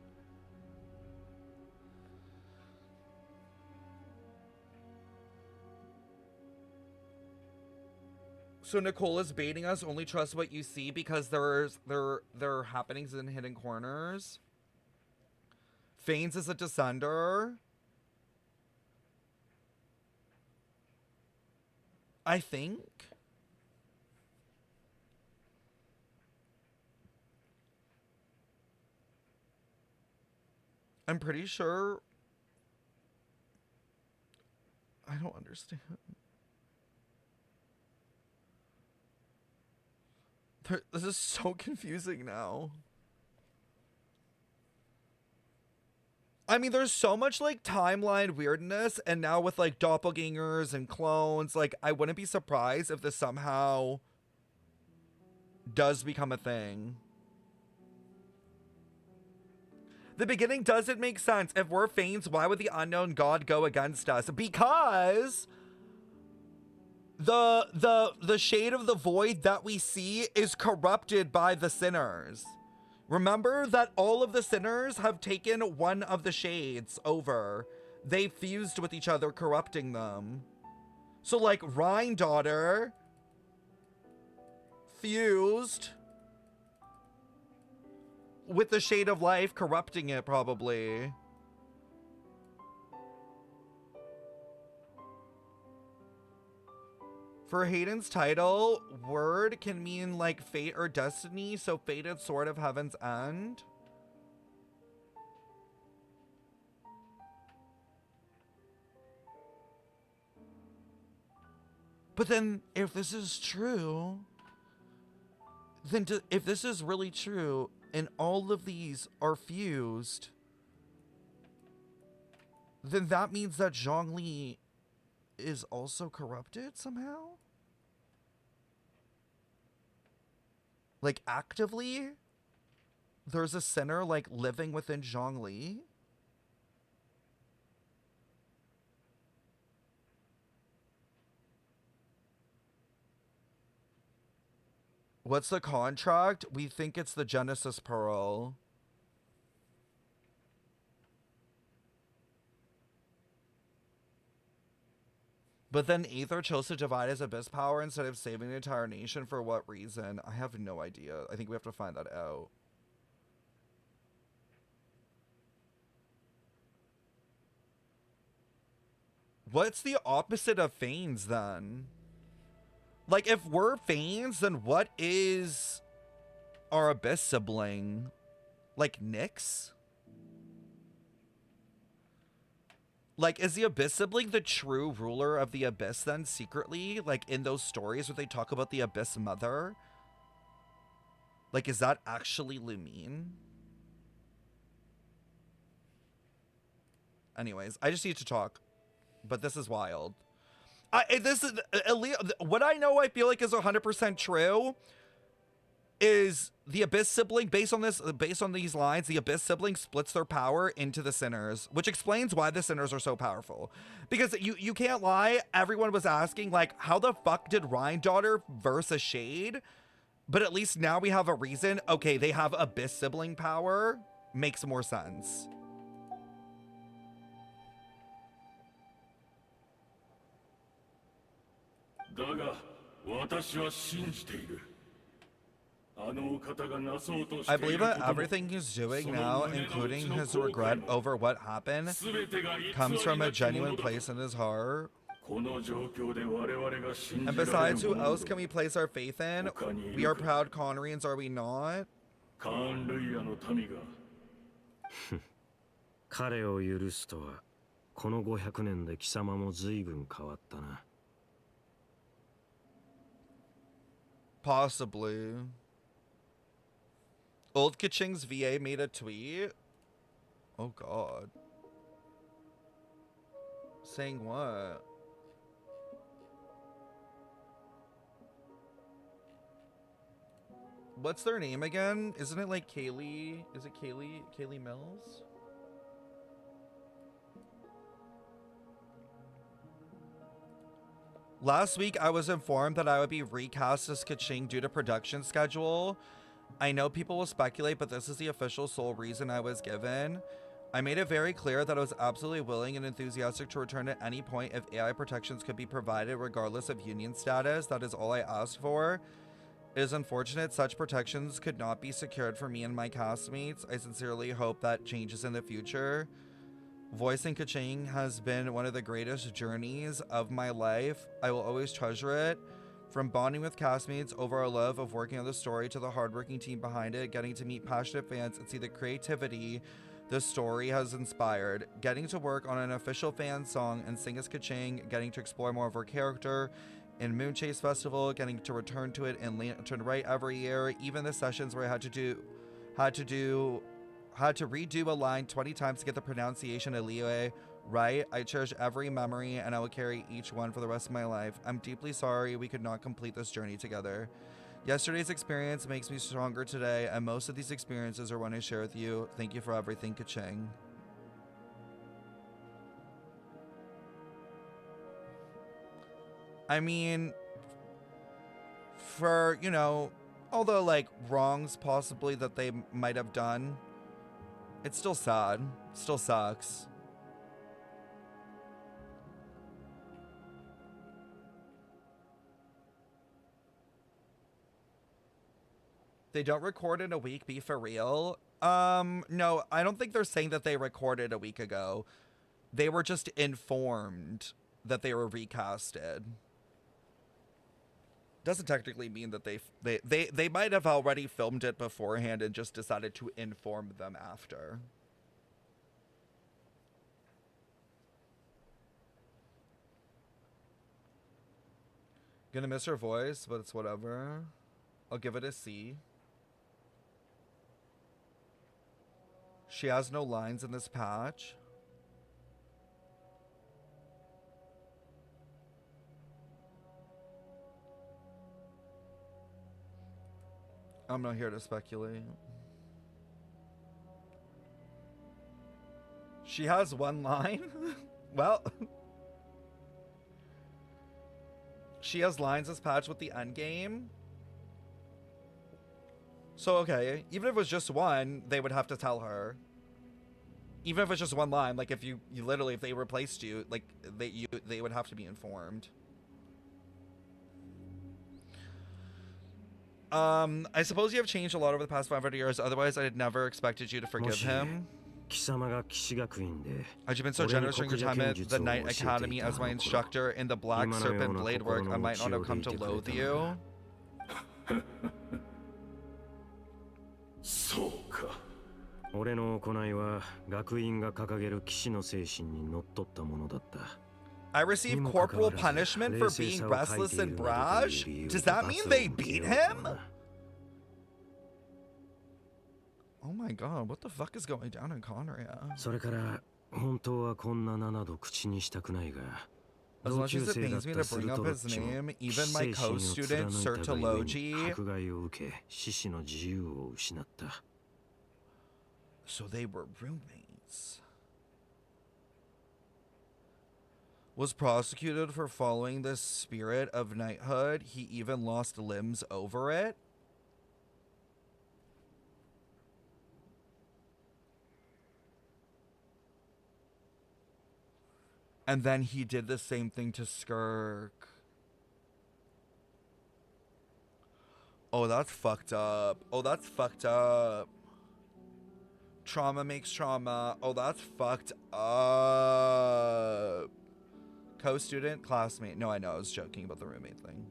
C: So Nicole is baiting us, only trust what you see because there are happenings in hidden corners. Fanes is a descender. I think. I'm pretty sure. I don't understand. This is so confusing now. I mean, there's so much, like, timeline weirdness, and now with, like, doppelgangers and clones, like, I wouldn't be surprised if this somehow does become a thing. The beginning doesn't make sense. If we're Fanes, why would the unknown god go against us? Because the shade of the void that we see is corrupted by the sinners. Remember that all of the sinners have taken one of the shades over. They fused with each other, corrupting them. So, like, Rhine daughter fused with the shade of life, corrupting it, probably. For Hayden's title, word can mean, like, fate or destiny, so fated sword of heaven's end. But then, if this is true, then if this is really true, and all of these are fused, then that means that Zhongli is also corrupted somehow? Like, actively? There's a sinner, like, living within Zhongli? What's the contract? We think it's the Genesis Pearl. But then Aether chose to divide his abyss power instead of saving the entire nation. For what reason? I have no idea. I think we have to find that out. What's the opposite of Fanes then? Like, if we're Fanes, then what is our Abyss sibling? Like, Nyx? Like, is the Abyss sibling the true ruler of the Abyss then, secretly? Like, in those stories where they talk about the Abyss mother? Like, is that actually Lumine? Anyways, I just need to talk. But this is wild. This is... what I know I feel like is 100% true is the Abyss sibling, based on these lines, the Abyss sibling splits their power into the Sinners, which explains why the Sinners are so powerful. Because you can't lie, everyone was asking, like, how the fuck did Rhine-Daughter verse a Shade? But at least now we have a reason. Okay, they have Abyss sibling power. Makes more sense. I believe that everything he's doing now, including his regret over what happened, comes from a genuine place in his heart. And besides, who else can we place our faith in? We are proud Conrians, are we not?
K: 彼を許すとは、この500年で貴様も随分変わったな。
C: Possibly. Old Kaching's VA made a tweet. Oh god. Saying what? What's their name again? Isn't it like Kaylee? Is it Kaylee? Kaylee Mills? Last week, I was informed that I would be recast as Kaching due to production schedule. I know people will speculate, but this is the official sole reason I was given. I made it very clear that I was absolutely willing and enthusiastic to return at any point if AI protections could be provided regardless of union status. That is all I asked for. It is unfortunate such protections could not be secured for me and my castmates. I sincerely hope that changes in the future. Voicing Kaching has been one of the greatest journeys of my life. I will always treasure it. From bonding with castmates over our love of working on the story to the hardworking team behind it, getting to meet passionate fans and see the creativity the story has inspired, getting to work on an official fan song and sing as Kaching, getting to explore more of her character in Moonchase Festival, getting to return to it in Lantern Right every year, even the sessions where I had to redo a line 20 times to get the pronunciation of Liyue right. I cherish every memory and I will carry each one for the rest of my life. I'm deeply sorry we could not complete this journey together. Yesterday's experience makes me stronger today, and most of these experiences are one I share with you. Thank you for everything, Kaching. I mean, for, you know, although, like, wrongs possibly that they might have done, it's still sad. It still sucks. They don't record in a week, be for real? No, I don't think they're saying that they recorded a week ago. They were just informed that they were recasted. Doesn't technically mean that they might have already filmed it beforehand and just decided to inform them after. Gonna miss her voice, but it's whatever. I'll give it a C. She has no lines in this patch. I'm not here to speculate. She has one line? Well, she has lines this patch with the endgame. So, okay, even if it was just one, they would have to tell her. Even if it's just one line, like if you literally, if they replaced you, like they would have to be informed. I suppose you have changed a lot over the past 500 years. Otherwise, I had never expected you to forgive him. Had you been so generous during your time at the Knight Academy as my instructor in the Black Serpent blade work, I might not have come to loathe you.
L: そうか。俺の行いは学院が掲げる騎士の精神にのっとったものだった。
C: I received corporal punishment for being restless and brash? Does that mean they beat him? Oh my god, what the fuck is going down in Conria?
L: それから本当はこんな7度口にしたくないが。
C: As much as it pains me to bring up his name, even my co-student, Sertologi. So they were roommates. Was prosecuted for following the spirit of knighthood. He even lost limbs over it. And then he did the same thing to Skirk. Oh, that's fucked up. Oh, that's fucked up. Trauma makes trauma. Oh, that's fucked up. Co-student, classmate. No, I know. I was joking about the roommate thing.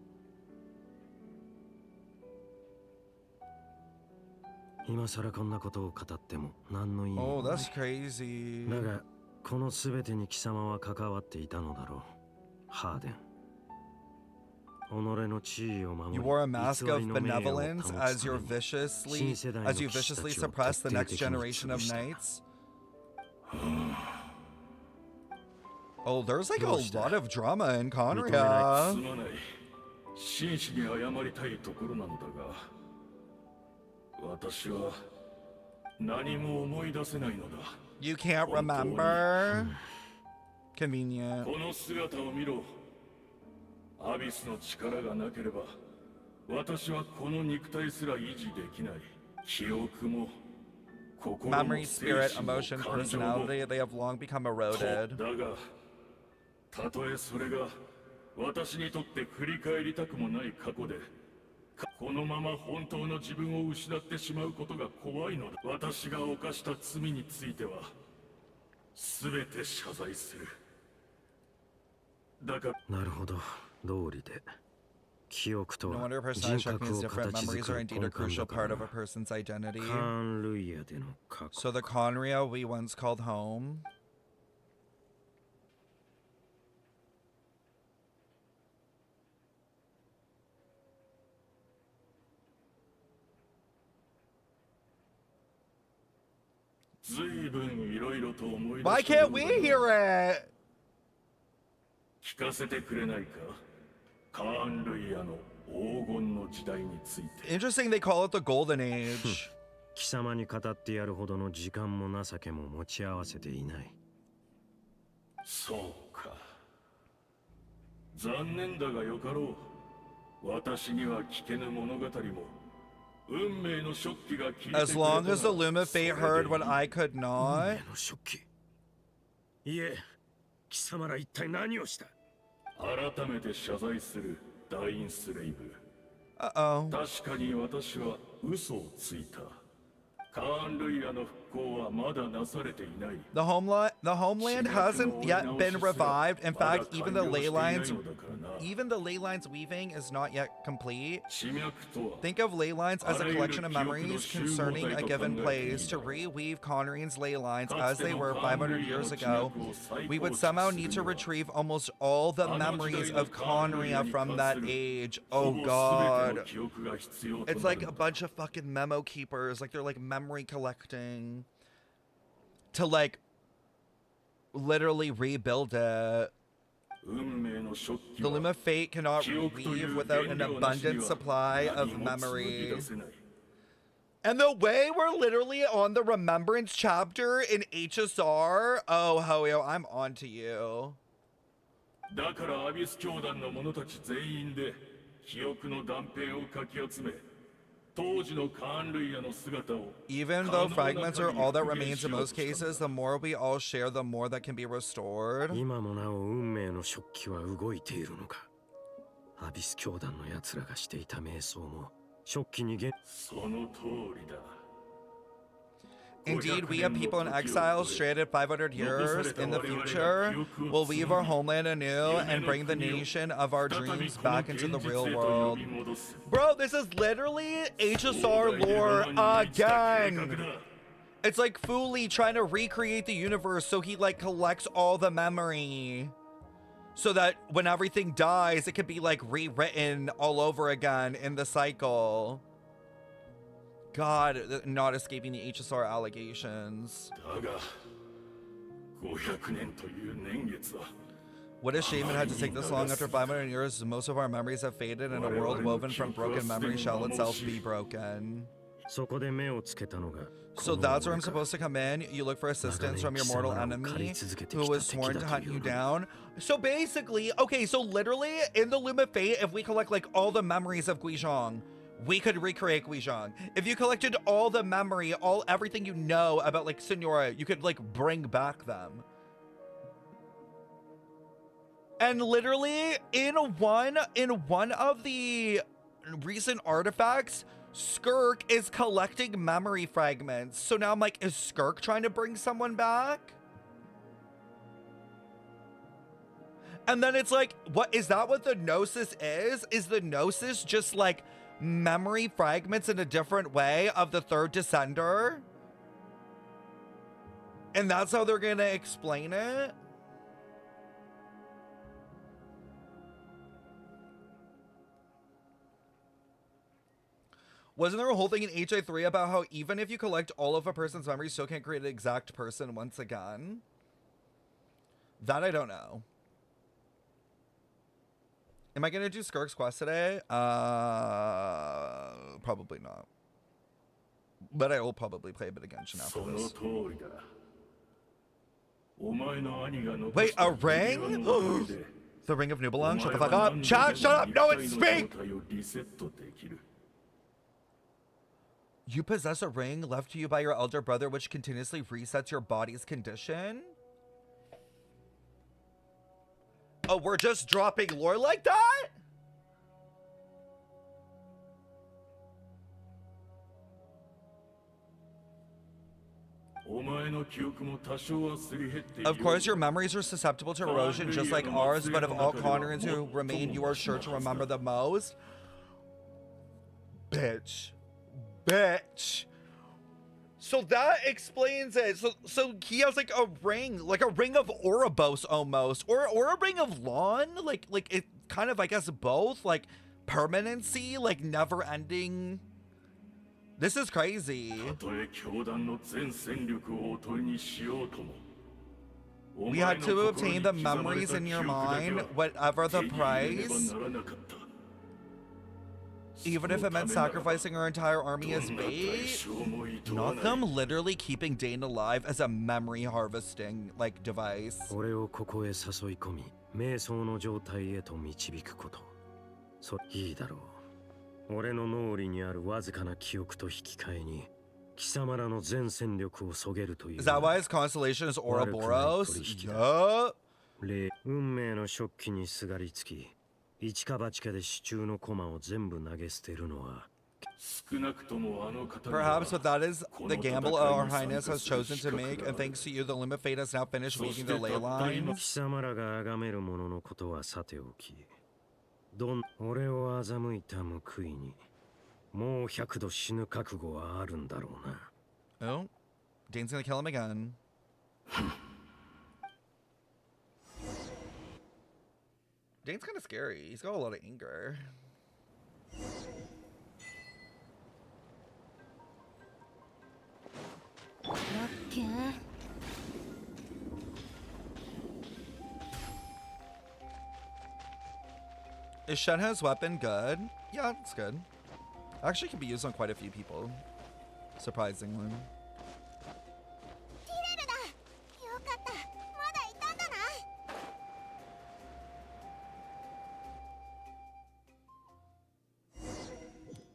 C: Oh, that's crazy.
L: このすべてに貴様は関わっていたのだろう、ハーデン。己の地位を守り、
C: You wore a mask of benevolence as you viciously suppress the next generation of knights. Oh, there's like a lot of drama in Conria.
L: 真摯に謝りたいところなのだが、私は何も思い出せないのだ。
C: You can't remember? Convenient.
L: この姿を見ろ。アビスの力がなければ、私はこの肉体すら維持できない。記憶も、心も、
C: Memory, spirit, emotion, personality, they have long become eroded.
L: だが、たとえそれが私にとって振り返りたくもない過去で、このまま本当の自分を失ってしまうことが怖いのだ。私が犯した罪については全て謝罪する。だから、なるほど、通りで。記憶と
C: No wonder
L: は
C: personality
L: 人
C: structure
L: 格
C: means
L: を
C: different.
L: 形作
C: Memories are
L: る
C: indeed
L: 根
C: a
L: 幹
C: crucial
L: だか
C: part
L: ら
C: of a person's identity.
L: カーン・ルイヤでの過去。
C: So the Conria we once called home. Why can't we hear it?
L: 聞かせてくれないか、カーン・ルイヤの黄金の時代について。
C: Interesting they call it the golden age.
L: 貴様に語ってやるほどの時間も情けも持ち合わせていない。そうか。残念だがよかろう。私には聞けぬ物語も。
C: As long as the Luma Fate heard what I could not.
L: いえ、貴様ら一体何をした？改めて謝罪する、ダインスレイブ。
C: Uh-oh.
L: 確かに私は嘘をついた。カーン・ルイヤの復興はまだなされていない。
C: The homeland hasn't yet been revived. In fact, even the ley lines weaving is not yet complete. Think of ley lines as a collection of memories concerning a given place. To reweave Conrian's ley lines as they were 500 years ago, we would somehow need to retrieve almost all the memories of Conria from that age. Oh god. It's like a bunch of fucking memo keepers. Like they're like memory collecting to like literally rebuild it. The Luma Fate cannot weave without an abundant supply of memory. And the way we're literally on the remembrance chapter in HSR, oh Hoyo, I'm on to you.
L: だからアビス教団の者たち全員で記憶の断片をかき集め
C: Even though fragments are all that remains in most cases, the more we all share, the more that can be restored.
L: 今もなお運命の食器は動いているのか。アビス教団の奴らがしていた瞑想も食器にその通りだ。
C: Indeed, we have people in exile stranded 500 years in the future will weave our homeland anew and bring the nation of our dreams back into the real world. Bro, this is literally HSR lore again. It's like Fuli trying to recreate the universe so he like collects all the memory so that when everything dies, it can be like rewritten all over again in the cycle. God, not escaping the HSR allegations. What a shame it had to take this long. After 500 years, most of our memories have faded, and a world woven from broken memory shall itself be broken. So that's where I'm supposed to come in. You look for assistance from your mortal enemy who was sworn to hunt you down. So basically, okay, so literally in the Loom of Fate, if we collect like all the memories of Guizhong, we could recreate Guizhong. If you collected all the memory, everything you know about like Senora, you could like bring back them. And literally in one of the recent artifacts, Skirk is collecting memory fragments. So now I'm like, is Skirk trying to bring someone back? And then it's like, what is that what the Gnosis is? Is the Gnosis just like memory fragments in a different way of the third Descender? And that's how they're gonna explain it? Wasn't there a whole thing in HA3 about how even if you collect all of a person's memories, you still can't create an exact person once again? That I don't know. Am I going to do Skirk's quest today? Probably not. But I will probably play a bit of Genshin after this. Wait, a ring? The Ring of Nubelung? Shut the fuck up. Chat, shut up! No one speak! You possess a ring left to you by your elder brother which continuously resets your body's condition? Oh, we're just dropping lore like that? Of course, your memories are susceptible to erosion just like ours, but of all Connorans who remain, you are sure to remember the most. Bitch. So that explains it. So he has like a ring of Ouroboros almost, or a ring of Lawn, like it kind of, I guess, both, like permanency, like never ending. This is crazy. We had to obtain the memories in your mind, whatever the price. Even if it meant sacrificing our entire army as bait. Not them literally keeping Dane alive as a memory harvesting like device. Is that why his constellation is Ouroboros? Yup. Perhaps, but that is the gamble our Highness has chosen to make, and thanks to you, the Loom of Fate has now finished weaving the ley lines. Oh, Dane's gonna kill him again. Dane's kind of scary. He's got a lot of anger.
B: Okay.
C: Is Shenhe's weapon good? Yeah, it's good. Actually, can be used on quite a few people. Surprisingly.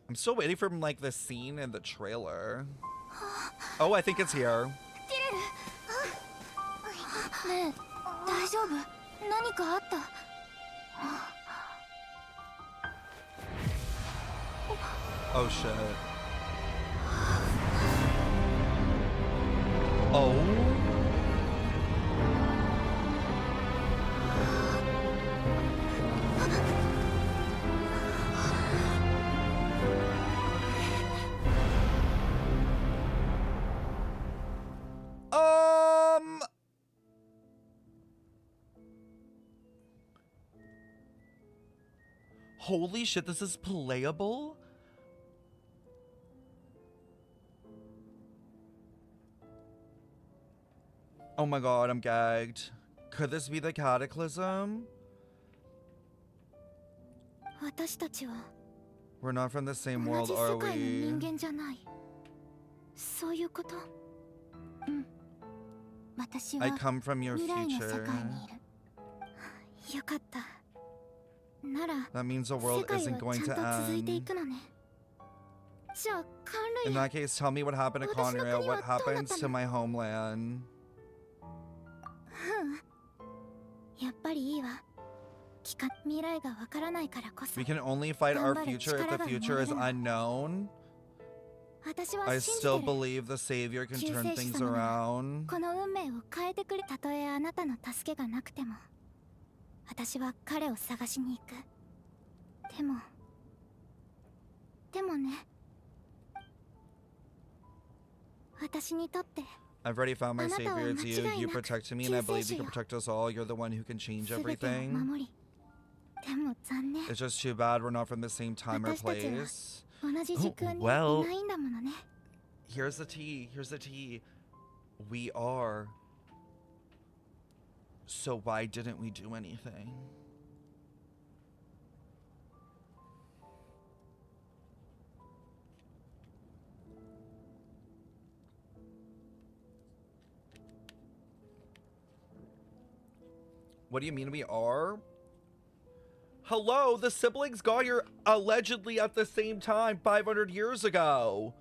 C: I'm still waiting for like the scene in the trailer. Oh, I think it's here. Oh shit. Oh. Holy shit, this is playable? Oh my god, I'm gagged. Could this be the Cataclysm? We're not from the same world, are we? I come from your future. That means the world isn't going to end. In that case, tell me what happened to Conrail. What happens to my homeland? We can only fight our future if the future is unknown. I still believe the Savior can turn things around. I've already found my Savior. It's you. You protected me, and I believe you can protect us all. You're the one who can change everything. It's just too bad we're not from the same time or place. Well, here's the tea. Here's the tea. We are. So why didn't we do anything? What do you mean we are? Hello, the siblings got here allegedly at the same time 500 years ago.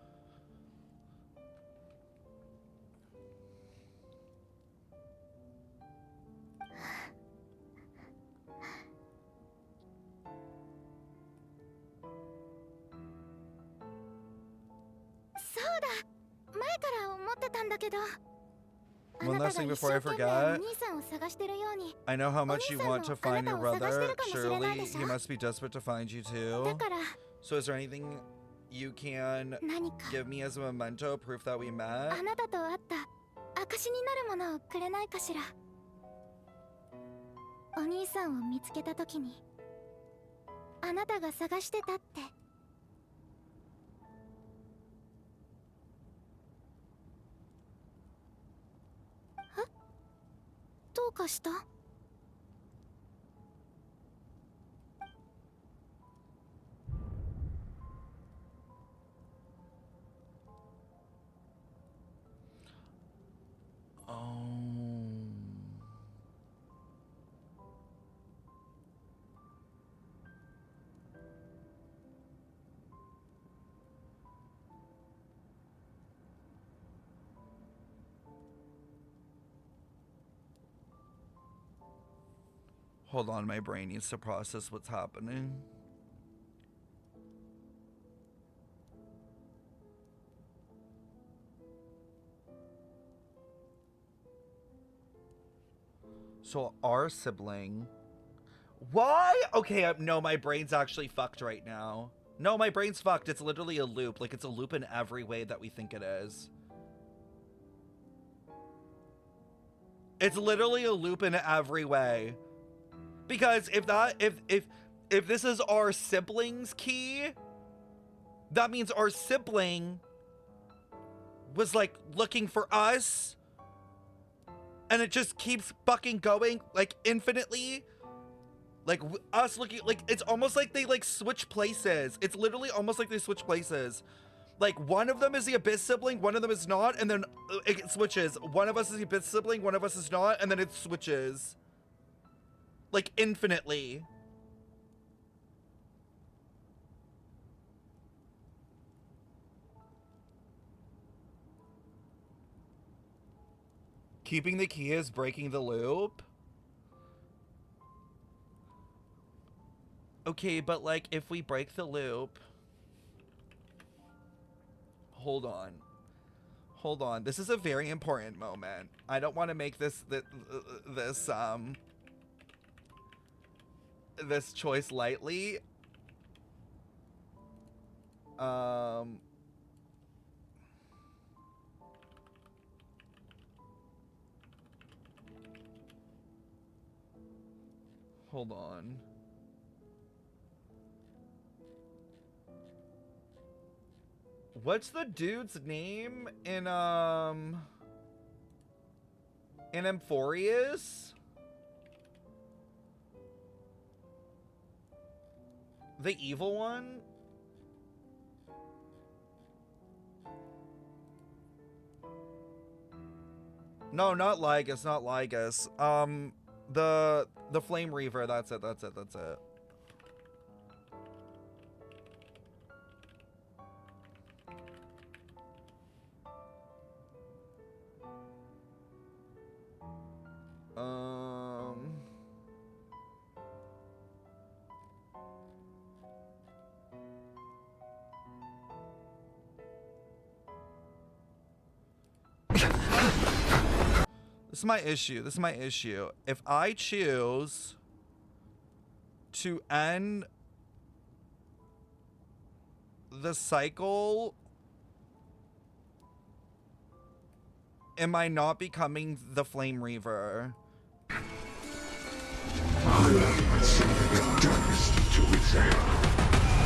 C: One last thing before I forget. I know how much you want to find your brother. Surely he must be desperate to find you too. So is there anything you can give me as a memento, proof that we met? Hold on, my brain needs to process what's happening. So our sibling. Why? Okay, no, my brain's actually fucked right now. No, my brain's fucked. It's literally a loop. Like, it's a loop in every way that we think it is. It's literally a loop in every way. Because if this is our sibling's key, that means our sibling was like looking for us, and it just keeps fucking going like infinitely. Like us looking, like it's almost like they like switch places. It's literally almost like they switch places. Like one of them is the Abyss sibling, one of them is not, and then it switches. One of us is the Abyss sibling, one of us is not, and then it switches. Like, infinitely. Keeping the key is breaking the loop? Okay, but, like, if we break the loop... Hold on. Hold on. This is a very important moment. I don't want to make this choice lightly. Hold on. What's the dude's name in Amphorius? The evil one? No, not Lygus, not Lygus. The Flame Reaver, that's it. This is my issue. If I choose to end the cycle, am I not becoming the Flame Reaver?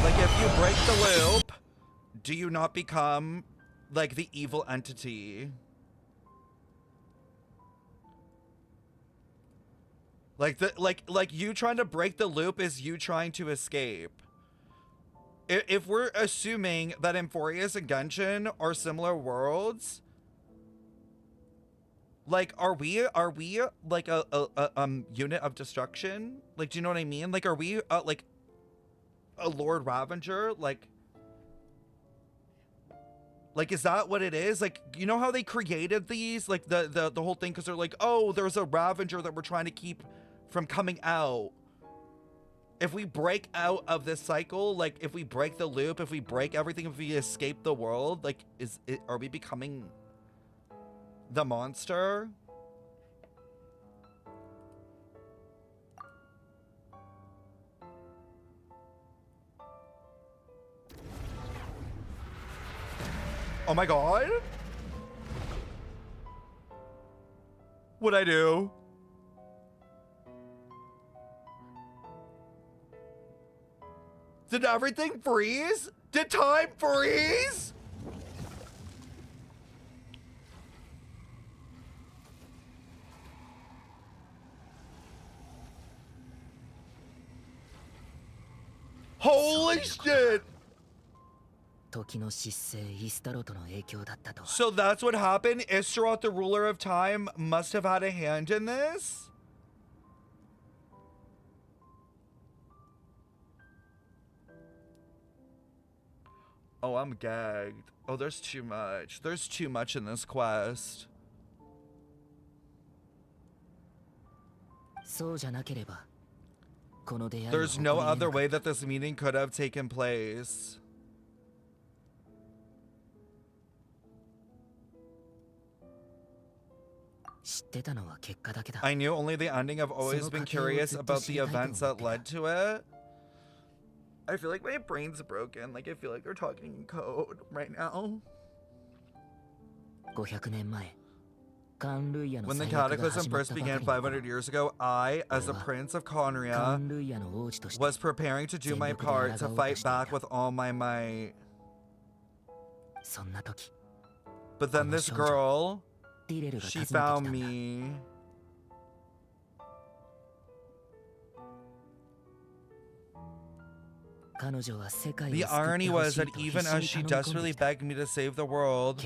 C: Like, if you break the loop, do you not become, like, the evil entity? Like you trying to break the loop is you trying to escape. If we're assuming that Amphorius and Genshin are similar worlds, like, are we like a unit of destruction? Like, do you know what I mean? Like, are we like a Lord Ravager? Like, is that what it is? Like, you know how they created these? Like, the whole thing, because they're like, oh, there's a Ravager that we're trying to keep from coming out. If we break out of this cycle, like, if we break the loop, if we break everything, if we escape the world, like, are we becoming the monster? Oh my god. What'd I do? Did everything freeze? Did time freeze? Holy shit! So that's what happened? Istaroth, the ruler of time, must have had a hand in this? Oh, I'm gagged. Oh, there's too much. There's too much in this quest. There's no other way that this meeting could have taken place. I knew only the ending. I've always been curious about the events that led to it. I feel like my brain's broken. Like, I feel like they're talking in code right now. When the Cataclysm first began 500 years ago, I, as the Prince of Conria, was preparing to do my part to fight back with all my might. But then this girl, she found me. The irony was that even as she desperately begged me to save the world,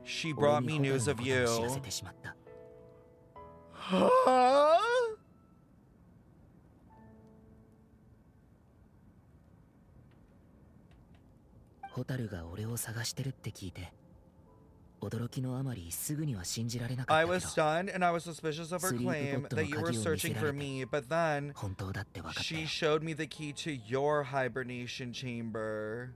C: she brought me news of you. Huh? I was stunned and I was suspicious of her claim that you were searching for me, but then she showed me the key to your hibernation chamber.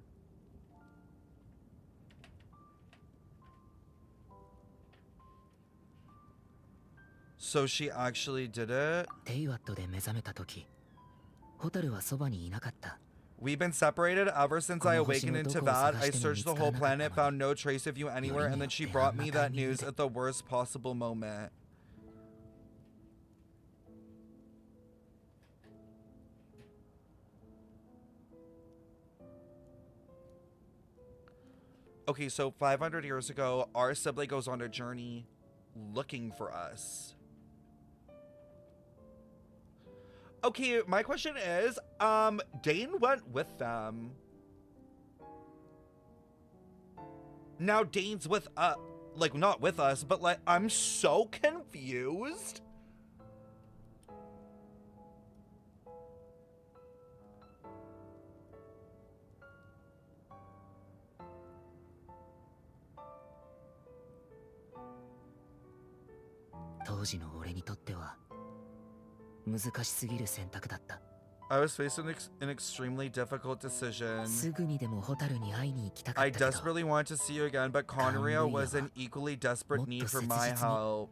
C: So she actually did it? We've been separated ever since I awakened into that. I searched the whole planet, found no trace of you anywhere, and then she brought me that news at the worst possible moment. Okay, so 500 years ago, our sibling goes on a journey looking for us. Okay, my question is, Dane went with them. Now Dane's with like, not with us, but like, I'm so confused. I was faced with an extremely difficult decision. I desperately wanted to see you again, but Conria was in equally desperate need for my help.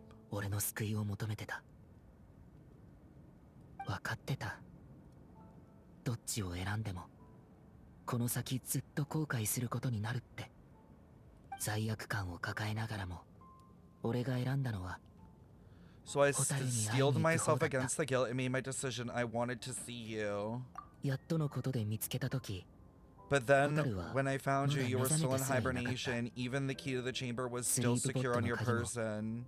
C: So I steeled myself against the guilt and made my decision. I wanted to see you. But then, when I found you, you were still in hibernation. Even the key to the chamber was still secure on your person.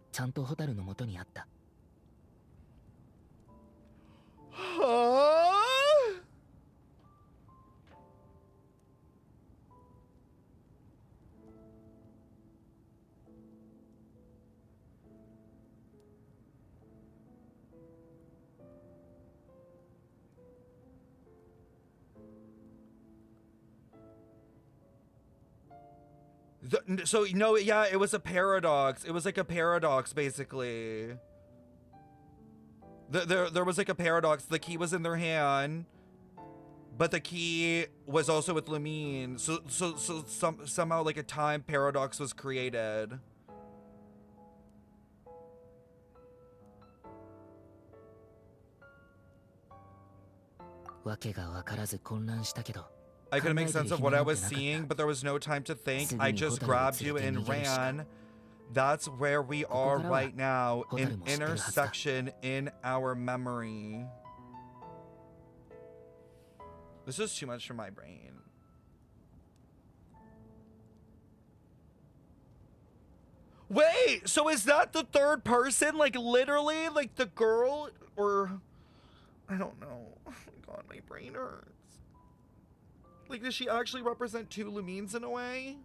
C: Huh? So, no, yeah, it was a paradox. It was like a paradox, basically. There was like a paradox. The key was in their hand, but the key was also with Lumine. So somehow like a time paradox was created. I couldn't make sense of what I was seeing, but there was no time to think. I just grabbed you and ran. That's where we are right now, an intersection in our memory. This is too much for my brain. Wait, so is that the third person? Like literally, like the girl, or I don't know. Oh my god, my brain hurts. Like, does she actually represent two Lumines in a way?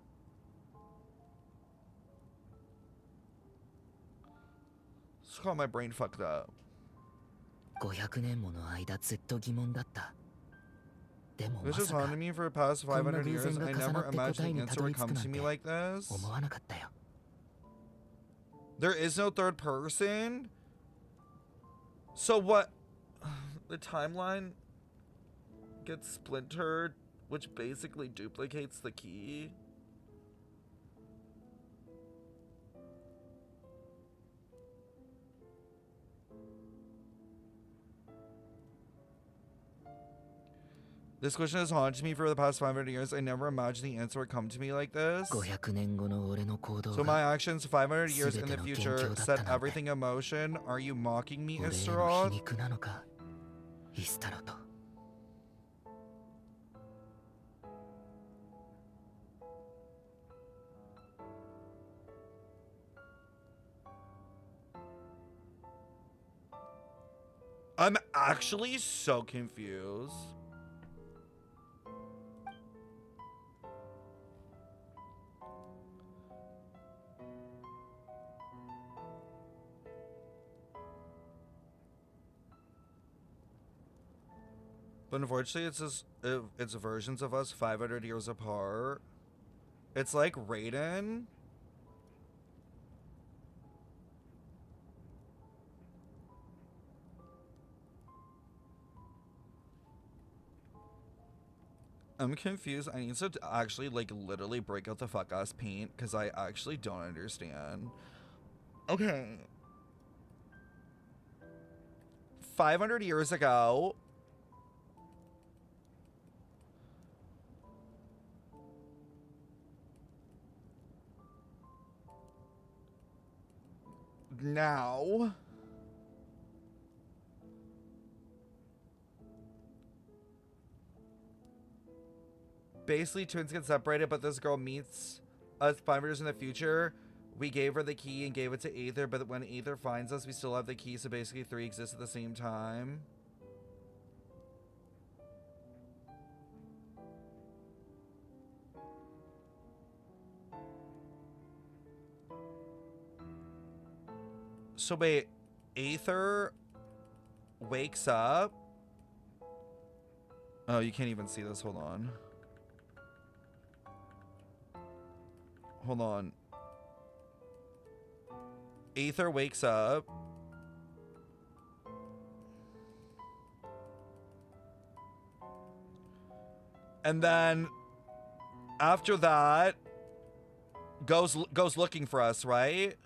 C: Let's call my brain fucked up. This has haunted me for the past 500 years. I never imagined the answer would come to me like this. There is no third person? So what? The timeline gets splintered, which basically duplicates the key. This question has haunted me for the past 500 years. I never imagined the answer would come to me like this. So my actions 500 years in the future set everything in motion. Are you mocking me, Istaroth? I'm actually so confused. But unfortunately, it's versions of us 500 years apart. It's like Raiden. I'm confused. I need to actually, like, literally break out the fuck-ass paint, because I actually don't understand. Okay. 500 years ago. Now. Basically, twins get separated, but this girl meets us 5 years in the future. We gave her the key and gave it to Aether, but when Aether finds us, we still have the key, so basically 3 exist at the same time. So wait, Aether wakes up. Oh, you can't even see this. Hold on. Hold on. Aether wakes up. And then after that goes looking for us, right?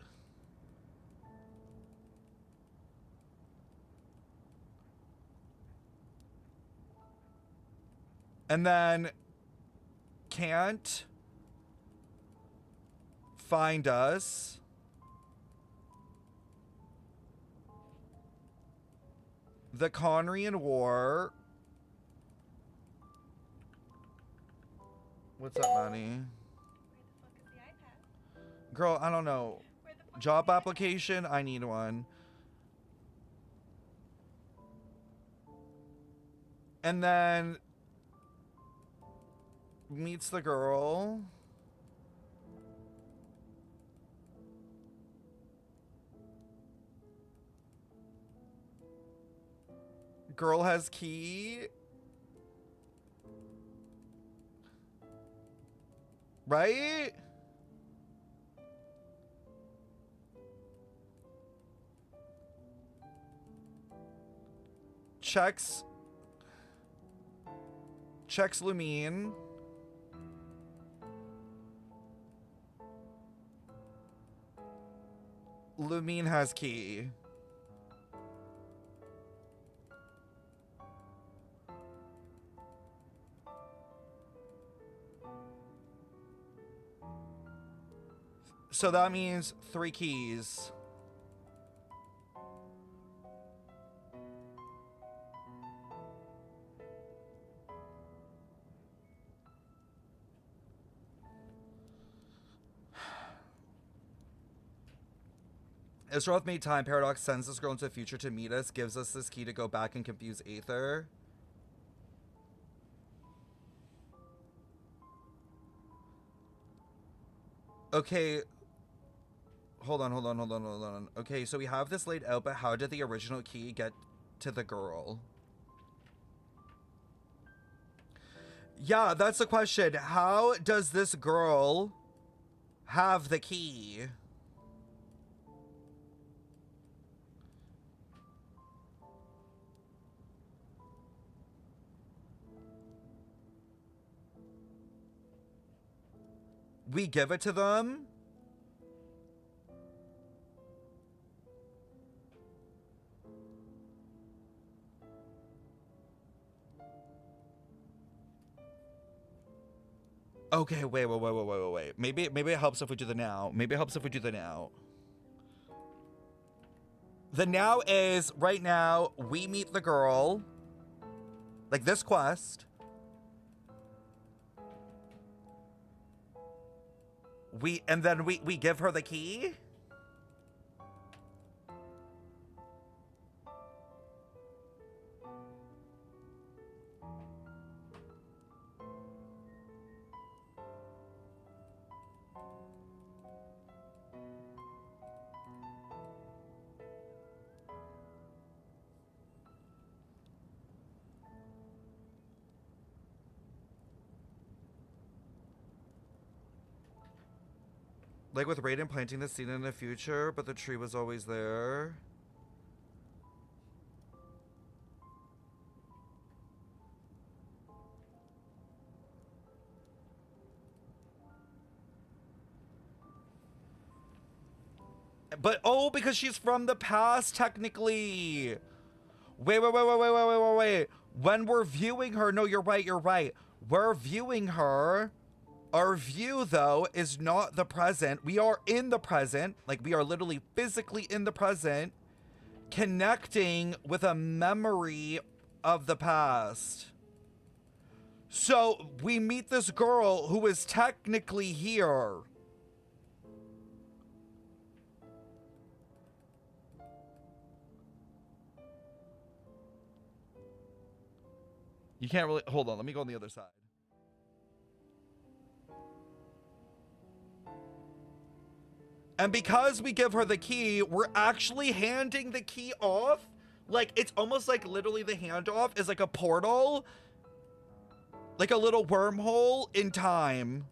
C: And then can't find us. The Conrian War. What's up, Manny? Girl, I don't know. Job application? I need one. And then meets the girl. Girl has key. Right? Checks Lumine. Lumine has key. So that means 3 keys. Isroth made time. Paradox sends this girl into the future to meet us, gives us this key to go back and confuse Aether. Okay. Hold on. Okay, so we have this laid out, but how did the original key get to the girl? Yeah, that's the question. How does this girl have the key? We give it to them? Okay, wait. Maybe it helps if we do the now. The now is, right now, we meet the girl. Like this quest. And then we give her the key? Like with Raiden planting the seed in the future, but the tree was always there. But, oh, because she's from the past, technically. Wait. When we're viewing her, no, you're right. We're viewing her. Our view, though, is not the present. We are in the present. Like, we are literally physically in the present, connecting with a memory of the past. So, we meet this girl who is technically here. You can't really... Hold on, let me go on the other side. And because we give her the key, we're actually handing the key off. Like, it's almost like literally the handoff is like a portal. Like a little wormhole in time.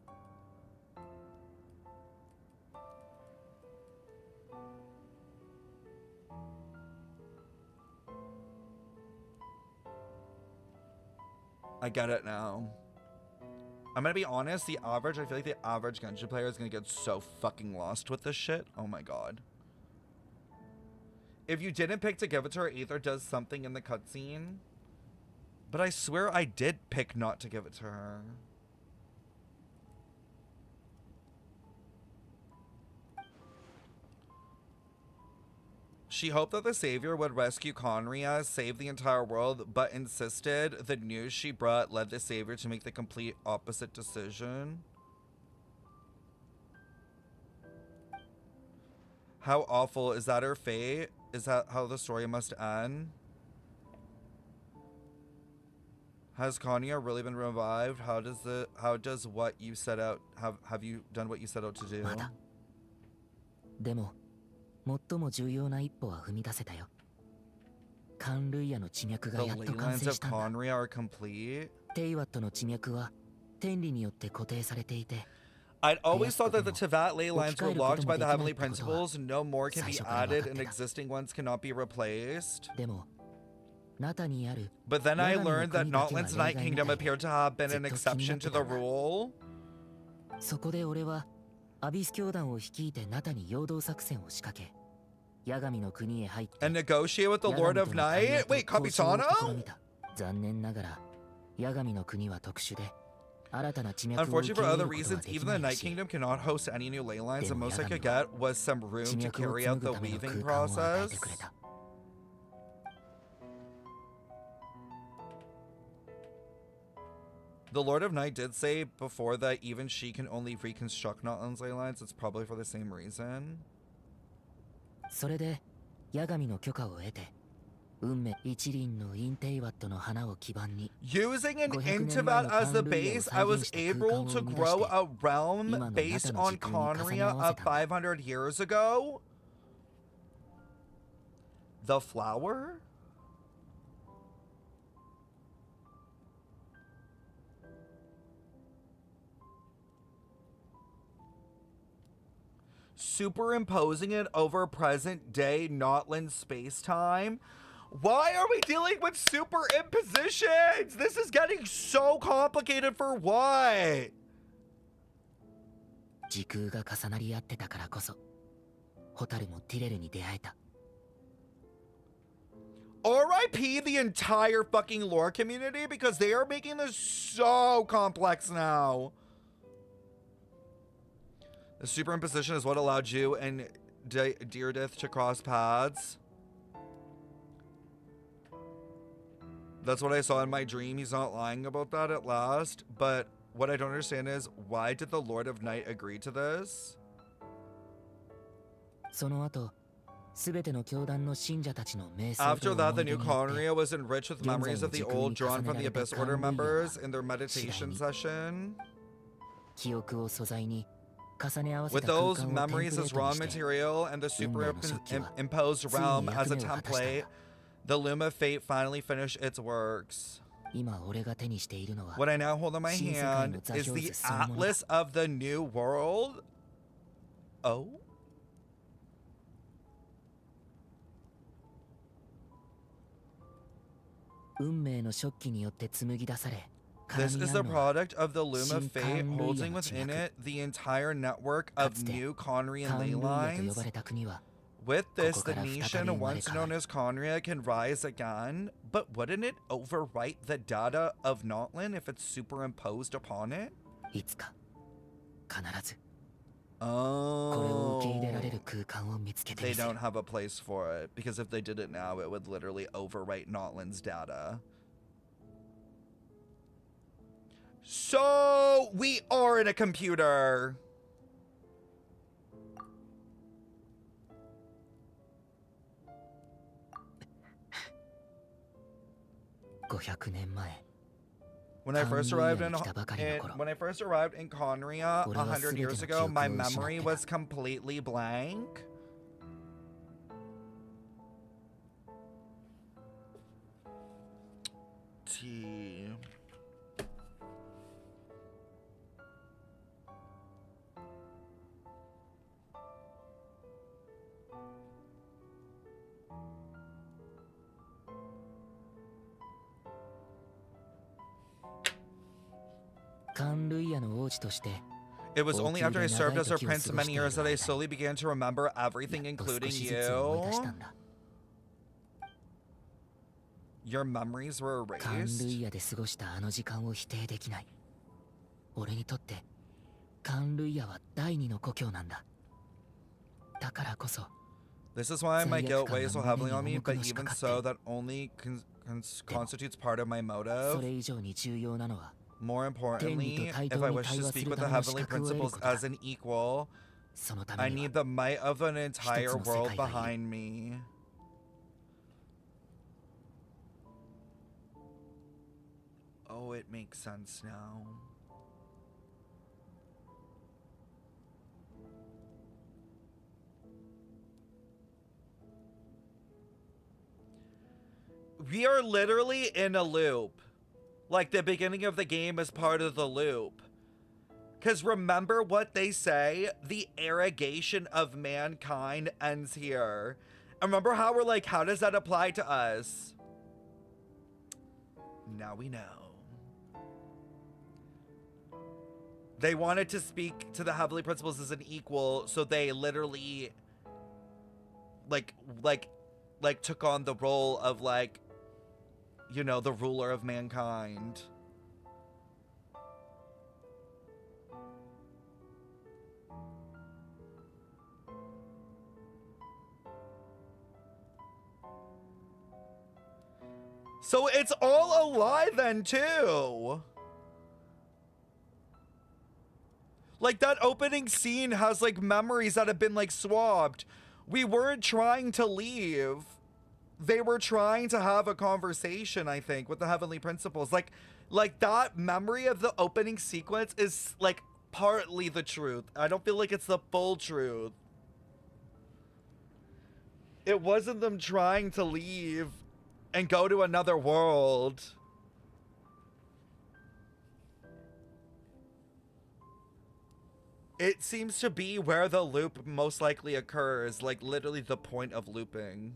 C: I get it now. I'm gonna be honest, I feel like the average Genshin player is gonna get so fucking lost with this shit. Oh my god. If you didn't pick to give it to her, Aether does something in the cutscene. But I swear I did pick not to give it to her. She hoped that the savior would rescue Conria, save the entire world, but insisted the news she brought led the savior to make the complete opposite decision. How awful. Is that her fate? Is that how the story must end? Has Conria really been revived? How does what you set out, have you done what you set out to do?
M: でも最も重要な一歩は踏み出せたよ。カンルイヤの地脈がやっと完成したんだ。テイワットの地脈は天理によって固定されていて。
C: I'd always thought that the Teyvat ley lines were locked by the heavenly principles. No more can be added, and existing ones cannot be replaced. But then I learned that Notland's Night Kingdom appeared to have been an exception to the rule.
M: そこで俺はアビス教団を率いてナタに陽動作戦を仕掛け、ヤガミの国へ入って
C: And negotiate with the Lord of Night? Wait, Capitano?
M: 残念ながらヤガミの国は特殊で
C: Unfortunately, for other reasons, even the Night Kingdom cannot host any new ley lines. The most I could get was some room to carry out the weaving process. The Lord of Night did say before that even she can only reconstruct Notland's ley lines. It's probably for the same reason.
M: それでヤガミの許可を得て Using
C: an Intivat as the base, I was able to grow a realm based on Conria of 500 years ago. The flower? Superimposing it over present-day Notland space-time? Why are we dealing with superimpositions? This is getting so complicated for what?
M: 時空が重なり合ってたからこそ、ホタルもティレルに出会えた。
C: RIP the entire fucking lore community because they are making this so complex now. The superimposition is what allowed you and Deirdith to cross paths. That's what I saw in my dream. He's not lying about that at last. But what I don't understand is, why did the Lord of Night agree to this? After that, the new Conria was enriched with memories of the old drawn from the Abyss Order members in their meditation session. With those memories as raw material and the superimposed realm as a template, the Loom of Fate finally finished its works. What I now hold in my hand is the Atlas of the New World. Oh? This is the product of the Loom of Fate, holding within it the entire network of new Conrian ley lines. With this, the nation once known as Conria can rise again, but wouldn't it overwrite the data of Notlin if it's superimposed upon it? Oh, they don't have a place for it, because if they did it now, it would literally overwrite Notlin's data. So, we are in a computer! When I first arrived in Conria 100 years ago, my memory was completely blank. T. It was only after I served as her prince many years that I slowly began to remember everything, including you. Your memories were erased. This is why my guilt weighs so heavily on me, but even so, that only constitutes part of my motive. More importantly, if I wish to speak with the heavenly principles as an equal, I need the might of an entire world behind me. Oh, it makes sense now. We are literally in a loop. Like, the beginning of the game is part of the loop. Because remember what they say? The arrogation of mankind ends here. And remember how we're like, how does that apply to us? Now we know. They wanted to speak to the heavenly principles as an equal, so they literally like took on the role of, like, you know, the ruler of mankind. So it's all a lie then, too. Like, that opening scene has, like, memories that have been, like, swapped. We weren't trying to leave. They were trying to have a conversation, I think, with the heavenly principles. Like that memory of the opening sequence is, like, partly the truth. I don't feel like it's the full truth. It wasn't them trying to leave and go to another world. It seems to be where the loop most likely occurs, like, literally the point of looping.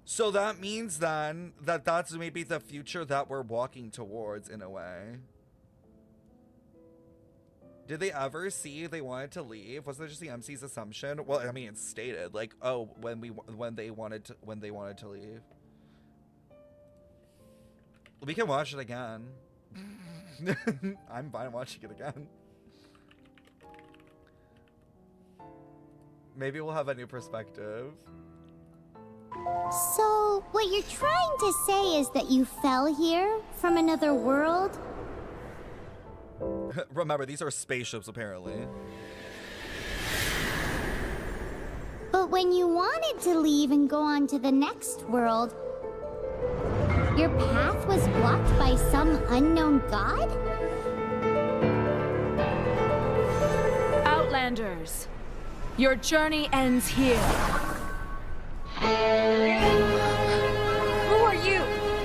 C: So that means then that that's maybe the future that we're walking towards in a way. Did they ever see they wanted to leave? Was that just the MC's assumption? Well, I mean, it's stated like, oh, when they wanted to leave. We can watch it again. I'm fine watching it again. Maybe we'll have a new perspective.
B: So, what you're trying to say is that you fell here from another world?
C: Remember, these are spaceships, apparently.
B: But when you wanted to leave and go on to the next world, your path was blocked by some unknown god?
N: Outlanders, your journey ends here. Who are you?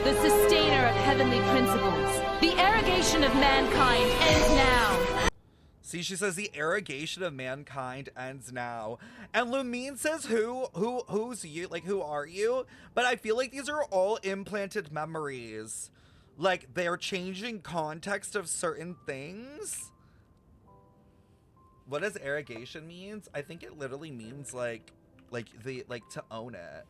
N: The sustainer of heavenly principles. The arrogation of mankind ends now.
C: See, she says the arrogation of mankind ends now. And Lumine says who's you? Like, who are you? But I feel like these are all implanted memories. Like, they're changing context of certain things. what does arrogation means? I think it literally means like to own it.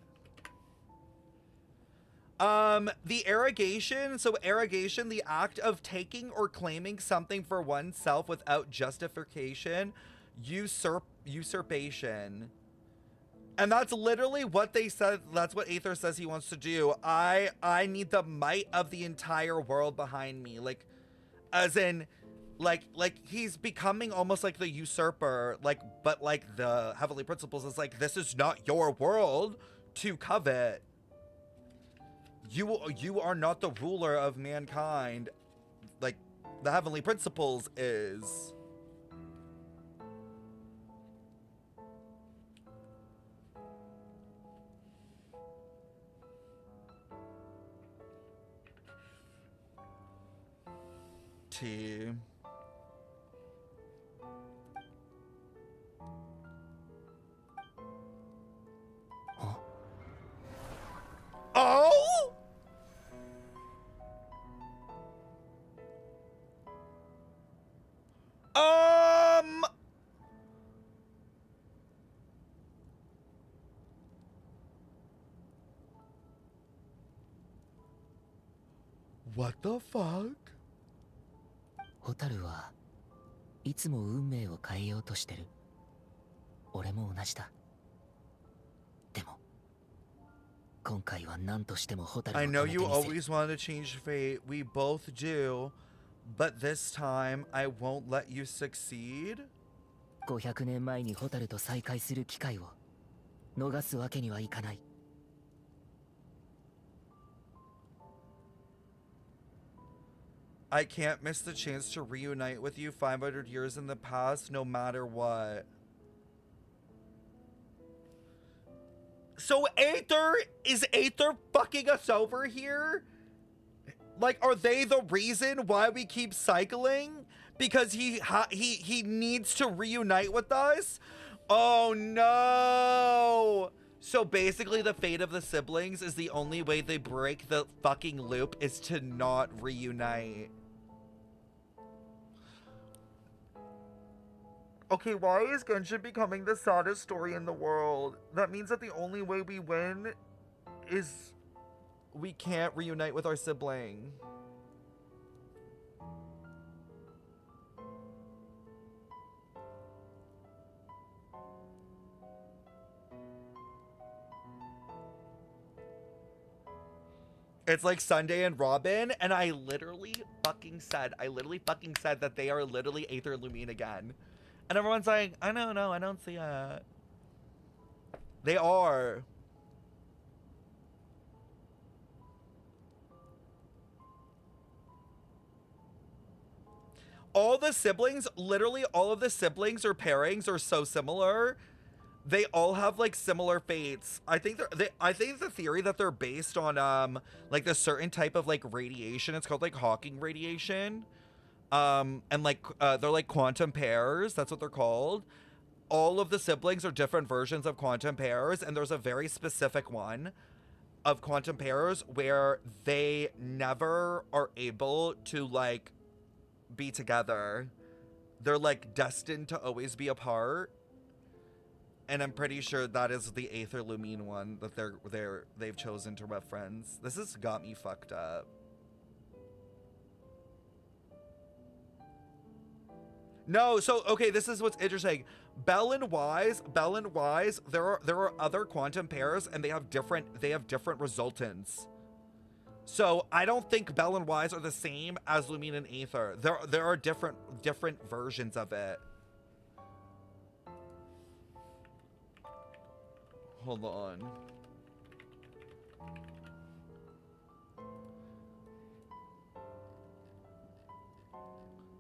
C: The arrogation, so arrogation, the act of taking or claiming something for oneself without justification, usurpation. And that's literally what they said. That's what Aether says he wants to do. I need the might of the entire world behind me. Like, as in, like he's becoming almost like the usurper. Like, but like the Heavenly Principles is like, this is not your world to covet. You are not the ruler of mankind. Like, the Heavenly Principles is. T.
M: Huh?
C: Oh! What the fuck?
M: ホタルはいつも運命を変えようとしてる。俺も同じだ。でも今回は何としてもホタルを
C: I
M: 止め
C: know
M: てみ
C: you
M: せる。
C: always want to change fate. We both do. But this time, I won't let you succeed.
M: 500年前にホタルと再会する機会を逃すわけにはいかない。
C: I can't miss the chance to reunite with you 500 years in the past, no matter what. So is Aether fucking us over here? Like, are they the reason why we keep cycling? Because he needs to reunite with us? Oh no! So basically the fate of the siblings is the only way they break the fucking loop is to not reunite. Okay, why is Genshin becoming the saddest story in the world? That means that the only way we win is we can't reunite with our sibling. It's like Sunday and Robin, and I literally fucking said that they are literally Aether and Lumine again. And everyone's like, I don't know, I don't see it. They are. All the siblings, literally all of the siblings or pairings are so similar. They all have like similar fates. I think I think the theory that they're based on like the certain type of like radiation. It's called like Hawking radiation. And like they're like quantum pairs. That's what they're called. All of the siblings are different versions of quantum pairs, and there's a very specific one of quantum pairs where they never are able to like be together. They're like destined to always be apart. And I'm pretty sure that is the Aether Lumine one that they've chosen to reference. This has got me fucked up. No, so okay, this is what's interesting. Bell and Wise, there are other quantum pairs and they have different resultants. So I don't think Bell and Wise are the same as Lumine and Aether. There are different versions of it. Hold on.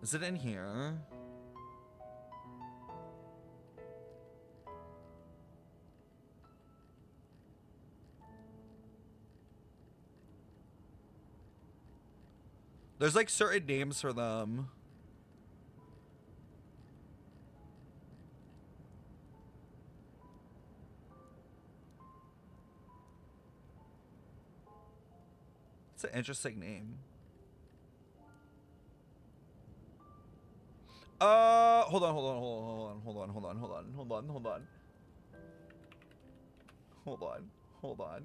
C: Is it in here? There's like certain names for them. It's an interesting name. Hold on.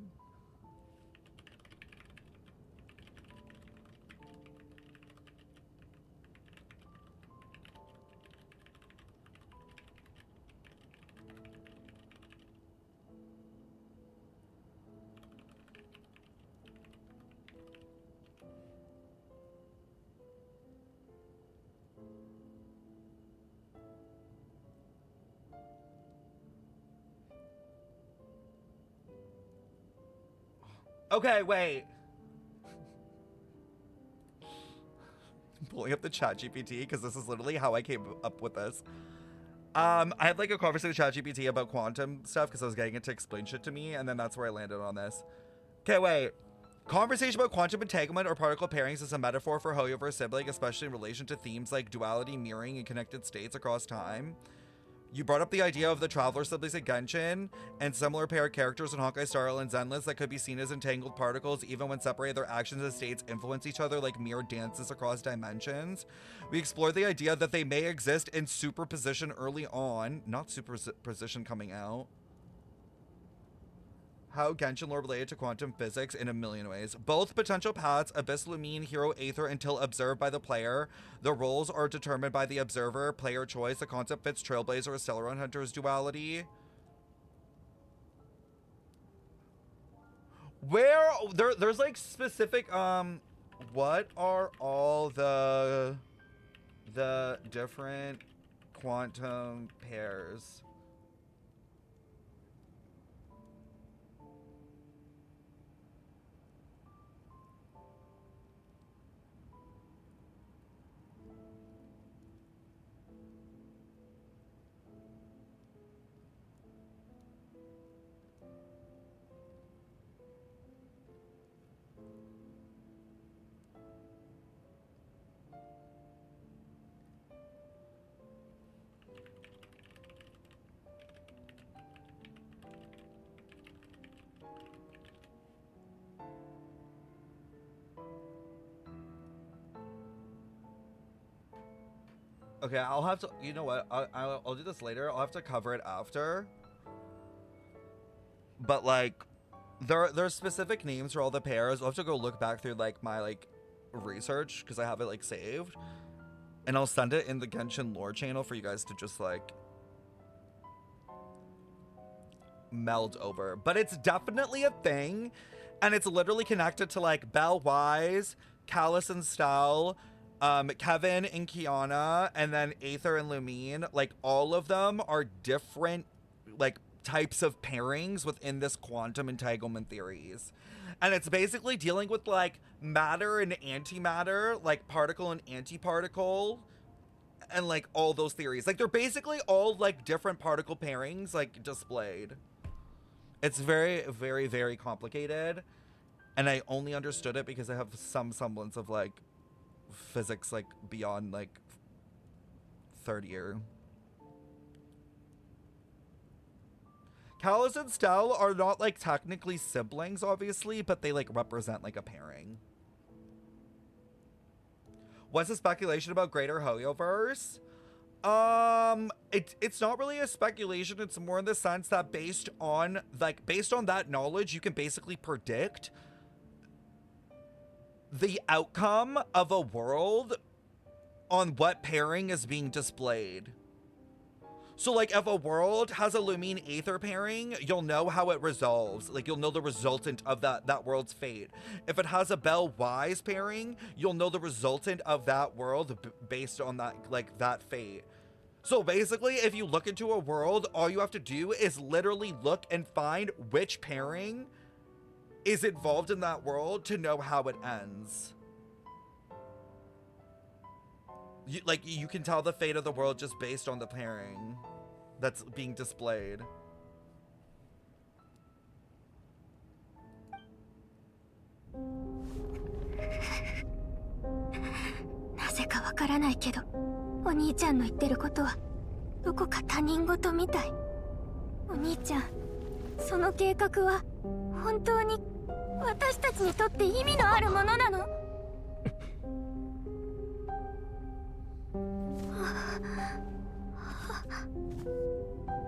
C: Okay, wait. I'm pulling up the ChatGPT because this is literally how I came up with this. I had like a conversation with ChatGPT about quantum stuff because I was getting it to explain shit to me, and then that's where I landed on this. Okay, wait. Conversation about quantum entanglement or particle pairings is a metaphor for Hoyoverse sibling, especially in relation to themes like duality, mirroring, and connected states across time. You brought up the idea of the Traveler siblings in Genshin and similar pair of characters in Honkai Star Rail and Zenless that could be seen as entangled particles even when separated. Their actions and states influence each other like mirrored dances across dimensions. We explored the idea that they may exist in superposition early on, not superposition coming out. How Genshin lore related to quantum physics in a million ways. Both potential paths, Abyss, Lumine, Hero, Aether, until observed by the player. The roles are determined by the observer, player choice. The concept fits Trailblazer or Stellaron Hunter's duality. Where there's like specific what are all the different quantum pairs? Okay, I'll have to, you know what, I'll do this later. I'll have to cover it after. But like, there's specific names for all the pairs. I'll have to go look back through like my like research because I have it like saved. And I'll send it in the Genshin lore channel for you guys to just like meld over. But it's definitely a thing. And it's literally connected to like Belle Wise, Callus and Stell, Kevin and Kiana, and then Aether and Lumine. Like all of them are different like types of pairings within this quantum entanglement theories. And it's basically dealing with like matter and antimatter, like particle and antiparticle, and like all those theories. Like they're basically all like different particle pairings like displayed. It's very, very, very complicated. And I only understood it because I have some semblance of like physics like beyond like third year. Callus and Stell are not like technically siblings obviously, but they like represent like a pairing. What's the speculation about Greater Hoyoverse? It's not really a speculation. It's more in the sense that based on that knowledge, you can basically predict the outcome of a world on what pairing is being displayed. So like if a world has a Lumine Aether pairing, you'll know how it resolves. Like you'll know the resultant of that world's fate. If it has a Belle Wise pairing, you'll know the resultant of that world based on that fate. So basically, if you look into a world, all you have to do is literally look and find which pairing is involved in that world to know how it ends. You can tell the fate of the world just based on the pairing that's being displayed.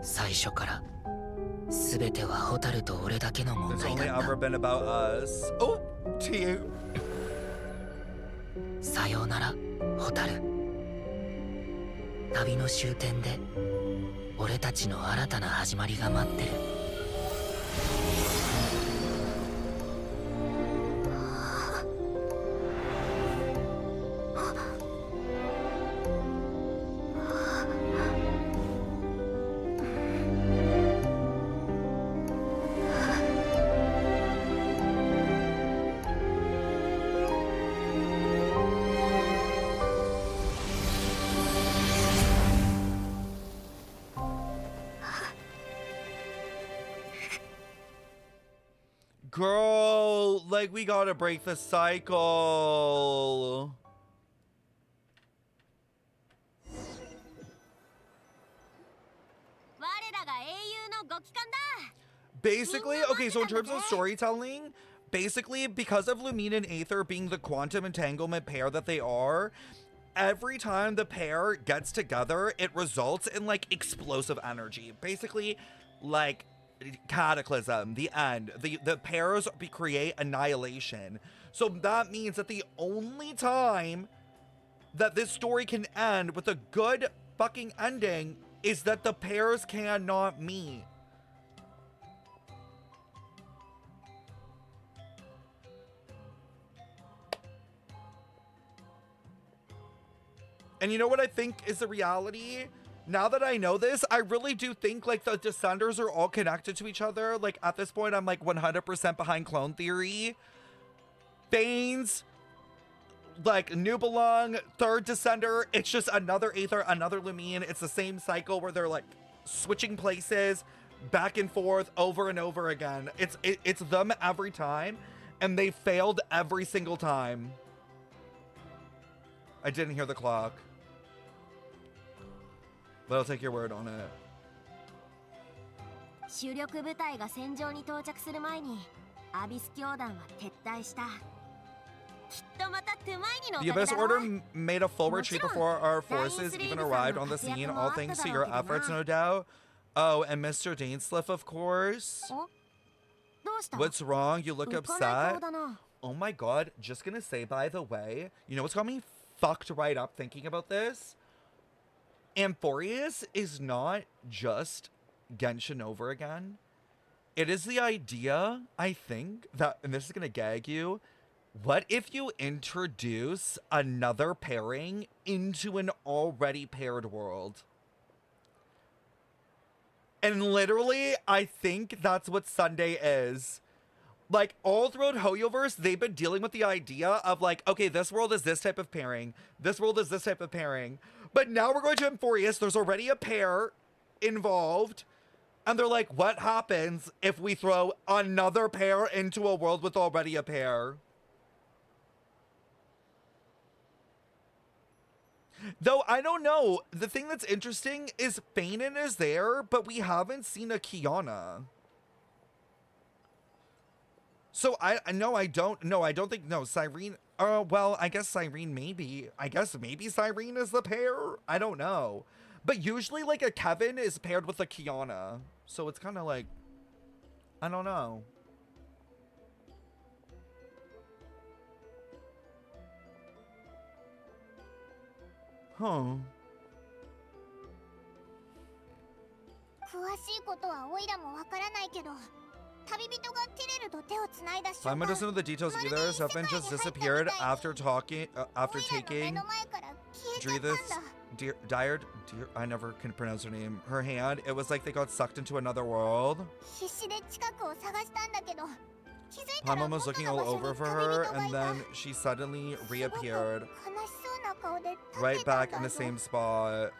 M: 最初から全てはホタルと俺だけの問
C: It's
M: 題
C: only
M: だった。
C: ever been about us. Oh, to you.
M: さようなら、ホタル。旅の終点で俺たちの新たな始まりが待ってる。
C: Girl, like, we gotta break the cycle. Basically, okay, so in terms of storytelling, basically, because of Lumine and Aether being the quantum entanglement pair that they are, every time the pair gets together, it results in, like, explosive energy. Basically, like, cataclysm, the end. The pairs create annihilation. So that means that the only time that this story can end with a good fucking ending is that the pairs cannot meet. And you know what I think is the reality? Now that I know this, I really do think, like, the Descenders are all connected to each other. Like, at this point, I'm, like, 100% behind clone theory. Banes, like, Nubelung, third Descender, it's just another Aether, another Lumine. It's the same cycle where they're, like, switching places back and forth over and over again. It's them every time, and they failed every single time. I didn't hear the clock. But I'll take your word on it.
B: 主力部隊が戦場に到着する前にアビス教団は撤退した。きっとまた手前にのお
C: The
B: かげ
C: Abyss
B: だろ。
C: Order made a full retreat before our forces even arrived on the scene, all thanks to your efforts, no doubt. Oh, and Mr. Dainsliff, of course. What's wrong? You look upset. Oh my god, just gonna say, by the way, you know what's got me fucked right up thinking about this? Amphorius is not just Genshin over again. It is the idea, I think, that, and this is gonna gag you, what if you introduce another pairing into an already paired world? And literally, I think that's what Sunday is. Like, all throughout Hoyoverse, they've been dealing with the idea of, like, okay, this world is this type of pairing. This world is this type of pairing. But now we're going to Amphorius. There's already a pair involved. And they're like, what happens if we throw another pair into a world with already a pair? Though, I don't know. The thing that's interesting is Fanon is there, but we haven't seen a Kiana. So I don't think Cyrene. Well, I guess Cyrene maybe. I guess maybe Cyrene is the pair. I don't know. But usually, like, a Kevin is paired with a Kiana. So it's kind of like, I don't know. Huh.
B: 詳しいことはオイラもわからないけど、旅人がティレルと手をつないだ瞬
C: Simon
B: 間、
C: doesn't know the details either. Stefan just disappeared after taking, after taking Dreth's Dired, I never can pronounce her name, her hand. It was like they got sucked into another world.
B: 必死で近くを探したんだけど、気づいたら
C: Paimon was looking all over for her, and then she suddenly reappeared
B: 悲しそうな顔で立
C: right
B: ってた
C: back
B: ん
C: in
B: だ
C: the
B: ぞ。
C: same spot.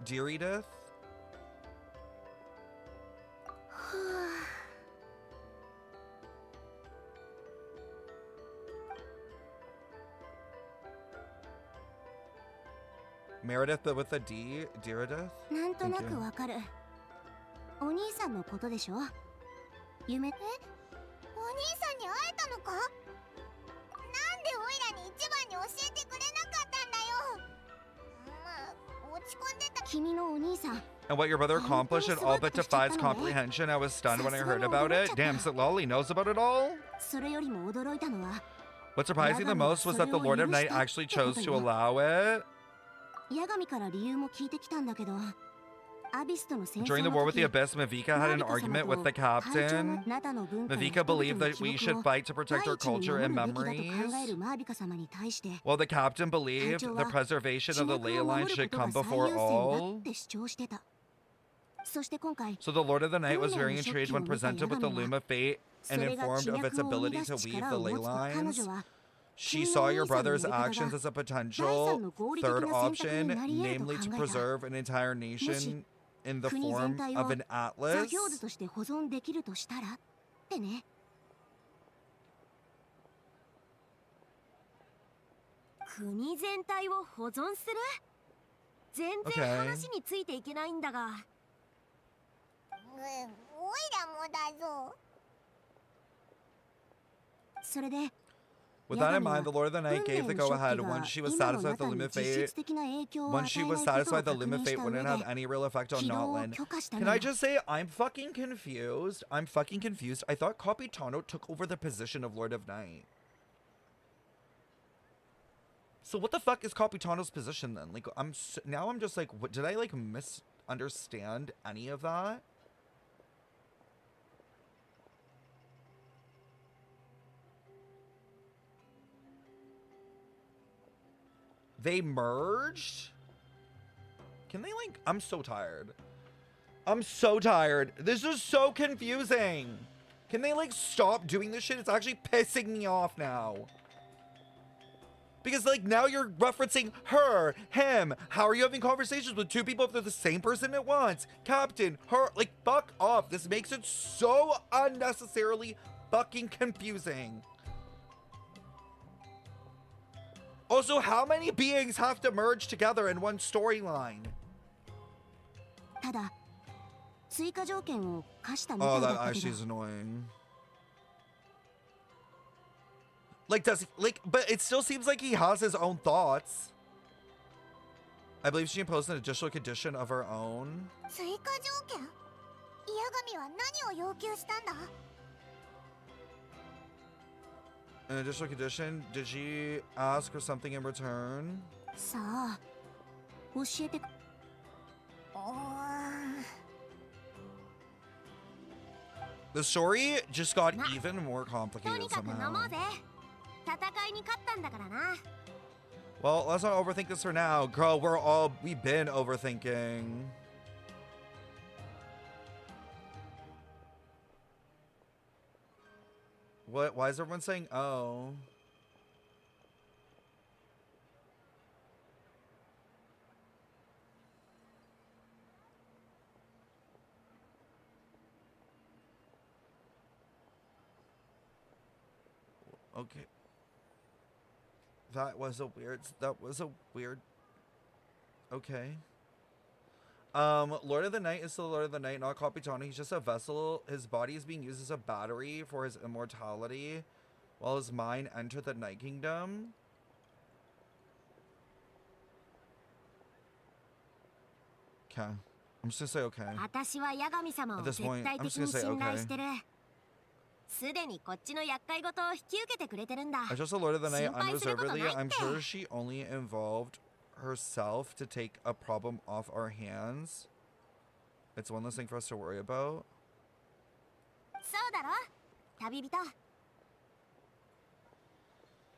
C: Dear Edith? Meredith, but with a D? Dear Edith?
B: なんとな
C: Thank
B: く
C: you.
B: わかる。お兄さんのことでしょ？夢？お兄さんに会えたのか？なんでオイラに一番に教えてくれなかったんだよ。
C: And what your brother accomplished it all but defies comprehension. I was stunned when I heard about it. Damn, so Lolly knows about it all? What surprised me the most was that the Lord of Night actually chose to allow it. During the war with the Abyss, Mavika had an argument with the captain. Mavika believed that we should fight to protect our culture and memories, while the captain believed the preservation of the ley line should come before all. So the Lord of the Night was very intrigued when presented with the Loom of Fate and informed of its ability to weave the ley lines. She saw your brother's actions as a potential third option, namely to preserve an entire nation in the form of an atlas. With that in mind, the Lord of the Night gave the go-ahead. Once she was satisfied the Loom of Fate, the Loom of Fate wouldn't have any real effect on Notland. Can I just say, I'm fucking confused. I thought Capitano took over the position of Lord of Night. So what the fuck is Capitano's position then? Like, now I'm just like, what, did I like misunderstand any of that? They merged? Can they like, I'm so tired. This is so confusing. Can they like stop doing this shit? It's actually pissing me off now. Because like now you're referencing her, him. How are you having conversations with two people if they're the same person at once? Captain, her, like fuck off. This makes it so unnecessarily fucking confusing. Also, how many beings have to merge together in one storyline? Oh, that actually is annoying. Like, but it still seems like he has his own thoughts. I believe she imposed an additional condition of her own. An additional condition? Did she ask for something in return? The story just got even more complicated somehow. Well, let's not overthink this for now. Girl, we've been overthinking. What? Why is everyone saying, oh? Okay. That was a weird, okay. Lord of the Night is the Lord of the Night, not Capitano. He's just a vessel. His body is being used as a battery for his immortality, while his mind entered the Night Kingdom. Okay. I'm just gonna say okay. At this point, I'm just gonna say okay. I trust the Lord of the Night unreservedly. I'm sure she only involved herself to take a problem off our hands. It's one less thing for us to worry about.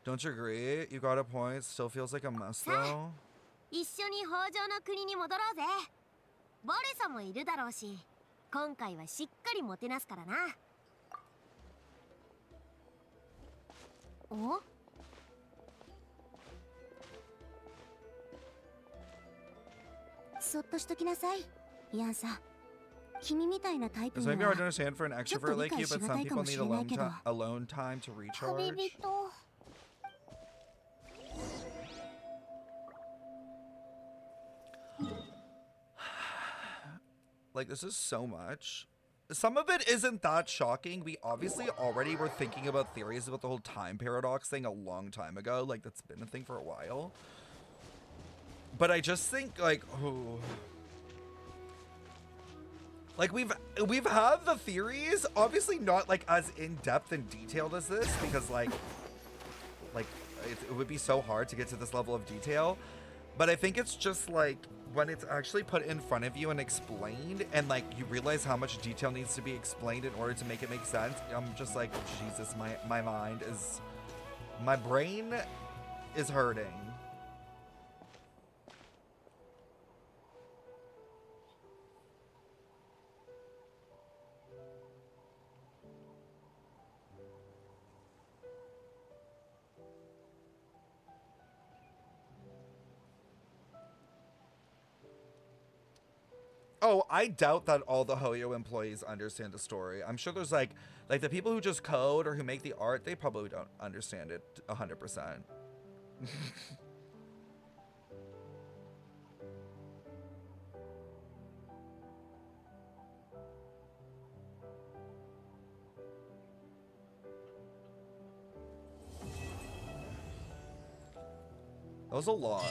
C: Don't you agree? You got a point. Still feels like a mess though. It's maybe hard to understand for an extrovert like you, but some people need alone time to recharge. Like, this is so much. Some of it isn't that shocking. We obviously already were thinking about theories about the whole time paradox thing a long time ago. Like, that's been a thing for a while. But I just think, like, oh, Like we've had the theories, obviously not like as in depth and detailed as this, because like it would be so hard to get to this level of detail. But I think it's just like when it's actually put in front of you and explained, and like you realize how much detail needs to be explained in order to make it make sense. I'm just like, Jesus, my brain is hurting. Oh, I doubt that all the Hoyo employees understand the story. I'm sure there's like the people who just code or who make the art, they probably don't understand it 100%. That was a lot.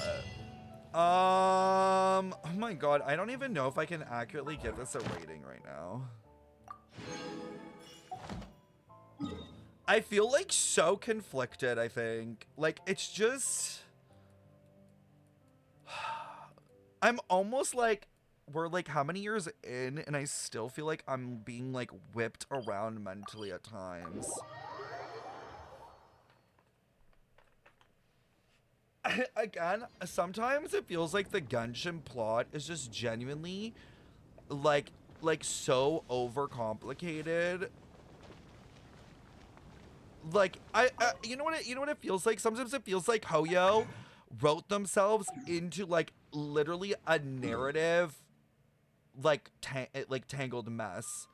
C: Oh my god, I don't even know if I can accurately give this a rating right now. I feel like so conflicted, I think. Like, it's just... I'm almost like, we're like how many years in and I still feel like I'm being like whipped around mentally at times. Again, sometimes it feels like the Genshin plot is just genuinely like so overcomplicated. Like you know what it feels like? Sometimes it feels like Hoyo wrote themselves into like literally a narrative like tangled mess.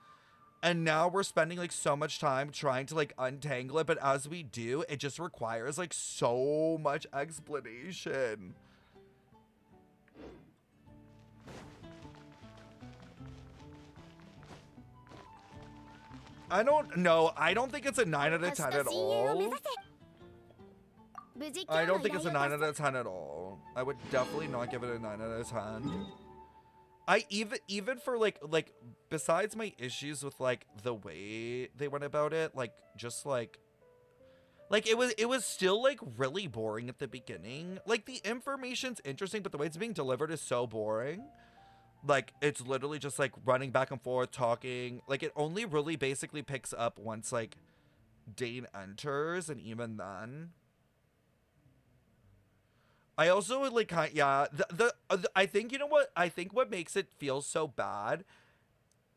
C: And now we're spending like so much time trying to like untangle it, but as we do, it just requires like so much explanation. I don't know. I don't think it's a 9 out of 10 at all. I don't think it's a 9 out of 10 at all. I would definitely not give it a 9 out of 10. I even for like besides my issues with like the way they went about it, like just like it was still like really boring at the beginning. Like the information's interesting, but the way it's being delivered is so boring. Like it's literally just like running back and forth talking. Like it only really basically picks up once like Dane enters, and even then I also would like I think, you know what, I think what makes it feel so bad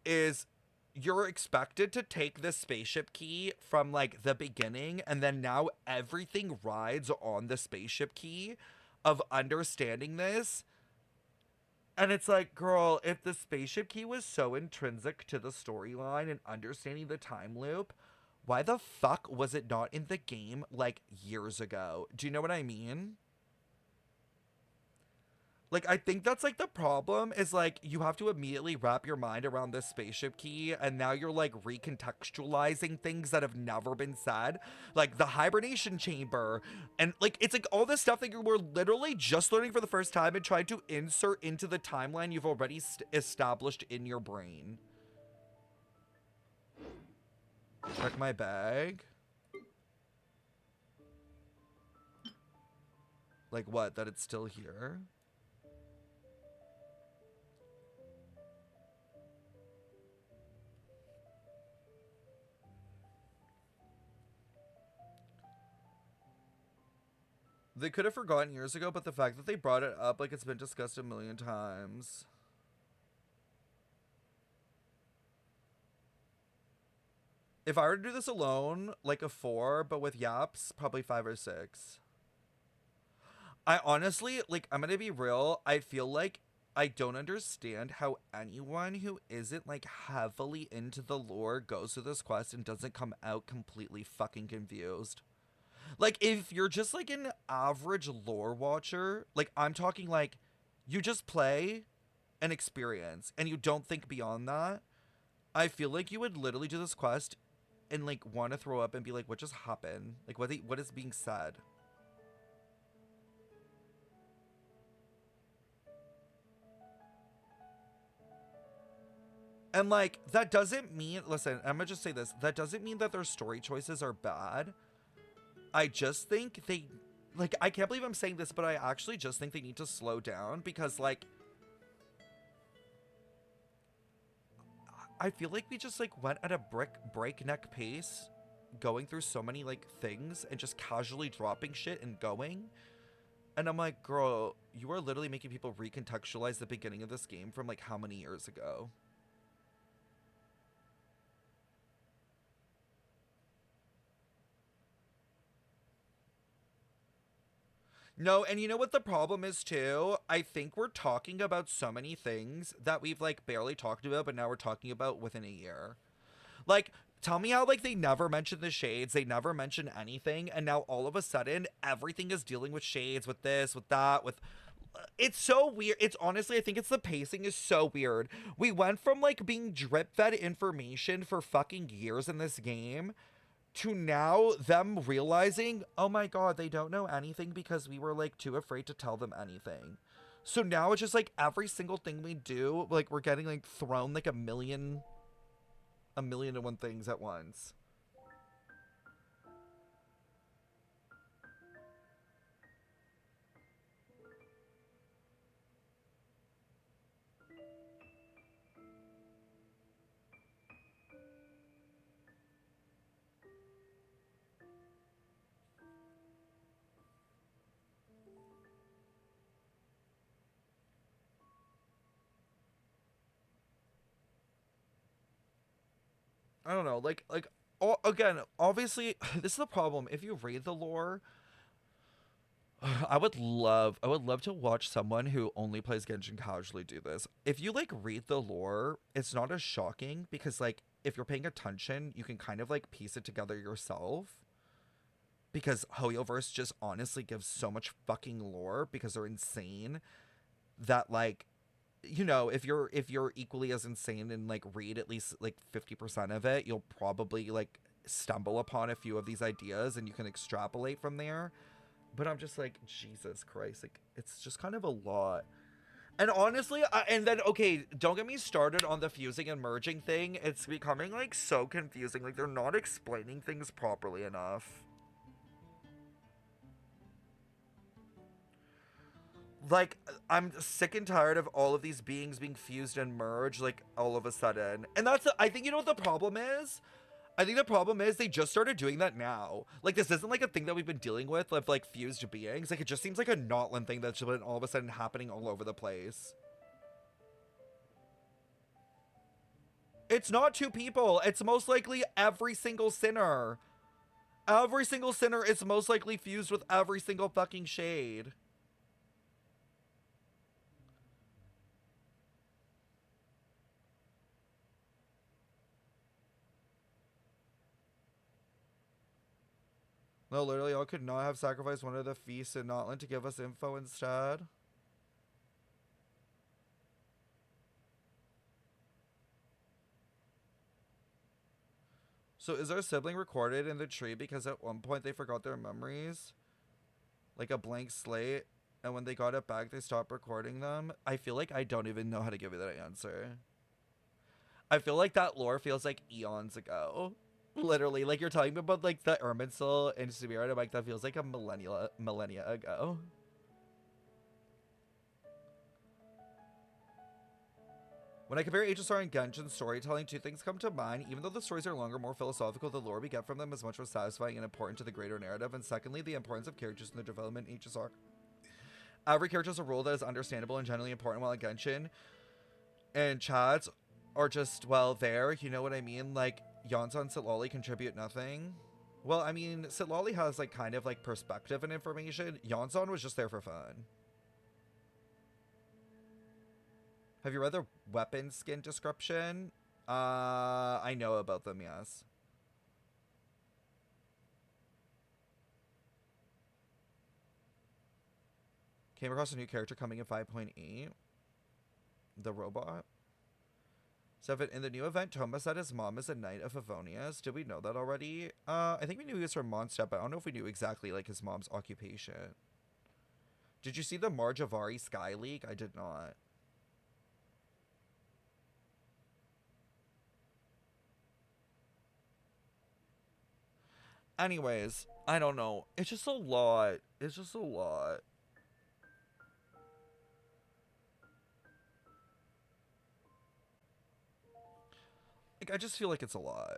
C: is you're expected to take the spaceship key from like the beginning, and then now everything rides on the spaceship key of understanding this. And it's like, girl, if the spaceship key was so intrinsic to the storyline and understanding the time loop, why the fuck was it not in the game like years ago? Do you know what I mean? Like, I think that's, like, the problem is, like, you have to immediately wrap your mind around this spaceship key, and now you're, like, recontextualizing things that have never been said. Like, the hibernation chamber, and, like, it's, like, all this stuff that you were literally just learning for the first time and trying to insert into the timeline you've already established in your brain. Check my bag. Like, what? That it's still here? They could have forgotten years ago, but the fact that they brought it up like it's been discussed a million times. If I were to do this alone, like a 4, but with yaps, probably 5 or 6. I honestly, like, I'm gonna be real, I feel like I don't understand how anyone who isn't, like, heavily into the lore goes through this quest and doesn't come out completely fucking confused. Like, if you're just, like, an average lore watcher, like, I'm talking, like, you just play and experience, and you don't think beyond that, I feel like you would literally do this quest and, like, want to throw up and be like, what just happened? Like, what is being said? And, like, that doesn't mean, listen, I'm gonna just say this. That doesn't mean that their story choices are bad. I just think they, like, I can't believe I'm saying this, but I actually just think they need to slow down because, like, I feel like we just, like, went at a breakneck pace going through so many, like, things and just casually dropping shit and going. And I'm like, girl, you are literally making people recontextualize the beginning of this game from, like, how many years ago? No, and you know what the problem is too? I think we're talking about so many things that we've like barely talked about, but now we're talking about within a year. Like, tell me how like they never mentioned the shades, they never mentioned anything, and now all of a sudden everything is dealing with shades, with this, with that, with it's so weird. It's honestly, I think it's the pacing is so weird. We went from like being drip fed information for fucking years in this game to now them realizing, oh my god, they don't know anything because we were like too afraid to tell them anything. So now it's just like every single thing we do, like we're getting like thrown like a million and one things at once. I don't know, like again, obviously this is the problem. If you read the lore, I would love to watch someone who only plays Genshin casually do this. If you like read the lore, it's not as shocking because like if you're paying attention, you can kind of like piece it together yourself. Because Hoyoverse just honestly gives so much fucking lore because they're insane that like, you know, if you're equally as insane and like read at least like 50% of it, you'll probably like stumble upon a few of these ideas and you can extrapolate from there. But I'm just like, Jesus Christ, like it's just kind of a lot. And honestly, and then okay, don't get me started on the fusing and merging thing. It's becoming like so confusing. Like they're not explaining things properly enough. Like, I'm sick and tired of all of these beings being fused and merged, like, all of a sudden. And that's, I think, you know what the problem is? I think the problem is they just started doing that now. Like, this isn't, like, a thing that we've been dealing with, like, fused beings. Like, it just seems like a Notland thing that's been all of a sudden happening all over the place. It's not two people. It's most likely every single sinner. Every single sinner is most likely fused with every single fucking shade. No, literally, I could not have sacrificed one of the feasts in Notland to give us info instead. So is our sibling recorded in the tree because at one point they forgot their memories? Like a blank slate, and when they got it back, they stopped recording them? I feel like I don't even know how to give you that answer. I feel like that lore feels like eons ago. Literally, like you're talking about like the Irminsul and Spirit, I'm like, that feels like a millennia ago. When I compare HSR and Genshin storytelling, two things come to mind. Even though the stories are longer, more philosophical, the lore we get from them is much more satisfying and important to the greater narrative. And secondly, the importance of characters in their development in HSR. Every character has a role that is understandable and generally important, while at Genshin and chats are just, well, there, you know what I mean? Like, Yonsa and Sitlali contribute nothing. Well, I mean, Sitlali has, like, kind of, like, perspective and information. Yonsan was just there for fun. Have you read the weapon skin description? I know about them, yes. Came across a new character coming in 5.8. The robot. So in the new event, Toma said his mom is a Knight of Favonius. Did we know that already? I think we knew he was from Mondstadt, but I don't know if we knew exactly, like, his mom's occupation. Did you see the Marjavari Sky Leak? I did not. Anyways, I don't know. It's just a lot. It's just a lot. Like, I just feel like it's a lot.